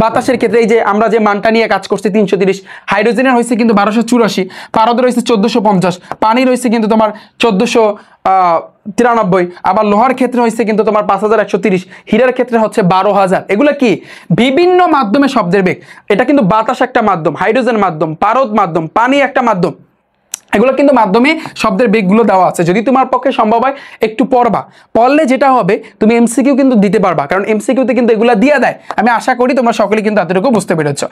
Speaker 1: বাতাসের ক্ষেত্রে এই যে আমরা যে মানটা নিয়ে কাজ করছি 330, হাইড্রোজেনের হয়েছে কিন্তু 1284, পারদের হয়েছে 1450, পানির হয়েছে কিন্তু তোমার 1493, আবার লোহার ক্ষেত্রে হয়েছে কিন্তু তোমার 5130, হীরার ক্ষেত্রে হচ্ছে 12000। এগুলো কি বিভিন্ন মাধ্যমে শব্দের বেগ। এটা কিন্তু বাতাস একটা মাধ্যম, হাইড্রোজেন মাধ্যম, পারদ মাধ্যম, পানি একটা মাধ্যম, এগুলো কিন্তু মাধ্যমে শব্দের বেগগুলো দেওয়া আছে। যদি তোমার পক্ষে সম্ভব হয় একটু পড়বা, পড়লে যেটা হবে তুমি এমসিকিউ কিন্তু দিতে পারবা, কারণ এমসিকিউতে কিন্তু এগুলো দিয়ে দেয়। আমি আশা করি তোমরা সকলে কিন্তু এতটুকু বুঝতে পেরেছো।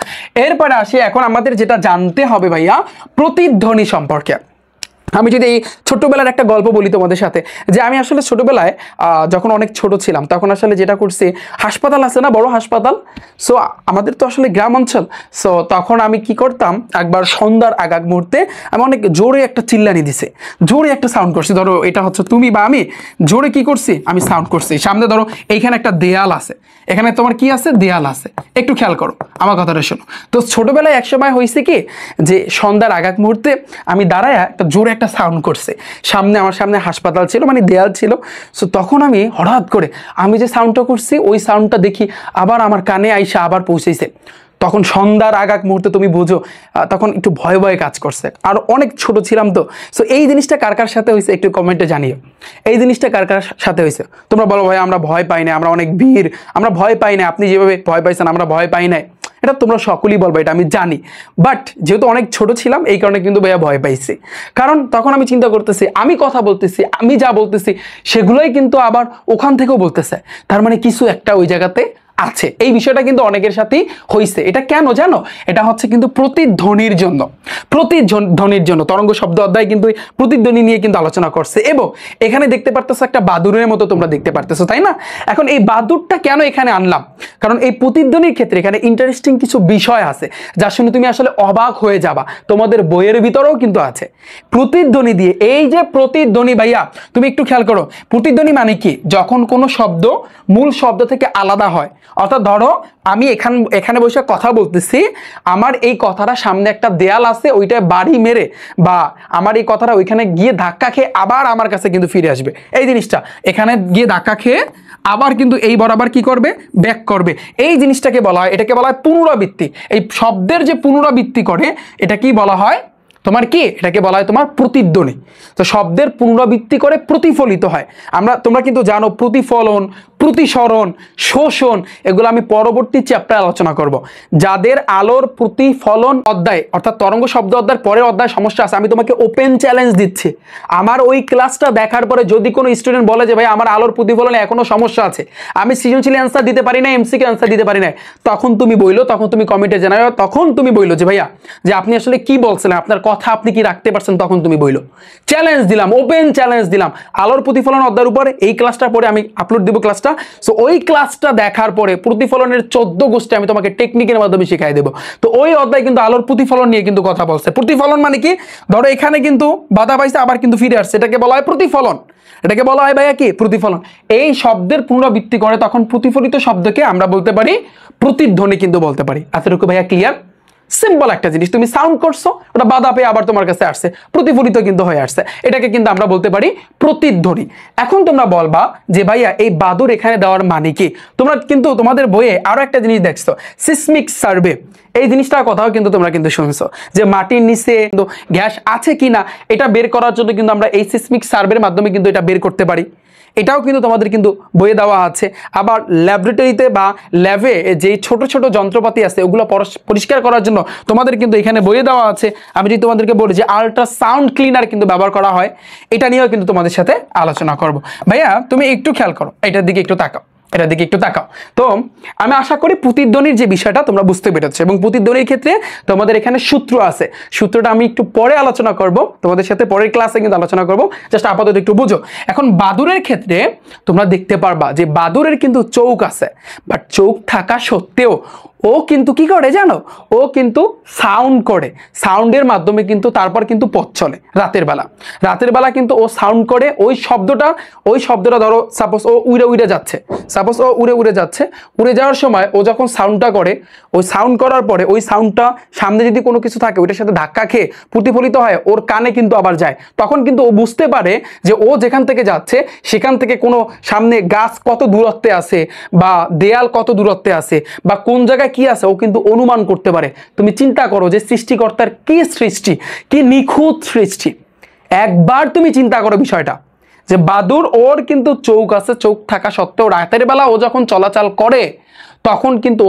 Speaker 1: এরপরে আসি, এখন আমাদের যেটা জানতে হবে ভাইয়া প্রতিধ্বনি সম্পর্কে। আমি যদি এই ছোটবেলার একটা গল্প বলি তোমাদের সাথে, যে আমি আসলে ছোটবেলায় যখন অনেক ছোট ছিলাম তখন আসলে যেটা করছি, হাসপাতাল আছে না, বড় হাসপাতাল, সো আমাদের তো আসলে গ্রাম অঞ্চল, সো তখন আমি কি করতাম, একবার সন্ধ্যার আগ মুহূর্তে আমি অনেক জোরে একটা চিল্লানি দিছে, জোরে একটা সাউন্ড করছি। ধরো এটা হচ্ছে তুমি বা আমি, জোরে কি করছি আমি সাউন্ড করছি। সামনে ধরো এইখানে একটা দেয়াল আছে, এখানে তোমার কি আছে, দেয়াল আছে, একটু খেয়াল করো আমার কথাটা শোনো। তো ছোটবেলায় এক সময় হয়েছে কি, যে সন্ধ্যার আগ মুহূর্তে আমি দাঁড়ায় একটা জোরে একটা সাউন্ড করছে, আমার সামনে হাসপাতাল ছিল, মানে দেয়াল ছিল। সো তখন আমি হঠাৎ করে আমি যে সাউন্ডটা করছি ওই সাউন্ডটা দেখি আবার আমার কানে আইসা আবার পৌঁছেছে। তখন সন্ধ্যার আগ মুহূর্তে তুমি বুঝো, তখন একটু ভয় ভয় কাজ করছে, আর অনেক ছোট ছিলাম তো। সো এই জিনিসটা কার কার সাথে হয়েছে একটু কমেন্টে জানিও, এই জিনিসটা কার কার সাথে হয়েছে। তোমরা বলো ভাই আমরা ভয় পাই না, আমরা অনেক বীর, আমরা ভয় পাই না, আপনি যেভাবে ভয় পাইছেন আমরা ভয় পাই নাই, এটা তোমরা সকলেই বলবে, এটা আমি জানি। বাট যেহেতু অনেক ছোট ছিলাম এই কারণে কিন্তু ভাইয়া ভয় পাইছি, কারণ তখন আমি চিন্তা করতেছি আমি কথা বলতেছি, আমি যা বলতেছি সেগুলোই কিন্তু আবার ওখান থেকেও বলতেছে, তার মানে কিছু একটা ওই জায়গাতে আছে। এই বিষয়টা কিন্তু অনেকের সাথেই হয়েছে। এটা কেন জানো? এটা হচ্ছে কিন্তু প্রতিধ্বনির জন্য, প্রতিধ্বনির জন্য। তরঙ্গ শব্দ অধ্যায় কিন্তু প্রতিধ্বনি নিয়ে কিন্তু আলোচনা করছে, এবং এখানে দেখতে পারতেছো একটা বাদুরের মতো তোমরা দেখতে পারতেছো, তাই না? এখন এই বাদুরটা কেন এখানে আনলাম? কারণ এই প্রতিধ্বনির ক্ষেত্রে এখানে ইন্টারেস্টিং কিছু বিষয় আছে যা শুনে তুমি আসলে অবাক হয়ে যাবা, তোমাদের বইয়ের ভিতরেও কিন্তু আছে। প্রতিধ্বনি দিয়ে, এই যে প্রতিধ্বনি ভাইয়া তুমি একটু খেয়াল করো, প্রতিধ্বনি মানে কি? যখন কোনো শব্দ মূল শব্দ থেকে আলাদা হয়। অর্থাৎ ধরো আমি এখানে বসে কথা বলতেছি, আমার এই কথাটা সামনে একটা দেয়াল আছে, ওইটা বাড়ি মেরে বা আমার এই কথাটা ওইখানে গিয়ে ধাক্কা খেয়ে আবার আমার কাছে কিন্তু ফিরে আসবে। এই জিনিসটা এখানে গিয়ে ধাক্কা খেয়ে আবার কিন্তু এই বরাবর কি করবে? ব্যাক করবে। এই জিনিসটাকে বলা হয়, এটাকে বলা হয় পুনরাবৃত্তি। এই শব্দের যে পুনরাবৃত্তি করে এটা কি বলা হয়? তোমার কি এটাকে বলা হয় তোমার প্রতিধ্বনি। তো শব্দের পুনরাবৃত্তি করে প্রতিফলিত হয়। তোমরা কিন্তু জানো প্রতিফলন, প্রতিসরণ, শোষণ, এগুলো আমি পরবর্তী চ্যাপ্টারে আলোচনা করব। যাদের আলোর প্রতিফলন অধ্যায় অর্থাৎ তরঙ্গ শব্দ অধ্যায়ের পরের অধ্যায় সমস্যা আছে, আমি তোমাকে ওপেন চ্যালেঞ্জ দিচ্ছি। আমার ওই ক্লাসটা দেখার পরে যদি কোনো স্টুডেন্ট বলে যে ভাই আমার আলোর প্রতিফলনে এখনো সমস্যা আছে, আমি সৃজনশীল অ্যান্সার দিতে পারি না, এমসিকিউ অ্যান্সার দিতে পারি না, তখন তুমি বইলো, তখন তুমি কমেন্টে জানাও, তখন তুমি বইলো যে ভাইয়া যে আপনি আসলে কি বলছিলেন, আপনার কথা আপনি কি রাখতে পারছেন, তখন তুমি বইলো। চ্যালেঞ্জ দিলাম, ওপেন চ্যালেঞ্জ দিলাম। আলোর প্রতিফলন অধ্যায়ের উপরে এই ক্লাসটা পরে আমি আপলোড দিব ক্লাসটা। সো ওই ক্লাসটা দেখার পরে প্রতিফলনের 14 গোষ্ঠী আমি তোমাকে টেকনিকের মাধ্যমে শিখাই দেবো। তো ওই অধ্যায় কিন্তু আলোর প্রতিফলন নিয়ে কিন্তু কথা বলছে। প্রতিফলন মানে কি? ধরো এখানে কিন্তু বাধা পাইছে, আবার কিন্তু ফিরে আসছে, এটাকে বলা হয় প্রতিফলন। এটাকে বলা হয় ভাইয়া কি? প্রতিফলন। এই শব্দের পুনরাবৃত্তি করে তখন প্রতিফলিত শব্দকে আমরা বলতে পারি প্রতিধ্বনি কিন্তু বলতে পারি। এতটুকু ভাইয়া ক্লিয়ার? সিম্পল একটা জিনিস, তুমি সাউন্ড করছো, ওটা বাধা পেয়ে আবার তোমার কাছে আসছে, প্রতিফলিত কিন্তু হয়ে আসছে, এটাকে কিন্তু আমরা বলতে পারি প্রতিধ্বনি। এখন তোমরা বলবা যে ভাইয়া এই বাদুর এখানে দেওয়ার মানে কি? তোমরা কিন্তু তোমাদের বইয়ে আরো একটা জিনিস দেখছো, সিসমিক সার্ভে। এই জিনিসটার কথাও কিন্তু তোমরা কিন্তু শুনছো যে মাটির নিচে কিন্তু গ্যাস আছে কিনা এটা বের করার জন্য কিন্তু আমরা এই সিসমিক সার্ভের মাধ্যমে কিন্তু এটা বের করতে পারি। এটাও কিন্তু তোমাদের কিন্তু বইয়ে দেওয়া আছে। আবার ল্যাবরেটরিতে বা ল্যাবে যে ছোট ছোট যন্ত্রপাতি আছে ওগুলো পরিষ্কার করার জন্য তোমাদের কিন্তু এখানে বইয়ে দেওয়া আছে। আমি যদি তোমাদেরকে বলি যে আল্ট্রাসাউন্ড ক্লিনার কিন্তু ব্যবহার করা হয়, এটা নিয়েও কিন্তু তোমাদের সাথে আলোচনা করব। ভাইয়া তুমি একটু খেয়াল করো, এটার দিকে একটু তাকাও, এটার দিকে একটু তাকাও। তো আমি আশা করি প্রতিধ্বনির যে বিষয়টা তোমরা বুঝতে পেরেছো, এবং প্রতিধ্বনির ক্ষেত্রে তোমাদের এখানে সূত্র আছে, সূত্রটা আমি একটু পরে আলোচনা করব, তোমাদের সাথে পরের ক্লাসে কিন্তু আলোচনা করব, জাস্ট আপাতত একটু বুঝো। এখন বাদুরের ক্ষেত্রে তোমরা দেখতে পারবা যে বাদুরের কিন্তু চোখ আছে, বাট চোখ থাকা সত্ত্বেও ও কিন্তু কি করে জানো? ও কিন্তু সাউন্ড করে, সাউন্ডের মাধ্যমে কিন্তু তারপর কিন্তু পথ চলে। রাতের বেলা কিন্তু ও সাউন্ড করে, ওই শব্দটা ধরো সাপোজ ও উড়ে যাচ্ছে, উড়ে যাওয়ার সময় ও যখন সাউন্ডটা করে, ওই সাউন্ড করার পরে ওই সাউন্ডটা সামনে যদি কোনো কিছু থাকে ওইটার সাথে ধাক্কা খেয়ে প্রতিফলিত হয়, ওর কানে কিন্তু আবার যায়। তখন কিন্তু ও বুঝতে পারে যে ও যেখান থেকে যাচ্ছে সেখান থেকে কোনো সামনে গাছ কত দূরত্বে আছে বা দেয়াল কত দূরত্বে আছে বা কোন জায়গায় কি আছে, ও কিন্তু অনুমান করতে পারে। তুমি চিন্তা করো যে সৃষ্টিকর্তার কি সৃষ্টি, কি নিখুঁত সৃষ্টি। একবার তুমি চিন্তা করো বিষয়টা যে বাদুর ওর কিন্তু চোখ আছে, চোখ থাকা সত্ত্বেও রাতের বেলা ও যখন চলাচল করে তখন কিন্তু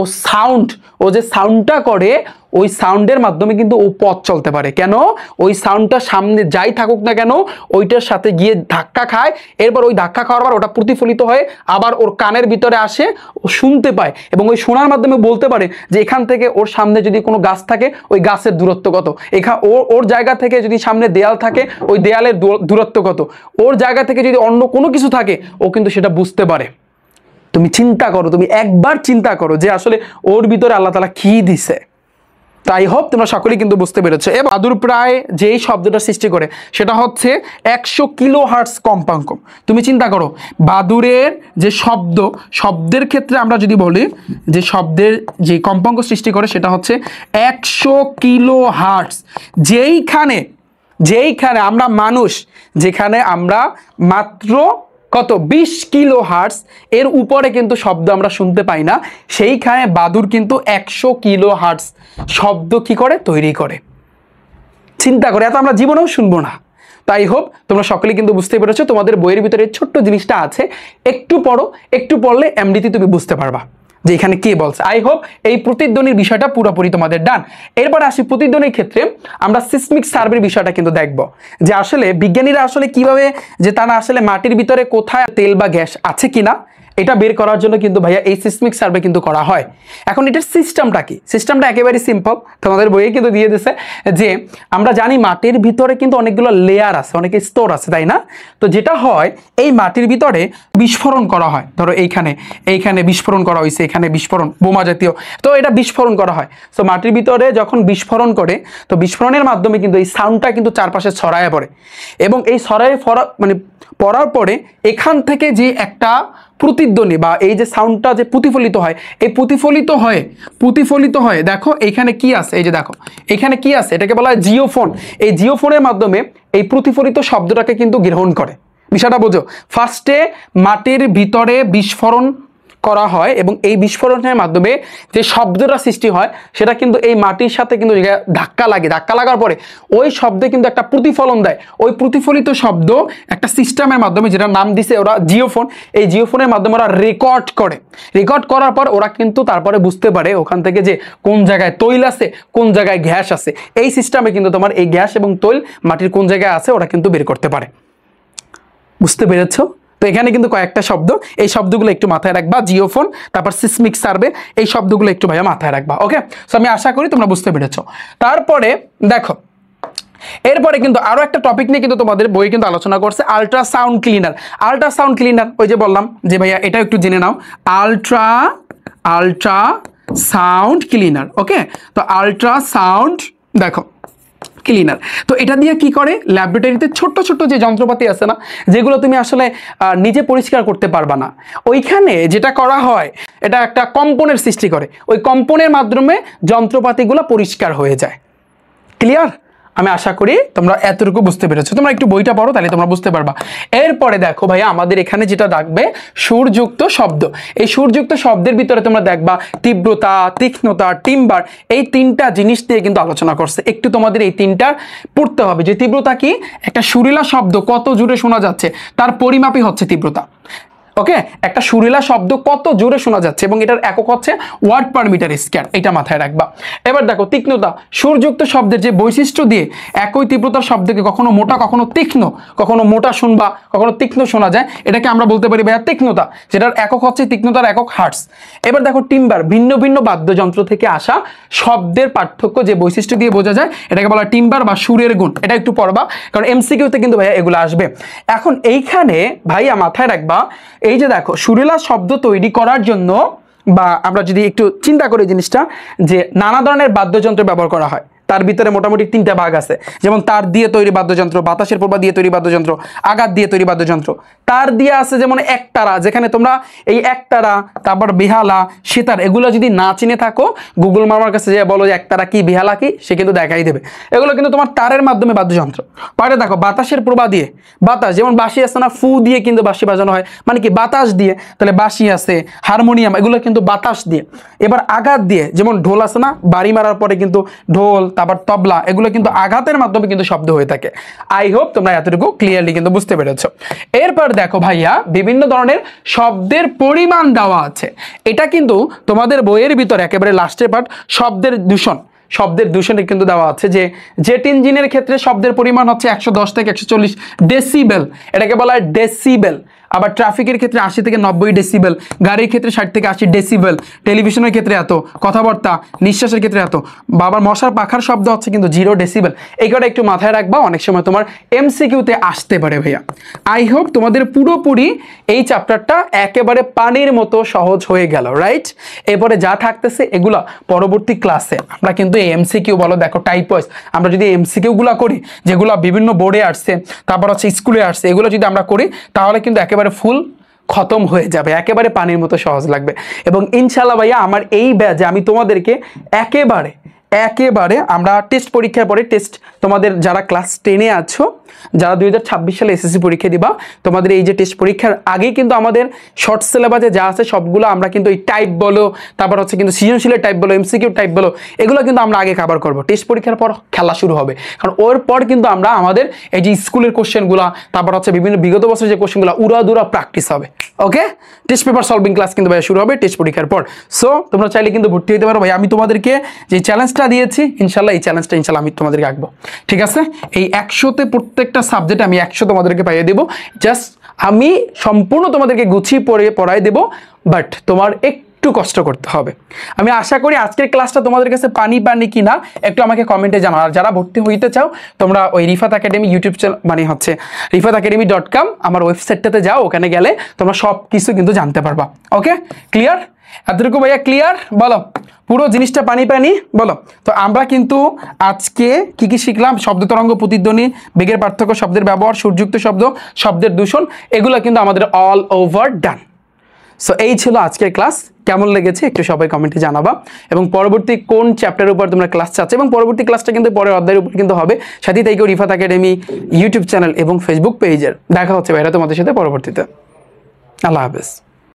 Speaker 1: ও যে সাউন্ডটা করে ওই সাউন্ডের মাধ্যমে কিন্তু ও পথ চলতে পারে। কেন? ওই সাউন্ডটা সামনে যাই থাকুক না কেন ওইটার সাথে গিয়ে ধাক্কা খায়, এরপর ওই ধাক্কা খাওয়ার পর ওটা প্রতিফলিত হয়ে আবার ওর কানের ভিতরে আসে, ও শুনতে পায় এবং ওই শোনার মাধ্যমে বলতে পারে যে এখান থেকে ওর সামনে যদি কোনো গাছ থাকে ওই গাছের দূরত্ব কত, ওর জায়গা থেকে যদি সামনে দেয়াল থাকে ওই দেয়ালের দূরত্ব কত, ওর জায়গা থেকে যদি অন্য কোনো কিছু থাকে ও কিন্তু সেটা বুঝতে পারে। তুমি চিন্তা করো, তুমি একবার চিন্তা করো যে আসলে ওর ভিতরে আল্লাহ তাআলা কি দিছে। তাই হোপ তোমরা সকলেই কিন্তু বুঝতে পেরেছো। এবং বাদুর প্রায় যেই শব্দটা সৃষ্টি করে সেটা হচ্ছে 100 কিলোহার্টজ কম্পাঙ্ক। তুমি চিন্তা করো বাদুরের যে শব্দের ক্ষেত্রে আমরা যদি বলি যে শব্দের যে কম্পাঙ্ক সৃষ্টি করে সেটা হচ্ছে 100 কিলোহার্টজ। যেইখানে আমরা মানুষ, যেখানে আমরা মাত্র কত 20 কিলোহার্টজ এর উপরে কিন্তু শব্দ আমরা শুনতে পাই না, সেইখানে বাদুর কিন্তু 100 কিলোহার্টজ শব্দ কি করে? তৈরি করে। চিন্তা করে, এত আমরা জীবনেও শুনবো না। তাই হোক তোমরা সকলেই কিন্তু বুঝতে পেরেছো। তোমাদের বইয়ের ভিতরে ছোট্ট জিনিসটা আছে, একটু পড়ো, একটু পড়লে এমনিতেই তুমি বুঝতে পারবা। যে এখানে কে বলছে। আই হোপ এই প্রতিধ্বনির বিষয়টা পুরোপুরি তোমাদের ডান। এরপর আসি প্রতিধ্বনির ক্ষেত্রে আমরা সিসমিক সার্ভের বিষয়টা কিন্তু দেখব, যে আসলে বিজ্ঞানীরা আসলে কিভাবে যে তারা আসলে মাটির ভিতরে কোথায় তেল বা গ্যাস আছে কিনা এটা বের করার জন্য কিন্তু ভাইয়া এই সিসমিক সার্ভে কিন্তু করা হয়। এখন এটার সিস্টেমটা কি? সিস্টেমটা একেবারে সিম্পল, তোমাদের বইয়ে কিন্তু দিয়ে দিছে যে আমরা জানি মাটির ভিতরে কিন্তু অনেকগুলো লেয়ার আছে, অনেক স্তর আছে, তাই না? তো যেটা হয় এই মাটির ভিতরে বিস্ফোরণ করা হয়, ধরো এইখানে বিস্ফোরণ করা হয়েছে, এখানে বিস্ফোরণ বোমা জাতীয়, তো এটা বিস্ফোরণ করা হয়। তো মাটির ভিতরে যখন বিস্ফোরণ করে, তো বিস্ফোরণের মাধ্যমে কিন্তু এই সাউন্ডটা কিন্তু চারপাশে ছড়ায় পড়ে, এবং এই ছড়ায় পড়ার পরে এখান থেকে যে একটা প্রতিধ্বনি বা এই যে সাউন্ডটা যে প্রতিফলিত হয়, এই প্রতিফলিত হয় দেখো এইখানে কি আছে, এই যে দেখো এখানে কি আছে, এটাকে বলা হয় জিওফোন। এই জিওফোনের মাধ্যমে এই প্রতিফলিত শব্দটাকে কিন্তু গ্রহণ করে। বিষয়টা বোঝো, ফার্স্টে মাটির ভিতরে বিস্ফোরণ করা হয় এবং এই বিস্ফোরণের মাধ্যমে যে শব্দটা সৃষ্টি হয় সেটা কিন্তু এই মাটির সাথে কিন্তু ধাক্কা লাগার পরে ওই শব্দে কিন্তু একটা প্রতিফলন দেয়। ওই প্রতিফলিত শব্দ একটা সিস্টেমের মাধ্যমে, যেটা নাম দিছে ওরা জিওফোন, এই জিওফোনের মাধ্যমে ওরা রেকর্ড করার পর ওরা কিন্তু তারপরে বুঝতে পারে ওখান থেকে যে কোন জায়গায় তৈল আছে, কোন জায়গায় গ্যাস আছে। এই সিস্টেমে কিন্তু তোমার এই গ্যাস এবং তৈল মাটির কোন জায়গায় আছে ওরা কিন্তু বের করতে পারে। বুঝতে পেরেছো? তো এখানে কিন্তু কয়েকটা শব্দ, এই শব্দগুলো একটু মাথায় রাখবা, জিওফোন, তারপর সিসমিক সার্ভে, এই শব্দগুলো একটু ভাইয়া মাথায় রাখবা। ওকে, সো আমি আশা করি তোমরা বুঝতে পেরেছো। তারপরে দেখো এরপরে কিন্তু আরো একটা টপিক নিয়ে কিন্তু তোমাদের বই কিন্তু আলোচনা করছে, আল্ট্রাসাউন্ড ক্লিনার। ওই যে বললাম যে ভাইয়া এটা একটু জেনে নাও, আল্ট্রাসাউন্ড ক্লিনার। ওকে, তো আল্ট্রাসাউন্ড দেখো ক্লিনার, তো এটা দিয়ে কি করে, ল্যাবরেটরিতে ছোট্ট যে যন্ত্রপাতি আছে না, যেগুলো তুমি আসলে নিজে পরিষ্কার করতে পারবা না, ওইখানে যেটা করা হয় এটা একটা কম্পনের সৃষ্টি করে, ওই কম্পনের মাধ্যমে যন্ত্রপাতিগুলো পরিষ্কার হয়ে যায়। ক্লিয়ার? আমি আশা করি তোমরা এতটুকু বুঝতে পেরেছো। তোমরা একটু বইটা পড়ো, তাহলে তোমরা বুঝতে পারবা। এরপরে দেখো ভাইয়া আমাদের এখানে যেটা রাখবে সুরযুক্ত শব্দ। এই সুরযুক্ত শব্দের ভিতরে তোমরা দেখবা তীব্রতা, তীক্ষ্ণতা, টিম্বার, এই তিনটা জিনিস দিয়ে কিন্তু আলোচনা করছে। একটু তোমাদের এই তিনটা পড়তে হবে, যে তীব্রতা কি, একটা সুরিলা শব্দ কত জোরে শোনা যাচ্ছে তার পরিমাপই হচ্ছে তীব্রতা। ওকে, একটা সুরিলা শব্দ কত জোরে শোনা যাচ্ছে এবং এটার একক হচ্ছে ওয়াট পার মিটার স্কয়ার, এটা মাথায় রাখবা। এবার দেখো তীক্ষ্ণতা, সুরযুক্ত শব্দের যে বৈশিষ্ট্য দিয়ে একই তীব্রতার শব্দকে কখনো মোটা, কখনো তীক্ষ্ণ, কখনো মোটা শুনবা, কখনো তীক্ষ্ণ শোনা যায়, এটাকে আমরা বলতে পারি ভাইয়া তীক্ষ্ণতা, যেটার একক হচ্ছে তীক্ষ্ণতার একক হার্টস। এবার দেখো টিম্বার, ভিন্ন ভিন্ন বাদ্যযন্ত্র থেকে আসা শব্দের পার্থক্য যে বৈশিষ্ট্য দিয়ে বোঝা যায়, এটাকে বলা টিম্বার বা সুরের গুণ। এটা একটু পড়বা, কারণ এমসিকিউতে কিন্তু ভাইয়া এগুলো আসবে। এখন এইখানে ভাইয়া মাথায় রাখবা, এই যে দেখো সুরেলা শব্দ তৈরি করার জন্য, বা আমরা যদি একটু চিন্তা করি জিনিসটা, যে নানা ধরনের বাদ্যযন্ত্র ব্যবহার করা হয়, তার ভিতরে মোটামুটি তিনটা ভাগ আছে, যেমন তার দিয়ে তৈরি বাদ্যযন্ত্র, বাতাসের প্রবাহ দিয়ে তৈরি বাদ্যযন্ত্র, আঘাত দিয়ে তৈরি বাদ্যযন্ত্র। তার দিয়ে আছে যেমন একতারা, যেখানে তোমরা এই একতারা, তারপর বেহালা, সেতার, এগুলো যদি না চিনে থাকো, গুগল মামার কাছে যে বলো যে একতারা কি, বেহালা কি, সে কিন্তু দেখাই দেবে। এগুলো কিন্তু তোমার তারের মাধ্যমে বাদ্যযন্ত্র। পরে দেখো বাতাসের প্রবাহ দিয়ে, বাতাস, যেমন বাঁশি আছে না, ফু দিয়ে কিন্তু বাঁশি বাজানো হয়, মানে কি বাতাস দিয়ে, তাহলে বাঁশি আছে, হারমোনিয়াম, এগুলো কিন্তু বাতাস দিয়ে। এবার আঘাত দিয়ে, যেমন ঢোল আছে না, বাড়ি মারার পরে কিন্তু ঢোল, তারপর তবলা, এগুলো কিন্তু আঘাতের মাধ্যমে কিন্তু শব্দ হয়ে থাকে। আই হোপ তোমরা এতটুকু ক্লিয়ারলি কিন্তু বুঝতে পেরেছো। এরপর দেখো ভাইয়া বিভিন্ন ধরনের শব্দের পরিমাণ দেওয়া আছে, এটা কিন্তু তোমাদের বইয়ের ভিতরে একেবারে লাস্টের পার্ট, শব্দের দূষণে কিন্তু দেওয়া আছে, যে জেট ইঞ্জিনের ক্ষেত্রে শব্দের পরিমাণ হচ্ছে 110 থেকে 140 ডেসিবেল, এটাকে বলা হয় ডেসিবেল। আবার ট্রাফিকের ক্ষেত্রে 80 থেকে 90 ডেসিবেল, গাড়ির ক্ষেত্রে 60 থেকে 80 ডেসিবেল, টেলিভিশনের ক্ষেত্রে এত, কথাবার্তা, নিঃশ্বাসের ক্ষেত্রে এত, বাবার মশার পাখার শব্দ হচ্ছে কিন্তু 0 ডেসিবেল। এই কথা একটু মাথায় রাখবা, অনেক সময় তোমার এমসিকিউতে আসতে পারে ভাইয়া। আই হোপ তোমাদের পুরোপুরি এই চ্যাপ্টারটা একেবারে পানির মতো সহজ হয়ে গেল, রাইট? এরপরে যা থাকতেছে এগুলা পরবর্তী ক্লাসে আমরা কিন্তু এই এমসিকিউ বলো, দেখো টাইপ ওয়াইজ আমরা যদি এমসিকিউগুলো করি, যেগুলো বিভিন্ন বোর্ডে আসছে, তারপর হচ্ছে স্কুলে আসছে, এগুলো যদি আমরা করি, তাহলে কিন্তু একেবারে ফুল খতম হয়ে যাবে, একেবারে পানির মতো সহজ লাগবে। এবং ইনশাআল্লাহ ভাইয়া আমার এই ব্যাচে আমি তোমাদেরকে একেবারে আমরা টেস্ট পরীক্ষার পরে, টেস্ট তোমাদের যারা ক্লাস 10-এ আছো যারা 2026 সালে এসএসসি পরীক্ষা দিবা, তোমাদের এই যে টেস্ট পরীক্ষার আগেই কিন্তু আমাদের শর্ট সিলেবাসে যা আছে সবগুলো আমরা কিন্তু এই টাইপ বলো, তারপর হচ্ছে কিন্তু সৃজনশীলের টাইপ বলো, এমসিকিউ টাইপ বলো, এগুলো কিন্তু আমরা আগে কভার করবো। টেস্ট পরীক্ষার পর খেলা শুরু হবে, কারণ ওর পর কিন্তু আমরা আমাদের এই যে স্কুলের কোশ্চেনগুলো, তারপর হচ্ছে বিভিন্ন বিগত বছরের যে কোশ্চেনগুলো উড়াদুরা প্র্যাকটিস হবে। ওকে, টেস্ট পেপার সলভিং ক্লাস কিন্তু ভাই শুরু হবে টেস্ট পরীক্ষার পর। সো তোমরা চাইলে কিন্তু ভর্তি হতে পারো ভাই। আমি তোমাদেরকে যে চ্যালেঞ্জটা দিয়েছি ইনশাল্লাহ এই চ্যালেঞ্জটা ইনশাল্লাহ আমি তোমাদেরকে আঁকবো, ঠিক আছে? এই 100তে প্রত্যেকটা সাবজেক্ট আমি 100 তোমাদেরকে পাইয়ে দেবো। জাস্ট আমি সম্পূর্ণ তোমাদেরকে গুছিয়ে পড়াই দেবো, বাট তোমার একটু কষ্ট করতে হবে। আমি আশা করি আজকের ক্লাসটা তোমাদের কাছে পানি কি না একটু আমাকে কমেন্টে জানাও। আর যারা ভর্তি হইতে চাও তোমরা ওই রিফাত একাডেমি ইউটিউব চ্যানেল মানে হচ্ছে rifatacademy.com আমার ওয়েবসাইটটাতে যাও, ওখানে গেলে তোমরা সব কিছু কিন্তু জানতে পারবা। ওকে, ক্লিয়ার? এতটুকু ভাইয়া ক্লিয়ার? বলো পুরো জিনিসটা পানি বলো। তো আমরা কিন্তু আজকে কি কি শিখলাম? শব্দ তরঙ্গ, প্রতিধ্বনি, বেগের পার্থক্য, শব্দের ব্যবহার, সুরযুক্ত শব্দ, শব্দের দূষণ, এগুলো কিন্তু আমাদের অল ওভার ডান। সো এই ছিল আজকের ক্লাস। কেমন লেগেছে একটু সবাই কমেন্টে জানাবা, এবং পরবর্তী কোন চ্যাপ্টারের উপর তোমরা ক্লাস চাচ্ছ, এবং পরবর্তী ক্লাসটা কিন্তু পরের অধ্যায়ের উপর কিন্তু হবে। সাথে তাই কেউ রিফাত একাডেমি ইউটিউব চ্যানেল এবং ফেসবুক পেজের। দেখা হচ্ছে ভাইরা তোমাদের সাথে পরবর্তীতে। আল্লাহ হাফেজ।